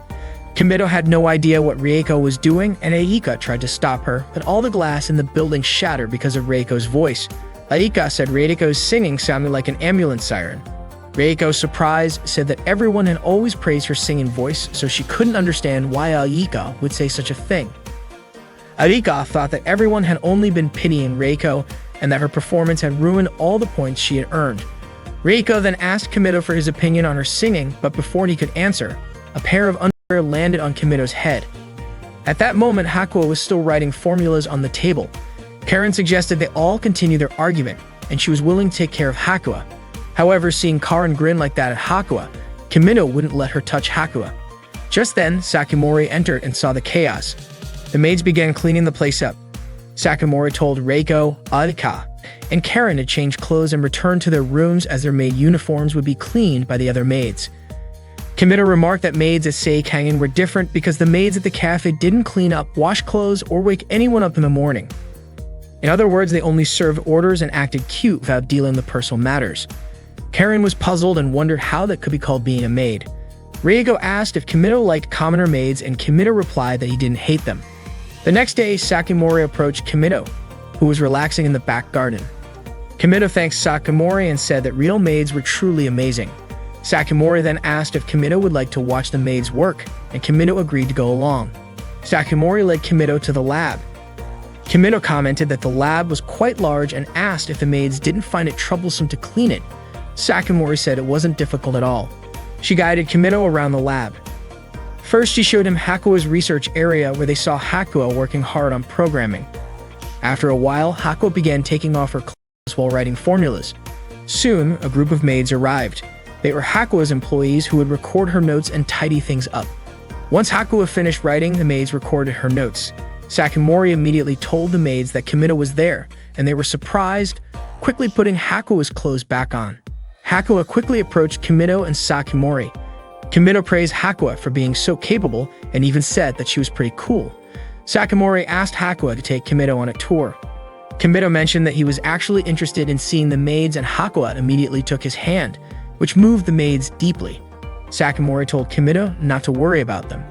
Kimito had no idea what Reiko was doing, and Aika tried to stop her, but all the glass in the building shattered because of Reiko's voice. Aika said Reiko's singing sounded like an ambulance siren. Reiko, surprised, said that everyone had always praised her singing voice, so she couldn't understand why Aika would say such a thing. Arika thought that everyone had only been pitying Reiko and that her performance had ruined all the points she had earned. Reiko then asked Kimito for his opinion on her singing, but before he could answer, a pair of underwear landed on Kimito's head. At that moment, Hakua was still writing formulas on the table. Karen suggested they all continue their argument, and she was willing to take care of Hakua. However, seeing Karen grin like that at Hakua, Kimito wouldn't let her touch Hakua. Just then, Sakamori entered and saw the chaos. The maids began cleaning the place up. Sakamori told Reiko, Arika, and Karen to change clothes and return to their rooms as their maid uniforms would be cleaned by the other maids. Kimito remarked that maids at Seikangen were different because the maids at the cafe didn't clean up, wash clothes, or wake anyone up in the morning. In other words, they only served orders and acted cute without dealing with personal matters. Karen was puzzled and wondered how that could be called being a maid. Reiko asked if Kimito liked commoner maids, and Kimito replied that he didn't hate them. The next day, Sakamori approached Kimito, who was relaxing in the back garden. Kimito thanked Sakamori and said that real maids were truly amazing. Sakamori then asked if Kimito would like to watch the maids work, and Kimito agreed to go along. Sakamori led Kimito to the lab. Kimito commented that the lab was quite large and asked if the maids didn't find it troublesome to clean it. Sakamori said it wasn't difficult at all. She guided Kimito around the lab. First, she showed him Hakua's research area where they saw Hakua working hard on programming. After a while, Hakua began taking off her clothes while writing formulas. Soon, a group of maids arrived. They were Hakua's employees who would record her notes and tidy things up. Once Hakua finished writing, the maids recorded her notes. Sakamori immediately told the maids that Kimito was there, and they were surprised, quickly putting Hakua's clothes back on. Hakua quickly approached Kimito and Sakamori. Kimito praised Hakua for being so capable and even said that she was pretty cool. Sakamori asked Hakua to take Kimito on a tour. Kimito mentioned that he was actually interested in seeing the maids, and Hakua immediately took his hand. which moved the maids deeply. Sakamori told Kimido not to worry about them.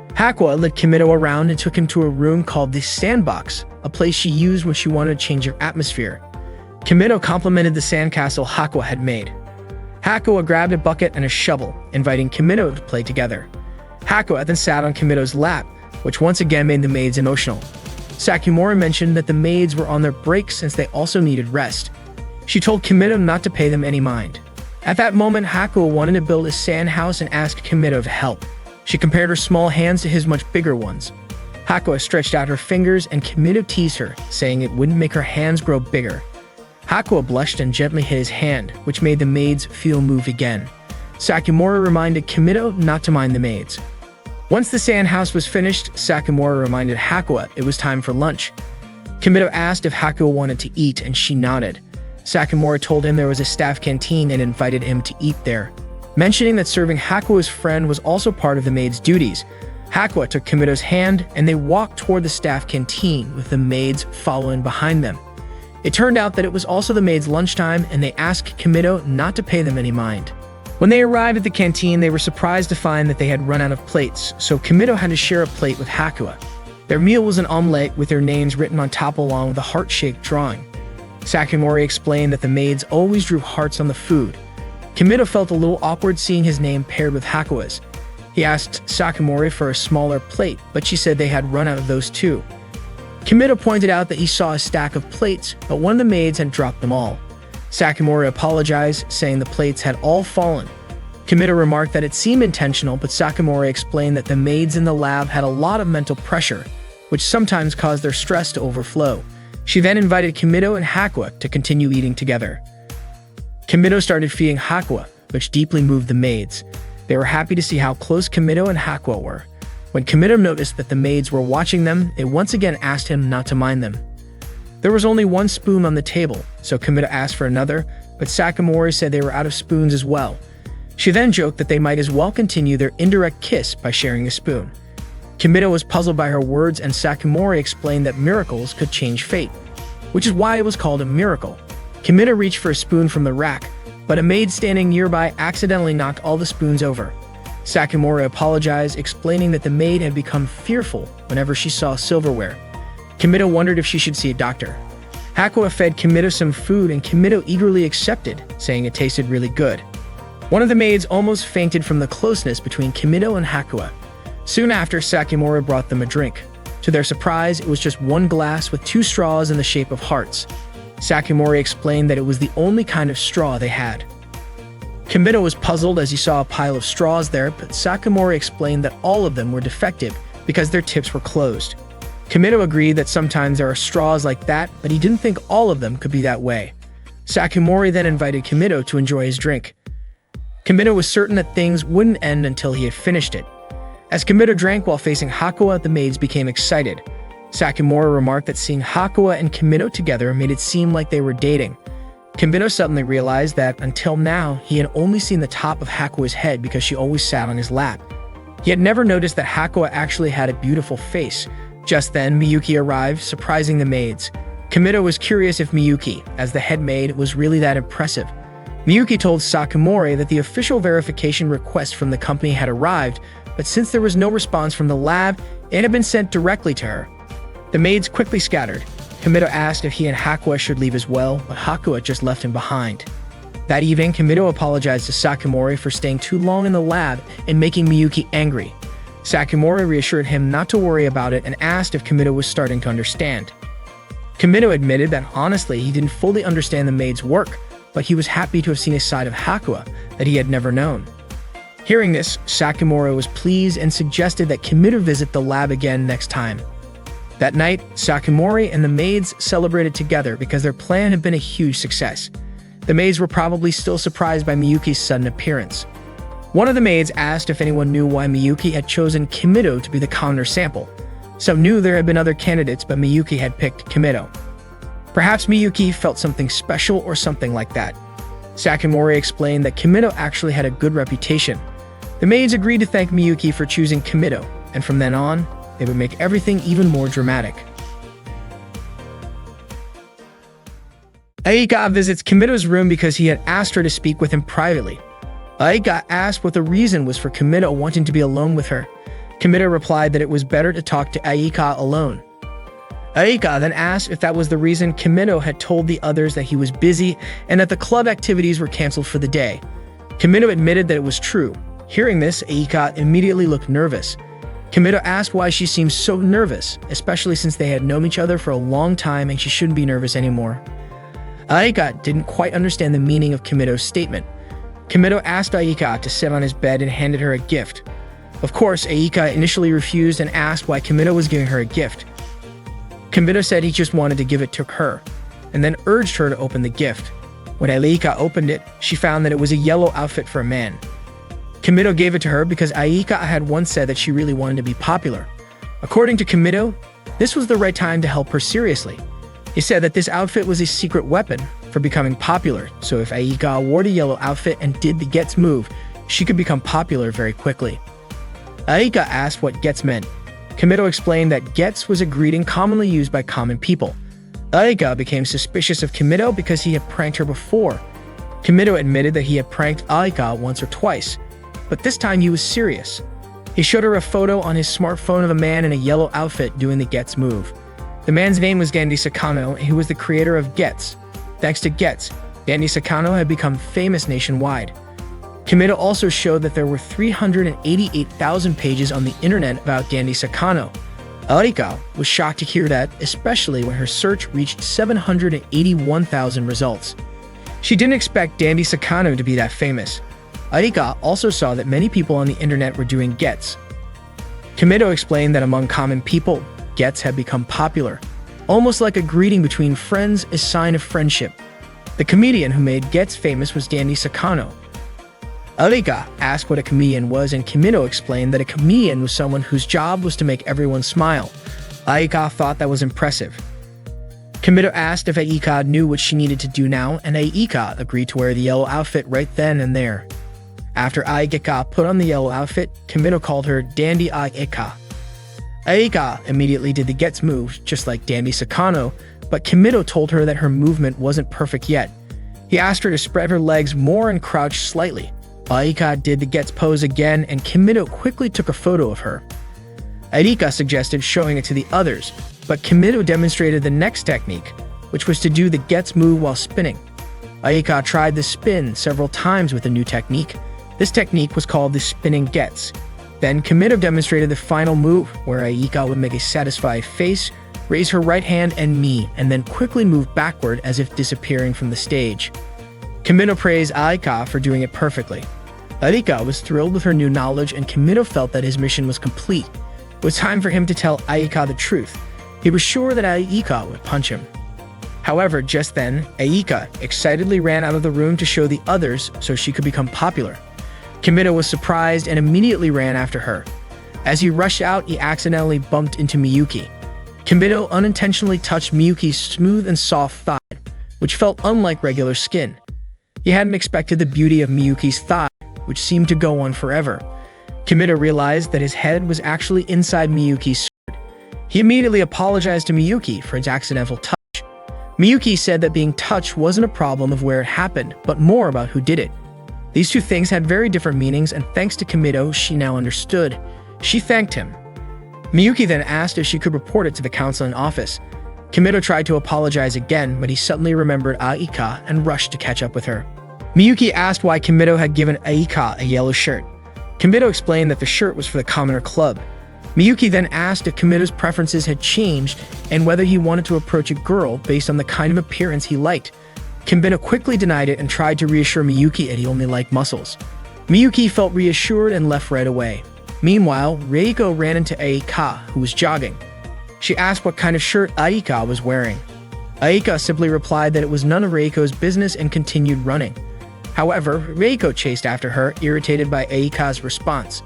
Hakuo led Kimido around and took him to a room called the Sandbox, a place she used when she wanted to change her atmosphere. Kimido complimented the sandcastle Hakuo had made. Hakuo grabbed a bucket and a shovel, inviting Kimido to play together. Hakuo then sat on Kimido's lap, which once again made the maids emotional. Sakamori mentioned that the maids were on their break since they also needed rest. She told Kimido not to pay them any mind. At that moment, Hakuo wanted to build a sand house and asked Kimido to help. She compared her small hands to his much bigger ones. Hakuo stretched out her fingers and Kimido teased her, saying it wouldn't make her hands grow bigger. Hakuo blushed and gently hit his hand, which made the maids feel moved again. Sakamori reminded Kimido not to mind the maids. Once the sand house was finished, Sakamori reminded Hakuo it was time for lunch. Kimido asked if Hakuo wanted to eat, and she nodded. Sakamori told him there was a staff canteen and invited him to eat there, mentioning that serving Hakuo's friend was also part of the maid's duties. Hakuo took Kimido's hand, and they walked toward the staff canteen, with the maids following behind them. It turned out that it was also the maids' lunchtime, and they asked Kimido not to pay them any mind. When they arrived at the canteen, they were surprised to find that they had run out of plates, so Kimido had to share a plate with Hakuo. Their meal was an omelette with their names written on top along with a heart-shaped drawing. Sakamori explained that the maids always drew hearts on the food. Kimido felt a little awkward seeing his name paired with Hakuo's. He asked Sakamori for a smaller plate, but she said they had run out of those too. Kimido pointed out that he saw a stack of plates, but one of the maids had dropped them all. Sakamori apologized, saying the plates had all fallen. Kimido remarked that it seemed intentional, but Sakamori explained that the maids in the lab had a lot of mental pressure, which sometimes caused their stress to overflow. She then invited Kimido and Hakuo to continue eating together. Kimido started feeding Hakuo, which deeply moved the maids. They were happy to see how close Kimido and Hakuo were. When Kimido noticed that the maids were watching them, it once again asked him not to mind them. There was only one spoon on the table, so Kimido asked for another, but Sakamori said they were out of spoons as well. She then joked that they might as well continue their indirect kiss by sharing a spoon. Kimido was puzzled by her words, and Sakamori explained that miracles could change fate, which is why it was called a miracle. Kimido reached for a spoon from the rack, but a maid standing nearby accidentally knocked all the spoons over. Sakamori apologized, explaining that the maid had become fearful whenever she saw silverware. Kimido wondered if she should see a doctor. Hakuo fed Kimido some food, and Kimido eagerly accepted, saying it tasted really good. One of the maids almost fainted from the closeness between Kimido and Hakuo. Soon after, Sakamori brought them a drink. To their surprise, it was just one glass with 2 straws in the shape of hearts. Sakamori explained that it was the only kind of straw they had. Kimido was puzzled as he saw a pile of straws there, but Sakamori explained that all of them were defective because their tips were closed. Kimido agreed that sometimes there are straws like that, but he didn't think all of them could be that way. Sakamori then invited Kimido to enjoy his drink. Kimido was certain that things wouldn't end until he had finished it. As Kimido drank while facing Hakuo, the maids became excited. Sakamori remarked that seeing Hakuo and Kimido together made it seem like they were dating. Kimido suddenly realized that, until now, he had only seen the top of Hakuo's head because she always sat on his lap. He had never noticed that Hakuo actually had a beautiful face. Just then, Miyuki arrived, surprising the maids. Kimido was curious if Miyuki, as the head maid, was really that impressive. Miyuki told Sakamori that the official verification request from the company had arrived, but since there was no response from the lab, it had been sent directly to her. The maids quickly scattered. Kimido asked if he and Hakuo should leave as well, but Hakuo just left him behind. That evening, Kimido apologized to Sakamori for staying too long in the lab and making Miyuki angry. Sakamori reassured him not to worry about it and asked if Kimido was starting to understand. Kimido admitted that honestly he didn't fully understand the maid's work, but he was happy to have seen a side of Hakuo that he had never known. Hearing this, Sakamori was pleased and suggested that Kimido visit the lab again next time. That night, Sakamori and the maids celebrated together because their plan had been a huge success. The maids were probably still surprised by Miyuki's sudden appearance. One of the maids asked if anyone knew why Miyuki had chosen Kimido to be the counter sample. Some knew there had been other candidates, but Miyuki had picked Kimido. Perhaps Miyuki felt something special or something like that. Sakamori explained that Kimido actually had a good reputation. The maids agreed to thank Miyuki for choosing Kimido, and from then on, they would make everything even more dramatic. Aika visits Kimito's room because he had asked her to speak with him privately. Aika asked what the reason was for Kimito wanting to be alone with her. Kimito replied that it was better to talk to Aika alone. Aika then asked if that was the reason Kimito had told the others that he was busy and that the club activities were canceled for the day. Kimito admitted that it was true. Hearing this, Aika immediately looked nervous. Kimito asked why she seemed so nervous, especially since they had known each other for a long time and she shouldn't be nervous anymore. Aika didn't quite understand the meaning of Kimito's statement. Kimito asked Aika to sit on his bed and handed her a gift. Of course, Aika initially refused and asked why Kimito was giving her a gift. Kimito said he just wanted to give it to her, and then urged her to open the gift. When Aika opened it, she found that it was a yellow outfit for a man. Kimito gave it to her because Aika had once said that she really wanted to be popular. According to Kimito, this was the right time to help her seriously. He said that this outfit was a secret weapon for becoming popular, so if Aika wore the yellow outfit and did the Gets move, she could become popular very quickly. Aika asked what Gets meant. Kimito explained that Gets was a greeting commonly used by common people. Aika became suspicious of Kimito because he had pranked her before. Kimito admitted that he had pranked Aika once or twice, but this time he was serious. He showed her a photo on his smartphone of a man in a yellow outfit doing the Gets move. The man's name was Dandy Sakano, and he was the creator of Gets. Thanks to Gets, Dandy Sakano had become famous nationwide. Kimito also showed that there were 388,000 pages on the internet about Dandy Sakano. Aika was shocked to hear that, especially when her search reached 781,000 results. She didn't expect Dandy Sakano to be that famous. Aika also saw that many people on the internet were doing Gets. Kimito explained that among common people, Gets had become popular, almost like a greeting between friends, a sign of friendship. The comedian who made Gets famous was Dandy Sakano. Aika asked what a comedian was, and Kimito explained that a comedian was someone whose job was to make everyone smile. Aika thought that was impressive. Kimito asked if Aika knew what she needed to do now, and Aika agreed to wear the yellow outfit right then and there. After Aika put on the yellow outfit, Kimito called her Dandy Aika. Aika immediately did the Gets move, just like Dandy Sakano, but Kimito told her that her movement wasn't perfect yet. He asked her to spread her legs more and crouch slightly. Aika did the Gets pose again, and Kimito quickly took a photo of her. Aika suggested showing it to the others, but Kimito demonstrated the next technique, which was to do the Gets move while spinning. Aika tried the spin several times with a new technique. This technique was called the spinning Gets. Then Kimito demonstrated the final move, where Aika would make a satisfied face, raise her right hand and knee, and then quickly move backward as if disappearing from the stage. Kimito praised Aika for doing it perfectly. Aika was thrilled with her new knowledge, and Kimito felt that his mission was complete. It was time for him to tell Aika the truth. He was sure that Aika would punch him. However, just then, Aika excitedly ran out of the room to show the others so she could become popular. Kimito was surprised and immediately ran after her. As he rushed out, he accidentally bumped into Miyuki. Kimito unintentionally touched Miyuki's smooth and soft thigh, which felt unlike regular skin. He hadn't expected the beauty of Miyuki's thigh, which seemed to go on forever. Kimito realized that his head was actually inside Miyuki's skirt. He immediately apologized to Miyuki for his accidental touch. Miyuki said that being touched wasn't a problem of where it happened, but more about who did it. These two things had very different meanings, and thanks to Kimito, she now understood. She thanked him. Miyuki then asked if she could report it to the counseling office. Kimito tried to apologize again, but he suddenly remembered Aika and rushed to catch up with her. Miyuki asked why Kimito had given Aika a yellow shirt. Kimito explained that the shirt was for the Commoner Club. Miyuki then asked if Kimito's preferences had changed and whether he wanted to approach a girl based on the kind of appearance he liked. Kimito quickly denied it and tried to reassure Miyuki that he only liked muscles. Miyuki felt reassured and left right away. Meanwhile, Reiko ran into Aika, who was jogging. She asked what kind of shirt Aika was wearing. Aika simply replied that it was none of Reiko's business and continued running. However, Reiko chased after her, irritated by Aika's response.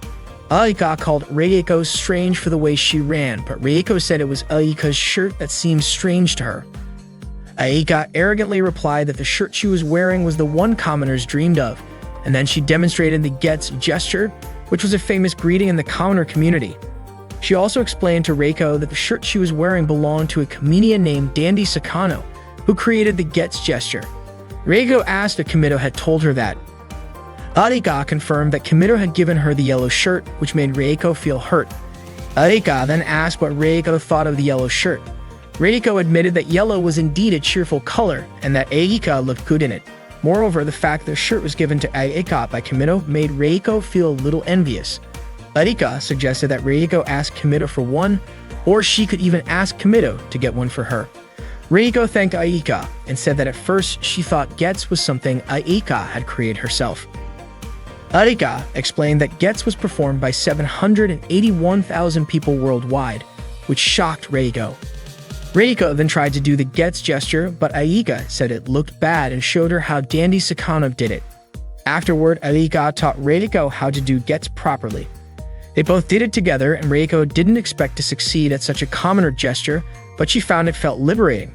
Aika called Reiko strange for the way she ran, but Reiko said it was Aika's shirt that seemed strange to her. Aika arrogantly replied that the shirt she was wearing was the one commoners dreamed of, and then she demonstrated the Gets gesture, which was a famous greeting in the commoner community. She also explained to Reiko that the shirt she was wearing belonged to a comedian named Dandy Sakano, who created the gets gesture. Reiko asked if Kimido had told her that. Arika confirmed that Kimido had given her the yellow shirt, which made Reiko feel hurt. Arika then asked what Reiko thought of the yellow shirt. Reiko admitted that yellow was indeed a cheerful color and that Arika looked good in it. Moreover, the fact the shirt was given to Arika by Kimido made Reiko feel a little envious. Arika suggested that Reiko ask Kimido for one, or she could even ask Kimido to get one for her. Reiko thanked Arika and said that at first she thought gets was something Arika had created herself. Arika explained that gets was performed by 781,000 people worldwide, which shocked Reiko. Reiko then tried to do the gets gesture, but Arika said it looked bad and showed her how Dandy Sakano did it. Afterward, Arika taught Reiko how to do gets properly. They both did it together, and Reiko didn't expect to succeed at such a commoner gesture, but she found it felt liberating.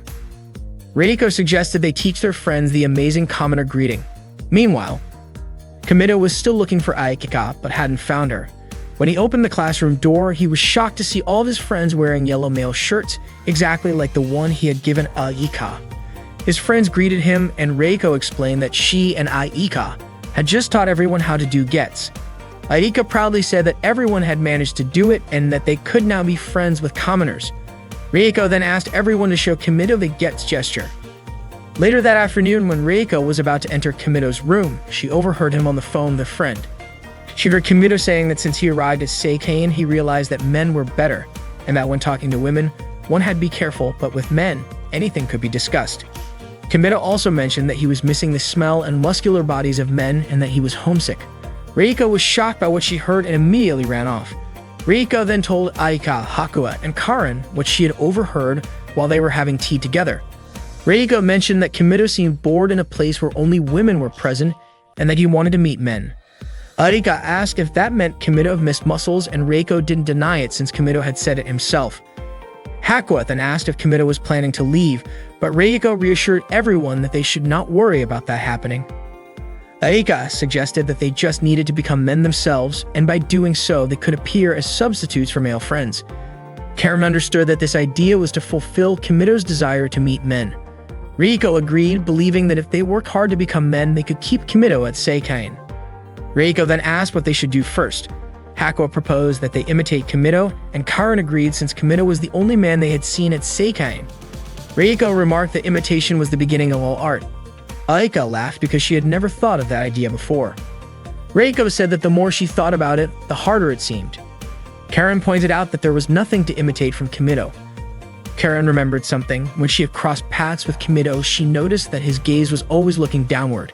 Reiko suggested they teach their friends the amazing commoner greeting. Meanwhile, Kimido was still looking for Arika, but hadn't found her. When he opened the classroom door, he was shocked to see all of his friends wearing yellow male shirts, exactly like the one he had given Arika. His friends greeted him, and Reiko explained that she and Arika had just taught everyone how to do gets. Arika proudly said that everyone had managed to do it and that they could now be friends with commoners. Reiko then asked everyone to show Kimido the gets gesture. Later that afternoon, when Reiko was about to enter Kimido's room, she overheard him on the phone with a friend. She heard Kimido saying that since he arrived at Seikane, he realized that men were better, and that when talking to women, one had to be careful, but with men, anything could be discussed. Kimido also mentioned that he was missing the smell and muscular bodies of men and that he was homesick. Reiko was shocked by what she heard and immediately ran off. Reiko then told Aika, Hakua, and Karen what she had overheard while they were having tea together. Reiko mentioned that Kimido seemed bored in a place where only women were present and that he wanted to meet men. Arika asked if that meant Kimido missed muscles, and Reiko didn't deny it since Kimido had said it himself. Hakua then asked if Kimido was planning to leave, but Reiko reassured everyone that they should not worry about that happening. Arika suggested that they just needed to become men themselves, and by doing so, they could appear as substitutes for male friends. Karen understood that this idea was to fulfill Kimido's desire to meet men. Reiko agreed, believing that if they worked hard to become men, they could keep Kimido at Seikane. Reiko then asked what they should do first. Hakua proposed that they imitate Kimido, and Karen agreed since Kimido was the only man they had seen at Seikane. Reiko remarked that imitation was the beginning of all art. Aika laughed because she had never thought of that idea before. Reiko said that the more she thought about it, the harder it seemed. Karen pointed out that there was nothing to imitate from Kimido. Karen remembered something. When she had crossed paths with Kimido, she noticed that his gaze was always looking downward.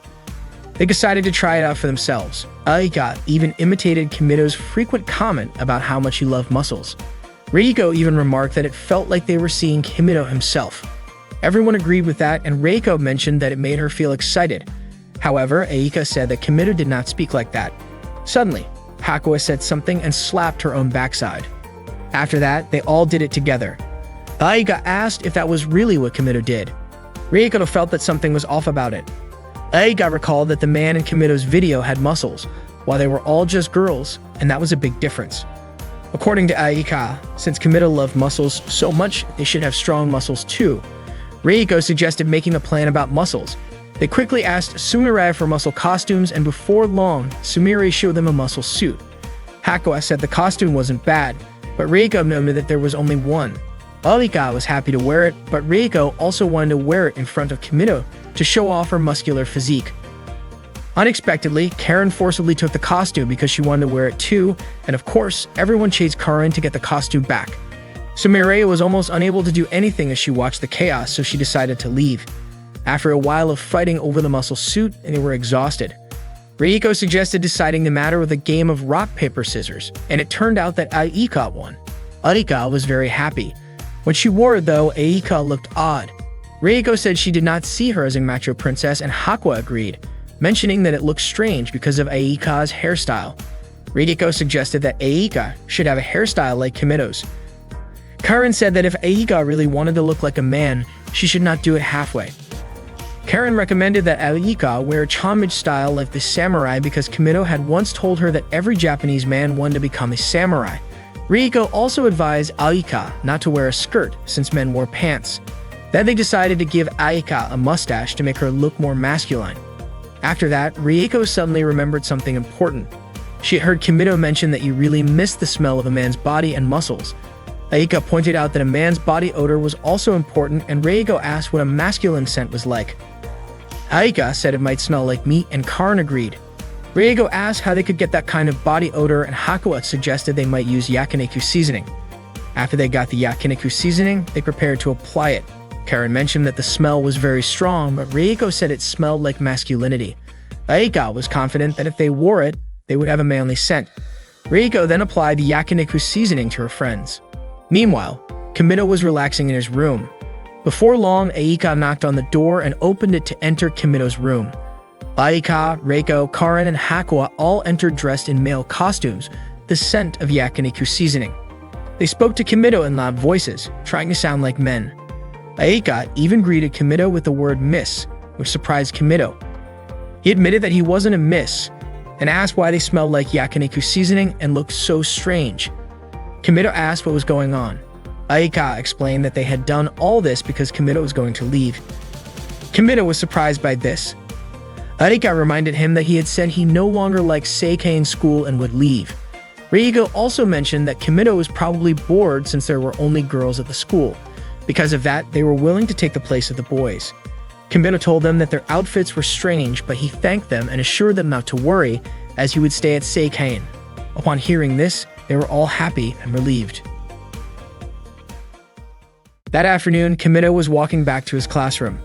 They decided to try it out for themselves. Aika even imitated Kimido's frequent comment about how much he loved muscles. Reiko even remarked that it felt like they were seeing Kimido himself. Everyone agreed with that, and Reiko mentioned that it made her feel excited. However, Aika said that Kimido did not speak like that. Suddenly, Hakua said something and slapped her own backside. After that, they all did it together. Aika asked if that was really what Kimido did. Reiko felt that something was off about it. Aika recalled that the man in Kimido's video had muscles, while they were all just girls, and that was a big difference. According to Aika, since Kimido loved muscles so much, they should have strong muscles too. Reiko suggested making a plan about muscles. They quickly asked Sumire for muscle costumes, and before long, Sumire showed them a muscle suit. Hakua said the costume wasn't bad, but Reiko noted that there was only one. Aika was happy to wear it, but Reiko also wanted to wear it in front of Kimido to show off her muscular physique. Unexpectedly, Karen forcibly took the costume because she wanted to wear it too, and of course, everyone chased Karen to get the costume back. Sumire was almost unable to do anything as she watched the chaos, so she decided to leave. After a while of fighting over the muscle suit, they were exhausted. Reiko suggested deciding the matter with a game of rock, paper, scissors, and it turned out that Aika won. Aika was very happy. When she wore it though, Aika looked odd. Reiko said she did not see her as a macho princess, and Hakua agreed, mentioning that it looked strange because of Aika's hairstyle. Reiko suggested that Aika should have a hairstyle like Kimido's. Karen said that if Aika really wanted to look like a man, she should not do it halfway. Karen recommended that Aika wear a homage style like the samurai because Kimido had once told her that every Japanese man wanted to become a samurai. Reiko also advised Aika not to wear a skirt since men wore pants. Then they decided to give Aika a mustache to make her look more masculine. After that, Rieko suddenly remembered something important. She had heard Kimido mention that you really missed the smell of a man's body and muscles. Aika pointed out that a man's body odor was also important, and Rieko asked what a masculine scent was like. Aika said it might smell like meat, and Karin agreed. Rieko asked how they could get that kind of body odor, and Hakuya suggested they might use yakiniku seasoning. After they got the yakiniku seasoning, they prepared to apply it. Karin mentioned that the smell was very strong, but Rieko said it smelled like masculinity. Aika was confident that if they wore it, they would have a manly scent. Rieko then applied the yakiniku seasoning to her friends. Meanwhile, Kimido was relaxing in his room. Before long, Aika knocked on the door and opened it to enter Kimido's room. Aika, Reiko, Karin, and Hakuya all entered dressed in male costumes, the scent of yakiniku seasoning. They spoke to Kimido in loud voices, trying to sound like men. Aika even greeted Kimido with the word miss, which surprised Kimido. He admitted that he wasn't a miss, and asked why they smelled like yakiniku seasoning and looked so strange. Kimido asked what was going on. Aika explained that they had done all this because Kimido was going to leave. Kimido was surprised by this. Aika reminded him that he had said he no longer liked Seikei in school and would leave. Rieko also mentioned that Kimido was probably bored since there were only girls at the school. Because of that, they were willing to take the place of the boys. Kimido told them that their outfits were strange, but he thanked them and assured them not to worry, as he would stay at Seikei. Upon hearing this, they were all happy and relieved. That afternoon, Kimido was walking back to his classroom.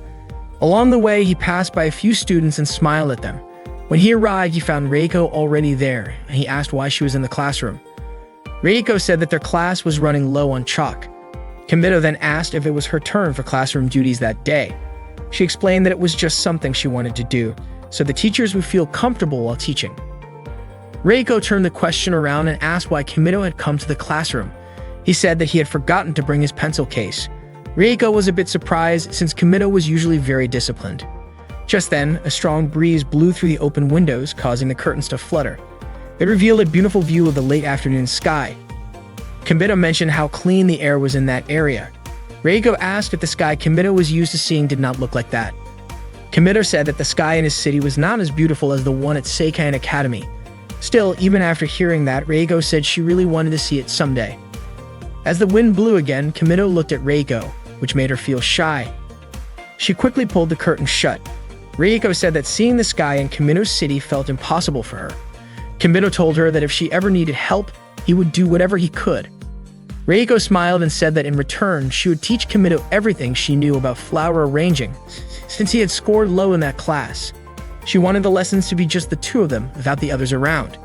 Along the way, he passed by a few students and smiled at them. When he arrived, he found Reiko already there, and he asked why she was in the classroom. Reiko said that their class was running low on chalk. Kimido then asked if it was her turn for classroom duties that day. She explained that it was just something she wanted to do, so the teachers would feel comfortable while teaching. Reiko turned the question around and asked why Kimido had come to the classroom. He said that he had forgotten to bring his pencil case. Reiko was a bit surprised since Kimido was usually very disciplined. Just then, a strong breeze blew through the open windows, causing the curtains to flutter. It revealed a beautiful view of the late afternoon sky. Kimido mentioned how clean the air was in that area. Reiko asked if the sky Kimido was used to seeing did not look like that. Kimido said that the sky in his city was not as beautiful as the one at Seikei Academy. Still, even after hearing that, Reiko said she really wanted to see it someday. As the wind blew again, Kimido looked at Reiko, which made her feel shy. She quickly pulled the curtain shut. Reiko said that seeing the sky in Kimido's city felt impossible for her. Kimido told her that if she ever needed help, he would do whatever he could. Reiko smiled and said that in return, she would teach Kimido everything she knew about flower arranging, since he had scored low in that class. She wanted the lessons to be just the two of them, without the others around.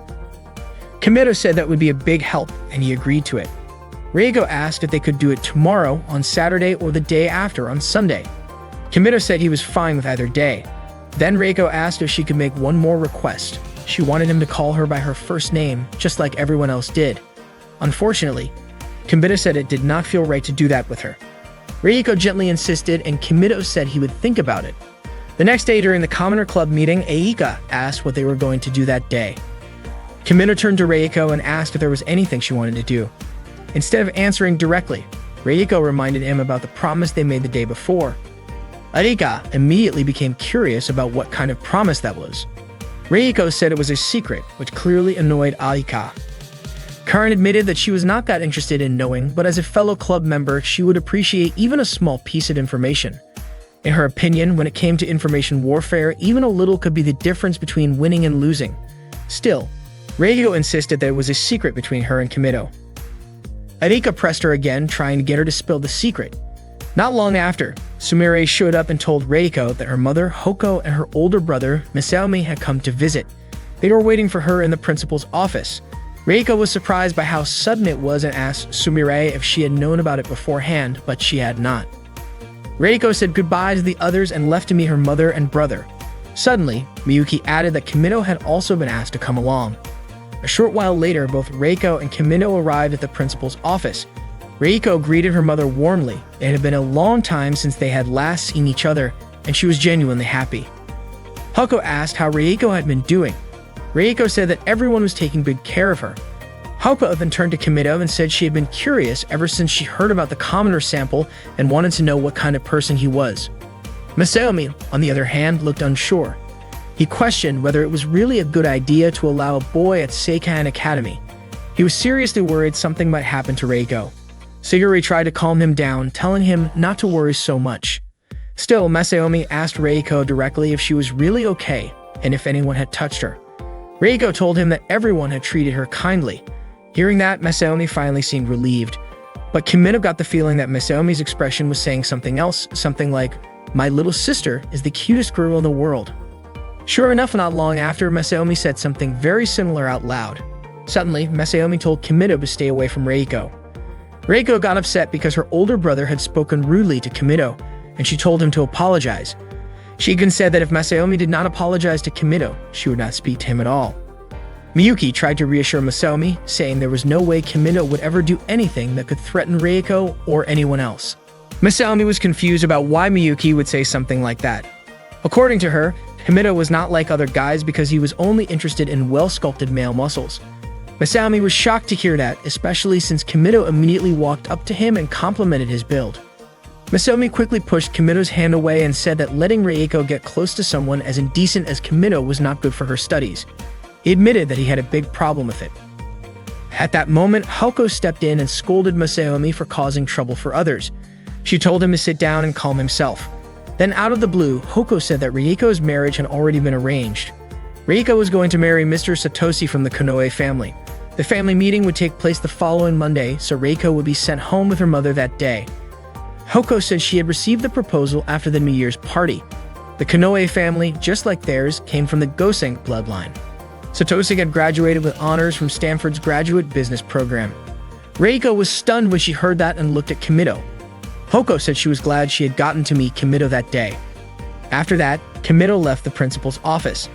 Kimido said that would be a big help, and he agreed to it. Reiko asked if they could do it tomorrow, on Saturday, or the day after, on Sunday. Kimido said he was fine with either day. Then Reiko asked if she could make one more request. She wanted him to call her by her first name, just like everyone else did. Unfortunately, Kimido said it did not feel right to do that with her. Reiko gently insisted, and Kimido said he would think about it. The next day during the Commoner Club meeting, Aika asked what they were going to do that day. Kimido turned to Reiko and asked if there was anything she wanted to do. Instead of answering directly, Reiko reminded him about the promise they made the day before. Aika immediately became curious about what kind of promise that was. Reiko said it was a secret, which clearly annoyed Aika. Karin admitted that she was not that interested in knowing, but as a fellow club member, she would appreciate even a small piece of information. In her opinion, when it came to information warfare, even a little could be the difference between winning and losing. Still, Reiko insisted that it was a secret between her and Kimido. Aika pressed her again, trying to get her to spill the secret. Not long after, Sumire showed up and told Reiko that her mother, Hoko, and her older brother, Misaomi, had come to visit. They were waiting for her in the principal's office. Reiko was surprised by how sudden it was and asked Sumire if she had known about it beforehand, but she had not. Reiko said goodbye to the others and left to meet her mother and brother. Suddenly, Miyuki added that Kimido had also been asked to come along. A short while later, both Reiko and Kimido arrived at the principal's office. Reiko greeted her mother warmly. It had been a long time since they had last seen each other, and she was genuinely happy. Hoko asked how Reiko had been doing. Reiko said that everyone was taking good care of her. Haruka then turned to Kimido and said she had been curious ever since she heard about the commoner sample and wanted to know what kind of person he was. Masaomi, on the other hand, looked unsure. He questioned whether it was really a good idea to allow a boy at Seikan Academy. He was seriously worried something might happen to Reiko. Siguri tried to calm him down, telling him not to worry so much. Still, Masaomi asked Reiko directly if she was really okay and if anyone had touched her. Reiko told him that everyone had treated her kindly. Hearing that, Masaomi finally seemed relieved. But Kimido got the feeling that Masaomi's expression was saying something else, something like, "My little sister is the cutest girl in the world." Sure enough, not long after, Masaomi said something very similar out loud. Suddenly, Masaomi told Kimido to stay away from Reiko. Reiko got upset because her older brother had spoken rudely to Kimido, and she told him to apologize. She even said that if Masaomi did not apologize to Kimido, she would not speak to him at all. Miyuki tried to reassure Masaomi, saying there was no way Kimido would ever do anything that could threaten Reiko or anyone else. Masaomi was confused about why Miyuki would say something like that. According to her, Kimido was not like other guys because he was only interested in well-sculpted male muscles. Masaomi was shocked to hear that, especially since Kimido immediately walked up to him and complimented his build. Masaomi quickly pushed Kimido's hand away and said that letting Reiko get close to someone as indecent as Kimido was not good for her studies. He admitted that he had a big problem with it. At that moment, Haruka stepped in and scolded Masaomi for causing trouble for others. She told him to sit down and calm himself. Then out of the blue, Haruka said that Reiko's marriage had already been arranged. Reiko was going to marry Mr. Satoshi from the Konoe family. The family meeting would take place the following Monday, so Reiko would be sent home with her mother that day. Haruka said she had received the proposal after the New Year's party. The Konoe family, just like theirs, came from the Goseng bloodline. Satoshi had graduated with honors from Stanford's graduate business program. Reiko was stunned when she heard that and looked at Kimido. Haruka said she was glad she had gotten to meet Kimido that day. After that, Kimido left the principal's office.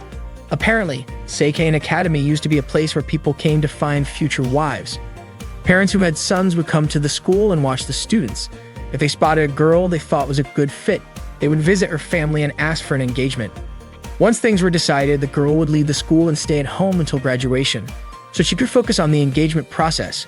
Apparently, Seikan Academy used to be a place where people came to find future wives. Parents who had sons would come to the school and watch the students. If they spotted a girl they thought was a good fit, they would visit her family and ask for an engagement. Once things were decided, the girl would leave the school and stay at home until graduation, so she could focus on the engagement process.